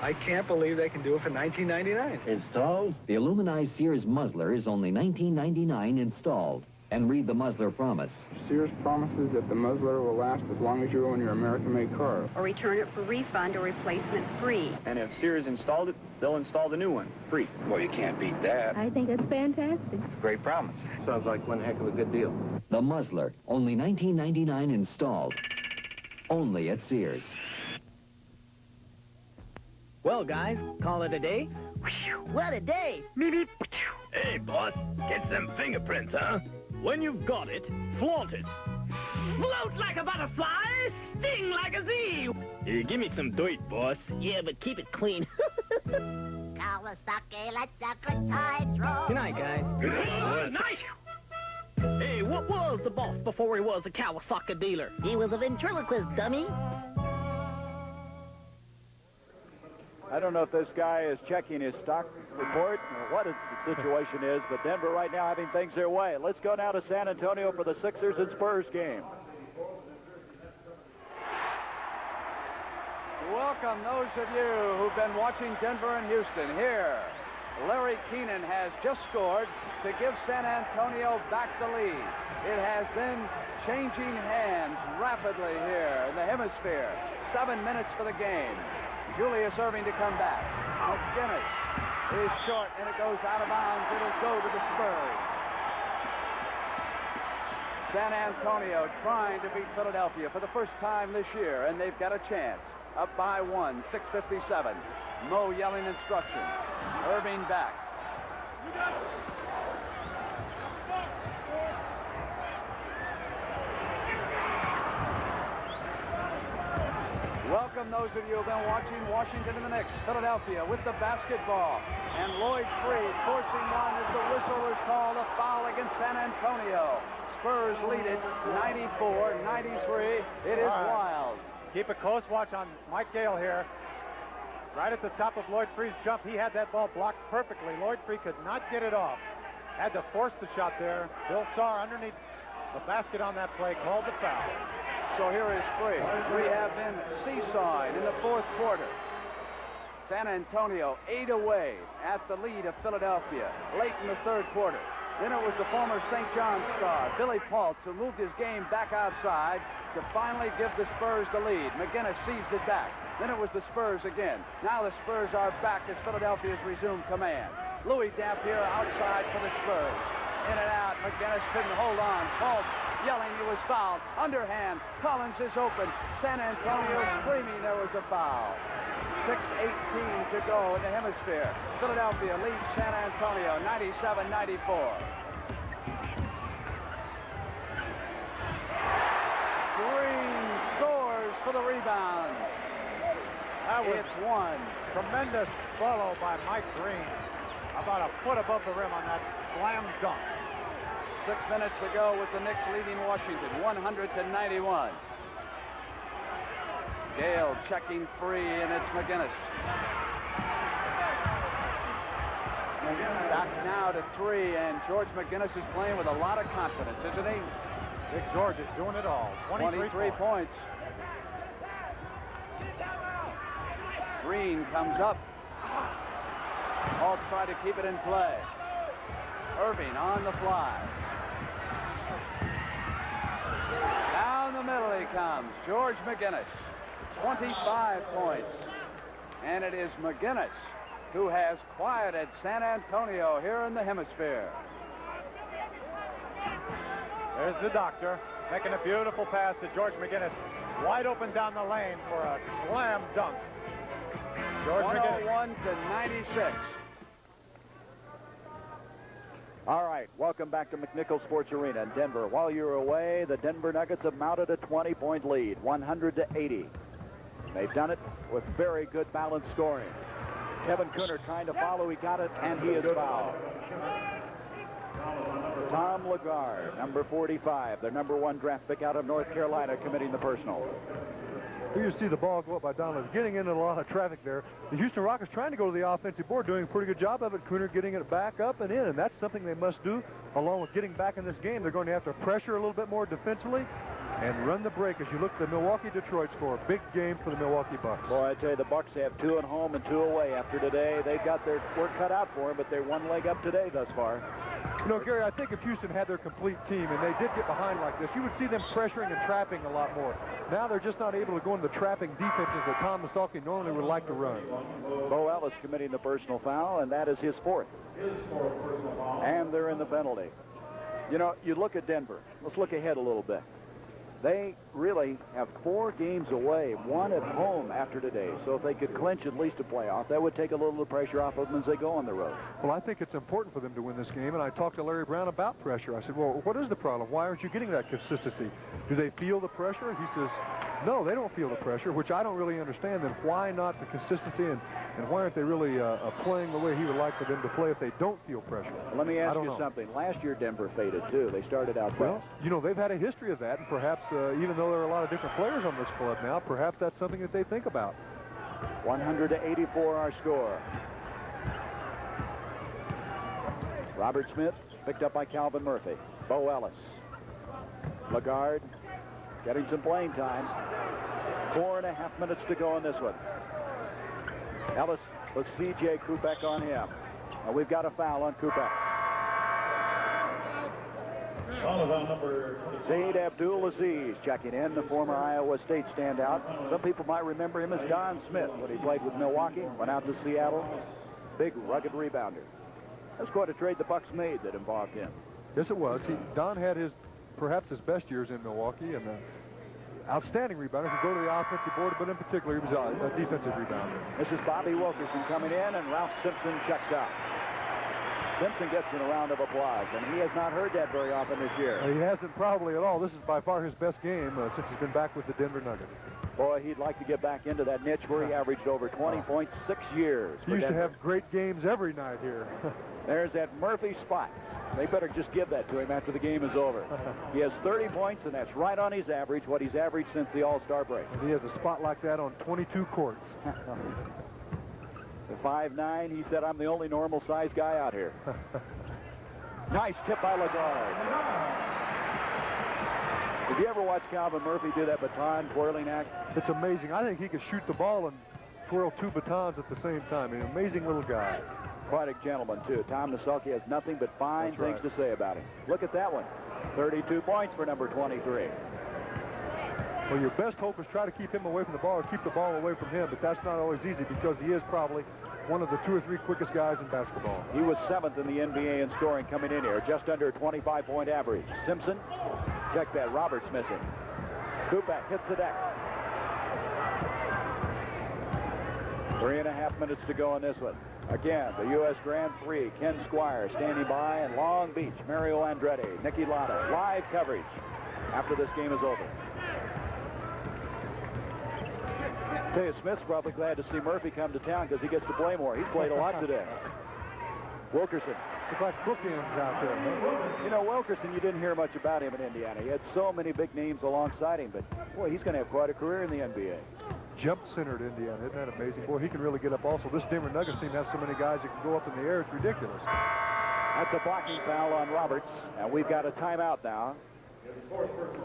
I can't believe they can do it for $19.99. Installed? The aluminized Sears muzzler is only $19.99 installed. And read the muzzler promise. Sears promises that the muzzler will last as long as you own your American-made car. Or return it for refund or replacement free. And if Sears installed it, they'll install the new one, free. Well, you can't beat that. I think it's fantastic. It's a great promise. Sounds like one heck of a good deal. The muzzler, only $19.99 installed. Only at Sears. Well, guys, call it a day. What a day! Hey, boss, get them fingerprints, huh? When you've got it, flaunt it. Float like a butterfly, sting like a bee! Give me some dirt, boss. Yeah, but keep it clean. Kawasaki, let the good times roll. Good night, guys. Good night! Hey, what was the boss before he was a Kawasaki dealer? He was a ventriloquist dummy. I don't know if this guy is checking his stock report or what the situation is, but Denver right now having things their way. Let's go now to San Antonio for the Sixers and Spurs game. Welcome those of you who've been watching Denver and Houston. Here, Larry Keenan has just scored to give San Antonio back the lead. It has been changing hands rapidly here in the hemisphere. 7 minutes for the game. Julius Erving to come back. McGinnis is short, and it goes out of bounds. It'll go to the Spurs. San Antonio trying to beat Philadelphia for the first time this year, and they've got a chance. Up by 1, 6:57. Mo yelling instructions. Erving back. Welcome those of you who have been watching Washington in the Knicks. Philadelphia with the basketball. And Lloyd Freed forcing one as the whistle is called, a foul against San Antonio. Spurs lead it 94-93. It is Wild. Keep a close watch on Mike Gale here. Right at the top of Lloyd Freed's jump, he had that ball blocked perfectly. Lloyd Freed could not get it off. Had to force the shot there. Bill Sarr underneath the basket on that play called the foul. So here is Freed. We have been seesawing in the fourth quarter. San Antonio 8 away at the lead of Philadelphia late in the third quarter. Then it was the former St. John's star, Billy Paltz, who moved his game back outside to finally give the Spurs the lead. McGinnis seized it back. Then it was the Spurs again. Now the Spurs are back as Philadelphia's resumed command. Louis Dampier outside for the Spurs. In and out. McGinnis couldn't hold on. Paltz yelling he was fouled. Underhand. Collins is open. San Antonio screaming there was a foul. 6:18 to go in the hemisphere. Philadelphia leads San Antonio 97-94. Green soars for the rebound. That was it's one. Tremendous follow by Mike Green. About a foot above the rim on that slam dunk. 6 minutes to go with the Knicks leading Washington 100-91. Gale checking free, and it's McGinnis. Back now to 3, and George McGinnis is playing with a lot of confidence, isn't he? Big George is doing it all. 23 points. Green comes up. Hawks try to keep it in play. Irving on the fly. Down the middle he comes. George McGinnis, 25 points. And it is McGinnis who has quieted San Antonio here in the hemisphere. There's the doctor making a beautiful pass to George McGinnis. Wide open down the lane for a slam dunk. George 101 to 96. All right, welcome back to McNichols Sports Arena in Denver. While you're away, the Denver Nuggets have mounted a 20-point lead, 100 to 80. They've done it with very good balanced scoring. Kevin Cooner trying to follow. He got it, and he is fouled. Tom Lagarde, number 45, their number 1 draft pick out of North Carolina, committing the personal. Here you see the ball go up by Donovan, getting into a lot of traffic there. The Houston Rockets trying to go to the offensive board, doing a pretty good job of it. Cooner getting it back up and in, and that's something they must do. Along with getting back in this game, they're going to have to pressure a little bit more defensively and run the break as you look at the Milwaukee-Detroit score. Big game for the Milwaukee Bucks. Boy, I tell you, the Bucks have 2 at home and 2 away after today. They've got their work cut out for them, but they're 1 leg up today thus far. You know, Gary, I think if Houston had their complete team and they did get behind like this, you would see them pressuring and trapping a lot more. Now they're just not able to go into the trapping defenses that Tom Masalki normally would like to run. Bo Ellis committing the personal foul, and that is his 4th. And they're in the penalty. You know, you look at Denver. Let's look ahead a little bit. They really have 4 games away, 1 at home after today. So if they could clinch at least a playoff, that would take a little of the pressure off of them as they go on the road. Well, I think it's important for them to win this game, and I talked to Larry Brown about pressure. I said, well, what is the problem? Why aren't you getting that consistency? Do they feel the pressure? He says, no, they don't feel the pressure, which I don't really understand. Then why not the consistency, and why aren't they really playing the way he would like for them to play if they don't feel pressure? Let me ask you something. Last year, Denver faded, too. They started out well. You know, they've had a history of that, and perhaps even though there are a lot of different players on this club now, perhaps that's something that they think about. 100 to 84 our score. Robert Smith picked up by Calvin Murphy. Bo Ellis. Lagarde getting some playing time. 4.5 minutes to go in this one. Ellis with C.J. Kubek on him. And we've got a foul on Kubek. Zaid Abdul-Aziz checking in, the former Iowa State standout. Some people might remember him as Don Smith when he played with Milwaukee, went out to Seattle. Big, rugged rebounder. That's quite a trade the Bucks made that involved him. Yes, it was. Don had perhaps his best years in Milwaukee, and outstanding rebounder. Could go to the offensive board, but in particular, he was a defensive rebounder. This is Bobby Wilkerson coming in, and Ralph Simpson checks out. Simpson gets in a round of applause, and he has not heard that very often this year. He hasn't probably at all. This is by far his best game since he's been back with the Denver Nuggets. Boy, he'd like to get back into that niche where he averaged over 20 points 6 years. He used to have great games every night here. There's that Murphy spot. They better just give that to him after the game is over. He has 30 points, and that's right on his average, what he's averaged since the All-Star break. And he has a spot like that on 22 courts. The 5'9", he said, I'm the only normal-sized guy out here. Nice tip by Lagarde. Did you ever watch Calvin Murphy do that baton twirling act? It's amazing. I think he could shoot the ball and twirl 2 batons at the same time. An amazing little guy. Quite a gentleman, too. Tom Masalki has nothing but fine things to say about him. Look at that one. 32 points for number 23. Well, your best hope is try to keep him away from the ball or keep the ball away from him, but that's not always easy because he is probably one of the 2 or 3 quickest guys in basketball. He was 7th in the NBA in scoring coming in here, just under a 25-point average. Simpson, check that. Roberts missing. Kubek hits the deck. 3.5 minutes to go in this one. Again, the U.S. Grand Prix. Ken Squire standing by in Long Beach. Mario Andretti, Nicky Lotta. Live coverage after this game is over. I tell you, Smith's probably glad to see Murphy come to town because he gets to play more. He's played a lot today. Wilkerson. Looks like bookends out there. You know, Wilkerson, you didn't hear much about him in Indiana. He had so many big names alongside him, but boy, he's going to have quite a career in the NBA. Jump center at Indiana. Isn't that amazing? Boy, he can really get up also. This Denver Nuggets team has so many guys that can go up in the air. It's ridiculous. That's a blocking foul on Roberts, and we've got a timeout now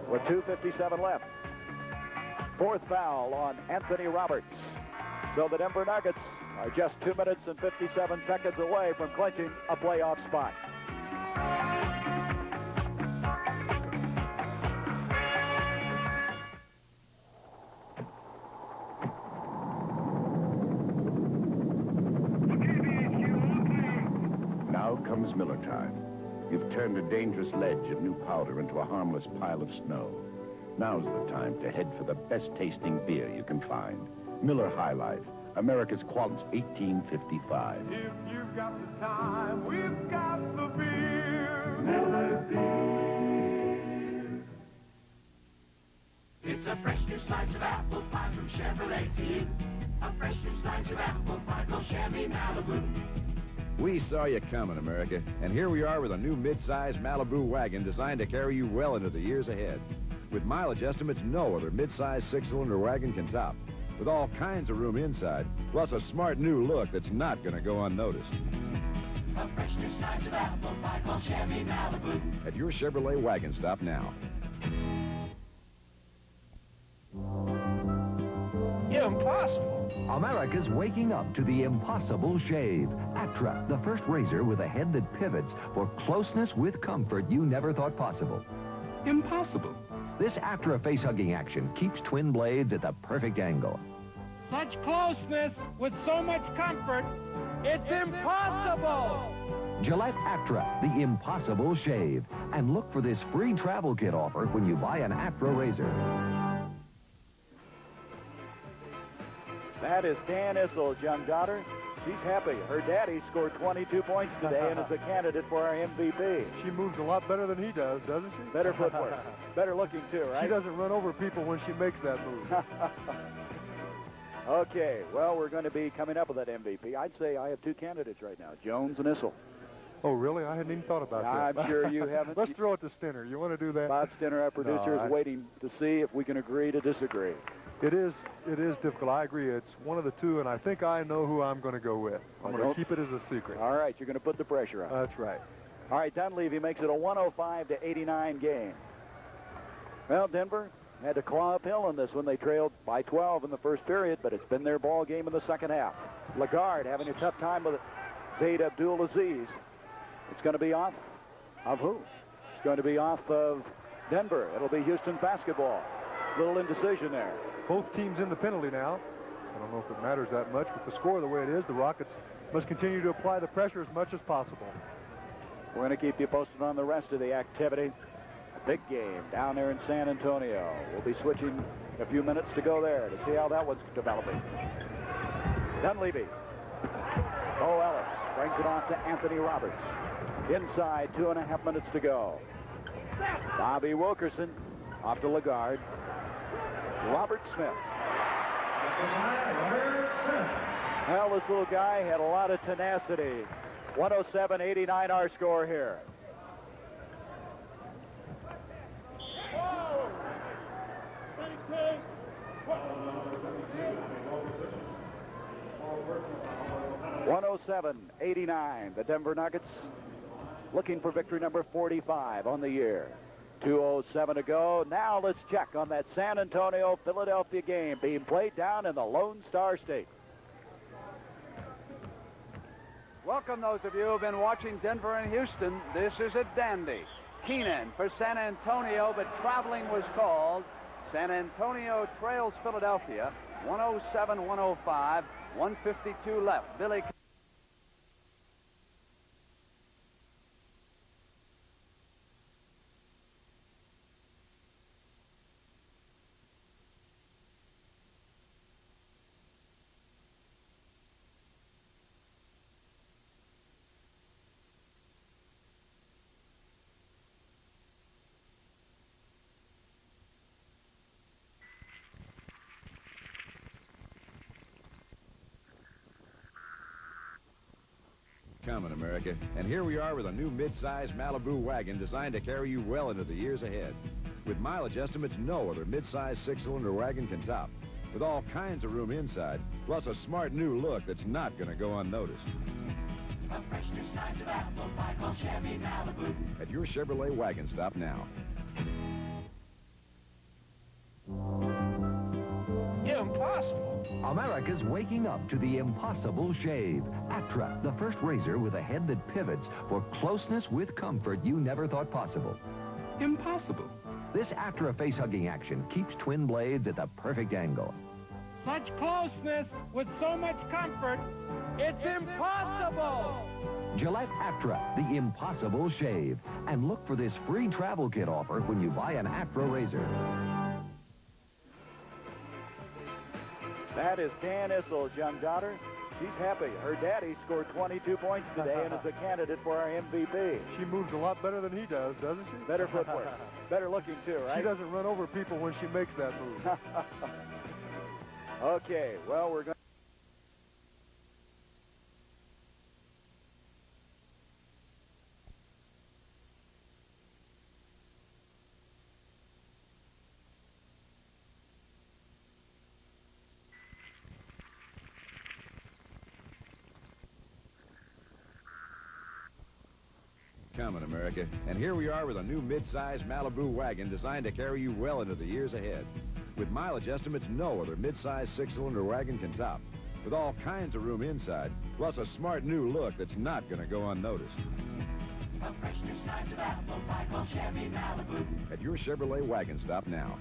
with 2:57 left. 4th foul on Anthony Roberts. So the Denver Nuggets are just 2 minutes and 57 seconds away from clinching a playoff spot. Now comes Miller time. You've turned a dangerous ledge of new powder into a harmless pile of snow. Now's the time to head for the best-tasting beer you can find. Miller High Life, America's Quality 1855. If you've got the time, we've got the beer. Miller Beer. It's a fresh new slice of apple pie from Chevrolet to you. A fresh new slice of apple pie called Chevy Malibu. We saw you coming, America, and here we are with a new mid-size Malibu wagon designed to carry you well into the years ahead. With mileage estimates no other mid-size six-cylinder wagon can top, with all kinds of room inside, plus a smart new look that's not going to go unnoticed. A fresh new slice of apple pie called Chevy Malibu. At your Chevrolet wagon stop now. Impossible. America's waking up to the impossible shave. Atra, the first razor with a head that pivots for closeness with comfort you never thought possible. Impossible. This Atra face-hugging action keeps twin blades at the perfect angle. Such closeness with so much comfort, it's impossible. Gillette Atra, the impossible shave. And look for this free travel kit offer when you buy an Atra razor. That is Dan Issel's young daughter. She's happy. Her daddy scored 22 points today and is a candidate for our MVP. She moves a lot better than he does, doesn't she? Better footwork. Better looking, too, right? She doesn't run over people when she makes that move. Okay, well, we're going to be coming up with that MVP. I'd say I have two candidates right now, Jones and Issel. Oh, really? I hadn't even thought about that. I'm sure you haven't. Let's throw it to Stinner. You want to do that? Bob Stinner, our producer, is waiting to see if we can agree to disagree. It is difficult. I agree. It's one of the two, and I think I know who I'm going to go with. I'm going to keep it as a secret. All right, you're going to put the pressure on. That's right. All right, Dunleavy makes it a 105-89 game. Well, Denver had to claw uphill in this one. They trailed by 12 in the first period, but it's been their ball game in the second half. Lagarde having a tough time with it. Zaid Abdul-Aziz. It's going to be off of who? It's going to be off of Denver. It'll be Houston basketball. Little indecision there. Both teams in the penalty now. I don't know if it matters that much, but the score the way it is, the Rockets must continue to apply the pressure as much as possible. We're going to keep you posted on the rest of the activity. A big game down there in San Antonio. We'll be switching a few minutes to go there to see how that one's developing. Dunleavy. Bo Ellis brings it off to Anthony Roberts. Inside, 2.5 minutes to go. Bobby Wilkerson off to Lagarde. Robert Smith. Well, this little guy had a lot of tenacity. 107-89 our score here. $107-89. The Denver Nuggets looking for victory number 45 on the year. 2:07 to go. Now let's check on that San Antonio-Philadelphia game being played down in the Lone Star State. Welcome those of you who have been watching Denver and Houston. This is a dandy. Keenan for San Antonio, but traveling was called. San Antonio trails Philadelphia 107-105, 152 left. Billy. Coming, America, and here we are with a new mid-size Malibu wagon designed to carry you well into the years ahead. With mileage estimates no other mid-size six-cylinder wagon can top, with all kinds of room inside, plus a smart new look that's not going to go unnoticed. A fresh new slice of apple pie called Chevy Malibu. At your Chevrolet wagon stop now. Impossible. America's waking up to the impossible shave. Atra, the first razor with a head that pivots for closeness with comfort you never thought possible. Impossible. This Atra face-hugging action keeps twin blades at the perfect angle. Such closeness with so much comfort, it's impossible! Gillette Atra, the impossible shave. And look for this free travel kit offer when you buy an Atra razor. That is Dan Issel's young daughter. She's happy. Her daddy scored 22 points today and is a candidate for our MVP. She moves a lot better than he does, doesn't she? Better footwork. Better looking, too, right? She doesn't run over people when she makes that move. Okay, well, we're going Coming, America. And here we are with a new mid-size Malibu wagon designed to carry you well into the years ahead. With mileage estimates no other mid-size six-cylinder wagon can top. With all kinds of room inside, plus a smart new look that's not going to go unnoticed. A fresh new slice of apple pie called Chevy Malibu. At your Chevrolet wagon stop now.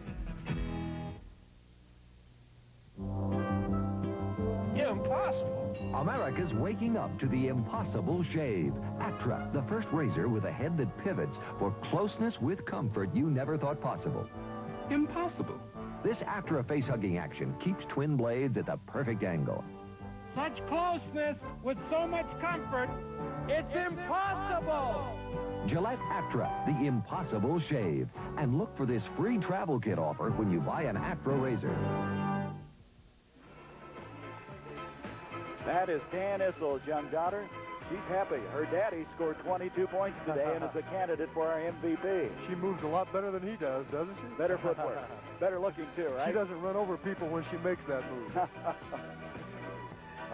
Impossible. America's waking up to the impossible shave. Atra, the first razor with a head that pivots for closeness with comfort you never thought possible. Impossible. This Atra face-hugging action keeps twin blades at the perfect angle. Such closeness with so much comfort, it's impossible! Gillette Atra, the impossible shave. And look for this free travel kit offer when you buy an Atra razor. That is Dan Issel's young daughter. She's happy. Her daddy scored 22 points today and is a candidate for our MVP. She moves a lot better than he does, doesn't she? Better footwork. Better looking, too, right? She doesn't run over people when she makes that move.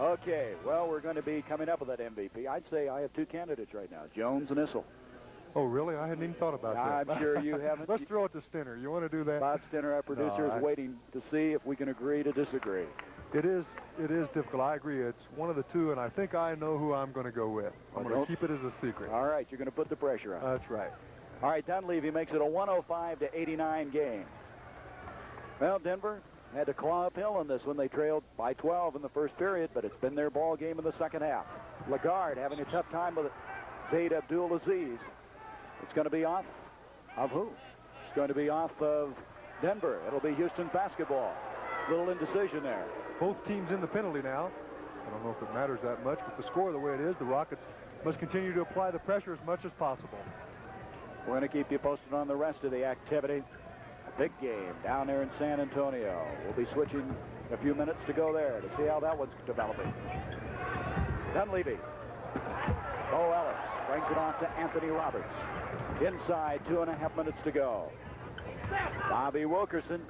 Okay, well, we're going to be coming up with that MVP. I'd say I have two candidates right now, Jones and Issel. Oh, really? I hadn't even thought about that. I'm sure you haven't. Let's throw it to Stinner. You want to do that? Bob Stinner, our producer, is waiting to see if we can agree to disagree. It is difficult. I agree. It's one of the two, and I think I know who I'm going to go with. I'm going to keep it as a secret. All right, you're going to put the pressure on. That's right. All right, Dunleavy makes it a 105-89 game. Well, Denver had to claw uphill in this one. They trailed by 12 in the first period, but it's been their ball game in the second half. Lagarde having a tough time with it. Zaid Abdul-Aziz. It's going to be off of who? It's going to be off of Denver. It'll be Houston basketball. Little indecision there. Both teams in the penalty now. I don't know if it matters that much, but the score the way it is, the Rockets must continue to apply the pressure as much as possible. We're going to keep you posted on the rest of the activity. A big game down there in San Antonio. We'll be switching a few minutes to go there to see how that one's developing. Dunleavy. Bo Ellis brings it on to Anthony Roberts. Inside, 2.5 minutes to go. Bobby Wilkerson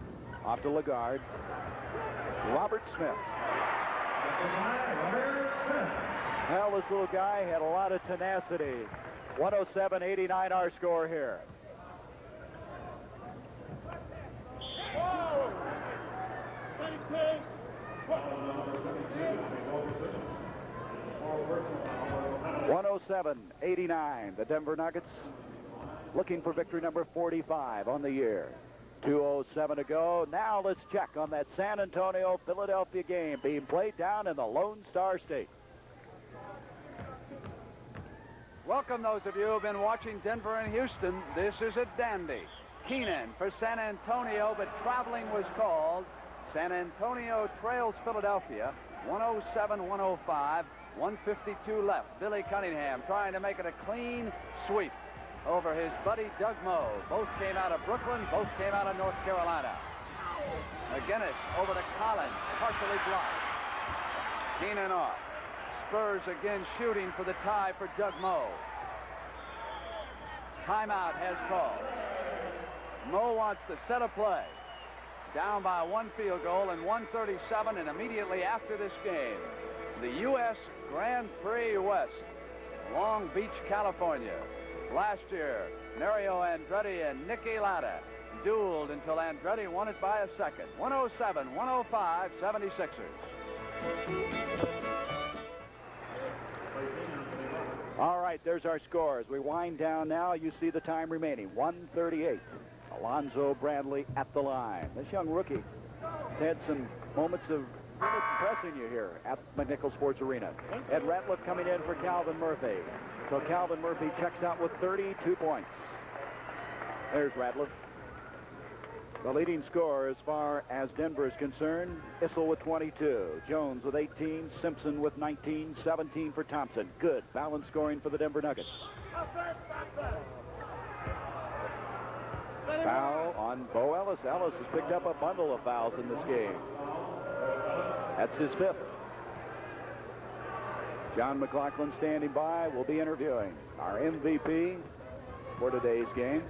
off to Lagarde. Robert Smith. Well, this little guy had a lot of tenacity. 107-89 our score here. 107-89. The Denver Nuggets looking for victory number 45 on the year. 2:07 to go. Now let's check on that San Antonio-Philadelphia game being played down in the Lone Star State. Welcome those of you who have been watching Denver and Houston. This is a dandy. Keenan for San Antonio, but traveling was called. San Antonio trails Philadelphia 107-105, 152 left. Billy Cunningham trying to make it a clean sweep over his buddy Doug Moe. Both came out of Brooklyn, both came out of North Carolina. McGinnis over to Collins, partially blocked. Keenan off. Spurs again shooting for the tie for Doug Moe. Timeout has called. Moe wants to set a play. Down by one field goal in 1:37, and immediately after this game, the U.S. Grand Prix West, Long Beach, California. Last year, Mario Andretti and Nicky Lauda dueled until Andretti won it by a second. 107-105, 76ers. All right, there's our scores. We wind down now. You see the time remaining. 1:38. Alonzo Bradley at the line. This young rookie has had some moments of really impressing you here at McNichols Sports Arena. Ed Ratliff coming in for Calvin Murphy. So Calvin Murphy checks out with 32 points. There's Ratliff. The leading scorer as far as Denver is concerned, Issel with 22, Jones with 18, Simpson with 19, 17 for Thompson. Good balanced scoring for the Denver Nuggets. Foul on Bo Ellis. Ellis has picked up a bundle of fouls in this game. That's his fifth. John McLaughlin standing by. Will be interviewing our MVP for today's game.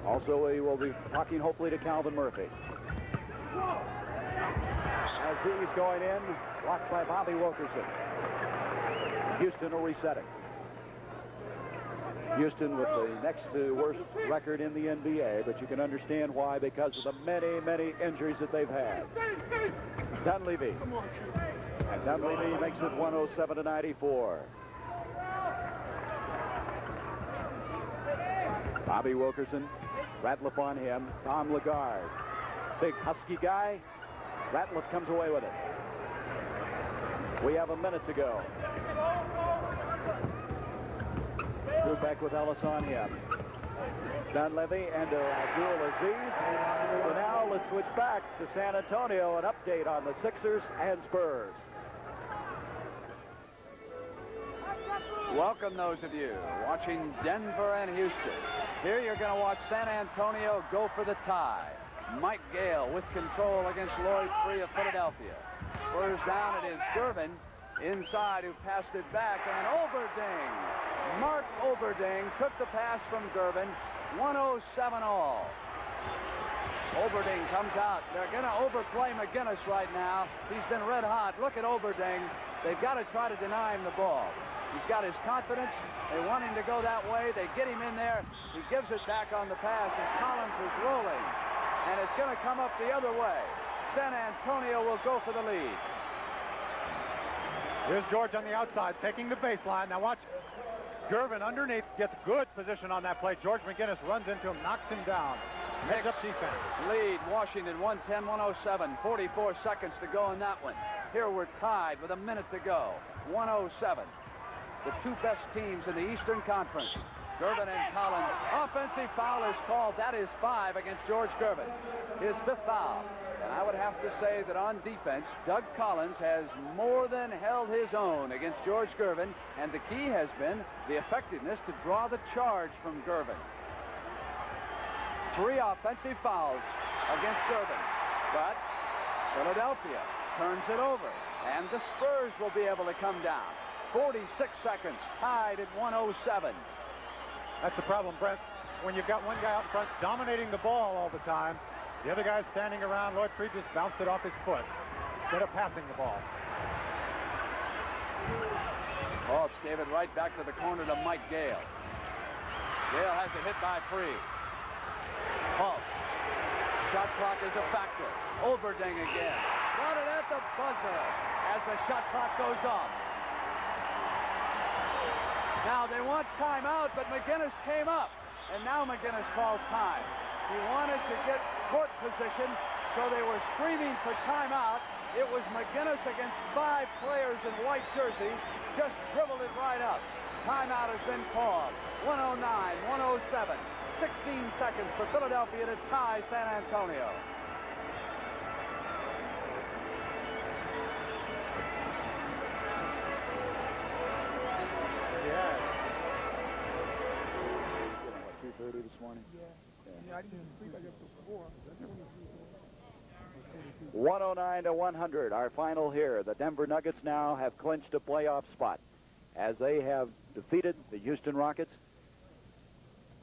Also, we will be talking hopefully to Calvin Murphy. As he's going in, blocked by Bobby Wilkerson. Houston will reset it. Houston with the next worst record in the NBA, but you can understand why, because of the many, many injuries that they've had. Dunleavy. And Dunleavy makes it 107-94. Bobby Wilkerson, Ratliff on him, Tom Lagarde. Big husky guy. Ratliff comes away with it. We have a minute to go. Drew back with Ellis on him. Dunleavy and Abdul Aziz. So now let's switch back to San Antonio. An update on the Sixers and Spurs. Welcome those of you watching Denver and Houston. Here you're going to watch San Antonio go for the tie. Mike Gale with control against Lloyd Free of Philadelphia. Spurs down, it is Gervin inside who passed it back, and Oberding. Mark Oberding took the pass from Gervin. 107 all. Oberding comes out. They're going to overplay McGinnis right now. He's been red hot. Look at Oberding. They've got to try to deny him the ball. He's got his confidence. They want him to go that way. They get him in there. He gives it back on the pass as Collins is rolling. And it's going to come up the other way. San Antonio will go for the lead. Here's George on the outside, taking the baseline. Now watch. Gervin underneath gets good position on that play. George McGinnis runs into him, knocks him down. Makes up defense. Lead Washington 110-107. 44 seconds to go in that one. Here we're tied with a minute to go. 107. The two best teams in the Eastern Conference. Gervin and Collins. Offensive foul is called. That is 5 against George Gervin. His fifth foul. And I would have to say that on defense, Doug Collins has more than held his own against George Gervin, and the key has been the effectiveness to draw the charge from Gervin. 3 offensive fouls against Gervin, but Philadelphia turns it over, and the Spurs will be able to come down. 46 seconds, tied at 107. That's the problem, Brent. When you've got one guy out in front dominating the ball all the time, the other guy's standing around. Lloyd Free just bounced it off his foot instead of passing the ball. Fultz gave it right back to the corner to Mike Gale. Gale has it hit by Free. Fultz. Shot clock is a factor. Oberding again. Got it at the buzzer as the shot clock goes off. Now they want timeout, but McGinnis came up, and now McGinnis calls time. He wanted to get court position, so they were screaming for timeout. It was McGinnis against 5 players in white jerseys, just dribbled it right up. Timeout has been called. 109, 107, 16 seconds for Philadelphia to tie San Antonio. Yeah. 2:30 this morning. I didn't sleep, I guess, before. 109-100, our final here. The Denver Nuggets now have clinched a playoff spot as they have defeated the Houston Rockets.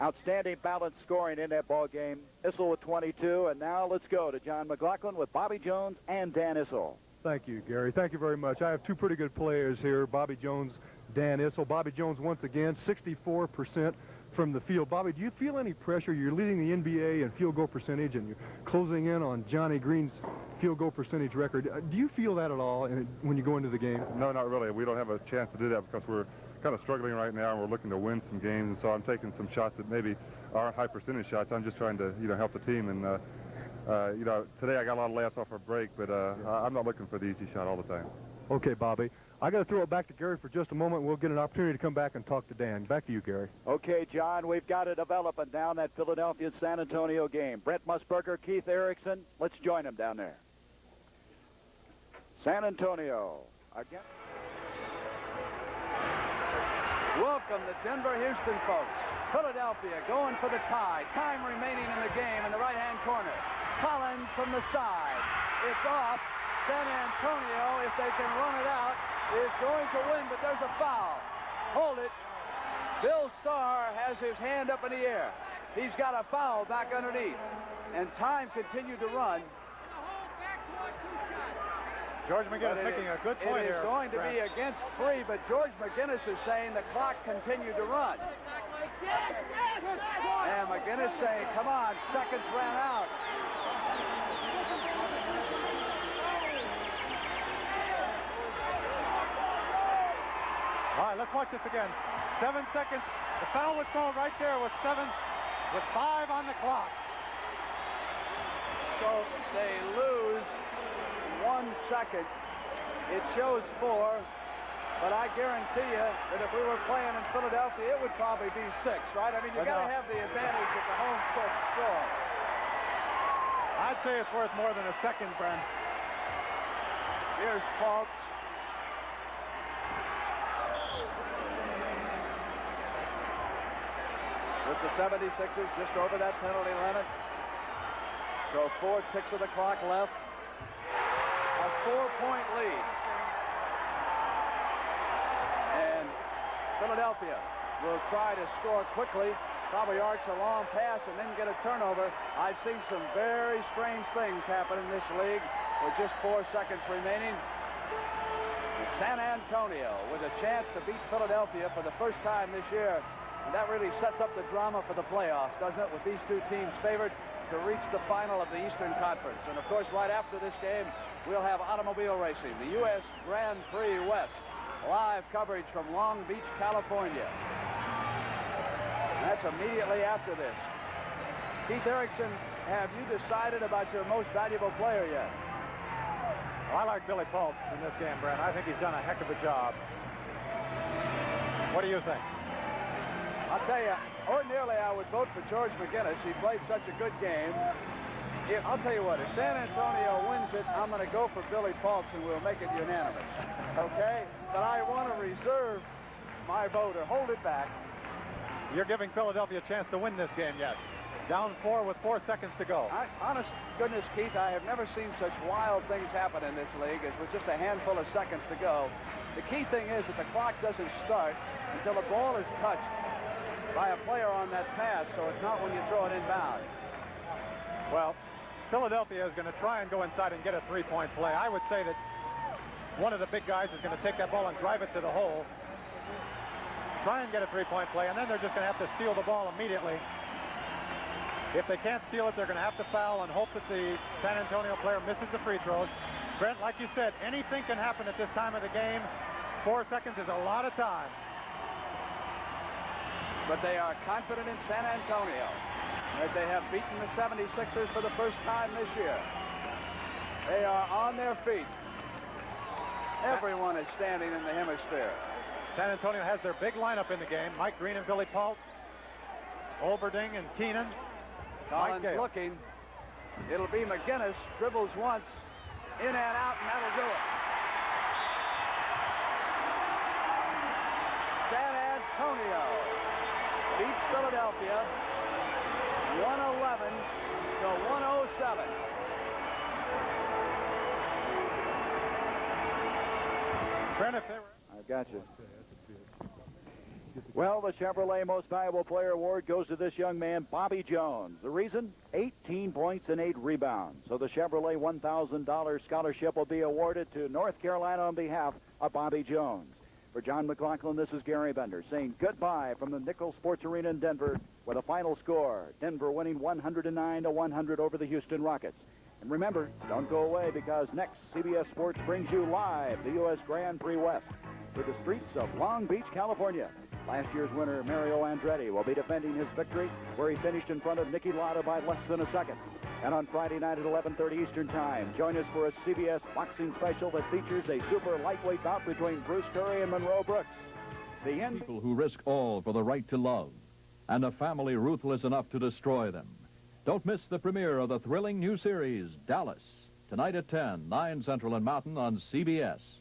Outstanding balanced scoring in that ball game. Issel with 22, and now let's go to John McLaughlin with Bobby Jones and Dan Issel. Thank you, Gary. Thank you very much. I have 2 pretty good players here, Bobby Jones, Dan Issel. Bobby Jones, once again, 64% from the field. Bobby, do you feel any pressure? You're leading the NBA in field goal percentage, and you're closing in on Johnny Green's field goal percentage record. Do you feel that at all when you go into the game? No, not really. We don't have a chance to do that because we're kind of struggling right now, and we're looking to win some games, and so I'm taking some shots that maybe aren't high percentage shots. I'm just trying to, help the team, and, today I got a lot of layups off our break, but I'm not looking for the easy shot all the time. Okay, Bobby. I got to throw it back to Gary for just a moment. We'll get an opportunity to come back and talk to Dan. Back to you, Gary. Okay, John, we've got a development down that Philadelphia-San Antonio game. Brent Musburger, Keith Erickson. Let's join them down there. San Antonio again. Welcome to Denver, Houston, folks. Philadelphia going for the tie. Time remaining in the game in the right-hand corner. Collins from the side. It's off. San Antonio, if they can run it out, is going to win, but there's a foul. Hold it. Bill Starr has his hand up in the air. He's got a foul back underneath. And time continued to run. George McGinnis making a good point here. It is going to be against three, but George McGinnis is saying the clock continued to run. And McGinnis saying, come on, seconds ran out. All right, let's watch this again. 7 seconds. The foul was called right there with 5 on the clock. So they lose 1 second. It shows 4, but I guarantee you that if we were playing in Philadelphia, it would probably be 6, right? I mean, you got to have the advantage at the home court score. I'd say it's worth more than a second, Brent. Here's Fultz. With the 76ers just over that penalty limit. So 4 ticks of the clock left. A 4-point lead. And Philadelphia will try to score quickly, probably arch a long pass and then get a turnover. I've seen some very strange things happen in this league with just 4 seconds remaining. San Antonio with a chance to beat Philadelphia for the first time this year. And that really sets up the drama for the playoffs, doesn't it, with these two teams favored to reach the final of the Eastern Conference. And, of course, right after this game, we'll have automobile racing, the U.S. Grand Prix West, live coverage from Long Beach, California. And that's immediately after this. Keith Erickson, have you decided about your most valuable player yet? Well, I like Billy Fultz in this game, Brent. I think he's done a heck of a job. What do you think? I'll tell you, ordinarily I would vote for George McGinnis. He played such a good game. I'll tell you what, if San Antonio wins it, I'm going to go for Billy Fultz and we'll make it unanimous. Okay? But I want to reserve my vote or hold it back. You're giving Philadelphia a chance to win this game yet. Down 4 with 4 seconds to go. Honest goodness, Keith, I have never seen such wild things happen in this league as with just a handful of seconds to go. The key thing is that the clock doesn't start until the ball is touched by a player on that pass, so it's not when you throw it inbound. Well, Philadelphia is going to try and go inside and get a 3-point play. I would say that one of the big guys is going to take that ball and drive it to the hole, try and get a 3-point play, and then they're just going to have to steal the ball immediately. If they can't steal it, they're going to have to foul and hope that the San Antonio player misses the free throws. Brent, like you said, anything can happen at this time of the game. 4 seconds is a lot of time. But they are confident in San Antonio that they have beaten the 76ers for the first time this year. They are on their feet. Everyone is standing in the hemisphere. San Antonio has their big lineup in the game. Mike Green and Billy Fultz, Olberding and Keenan. Collins looking. It'll be McGinnis. Dribbles once. In and out, and that'll do it. San Antonio beats Philadelphia 111 to 107. Brent, if they were... I've got you. Well, the Chevrolet Most Valuable Player Award goes to this young man, Bobby Jones. The reason? 18 points and 8 rebounds. So the Chevrolet $1,000 scholarship will be awarded to North Carolina on behalf of Bobby Jones. For John McLaughlin, this is Gary Bender saying goodbye from the Nichols Sports Arena in Denver with a final score. Denver winning 109-100 over the Houston Rockets. And remember, don't go away because next CBS Sports brings you live the U.S. Grand Prix West to the streets of Long Beach, California. Last year's winner, Mario Andretti, will be defending his victory where he finished in front of Niki Lauda by less than a second. And on Friday night at 11:30 Eastern Time, join us for a CBS boxing special that features a super lightweight bout between Bruce Curry and Monroe Brooks. The end. People who risk all for the right to love, and a family ruthless enough to destroy them. Don't miss the premiere of the thrilling new series, Dallas, tonight at 10, 9 Central and Mountain on CBS.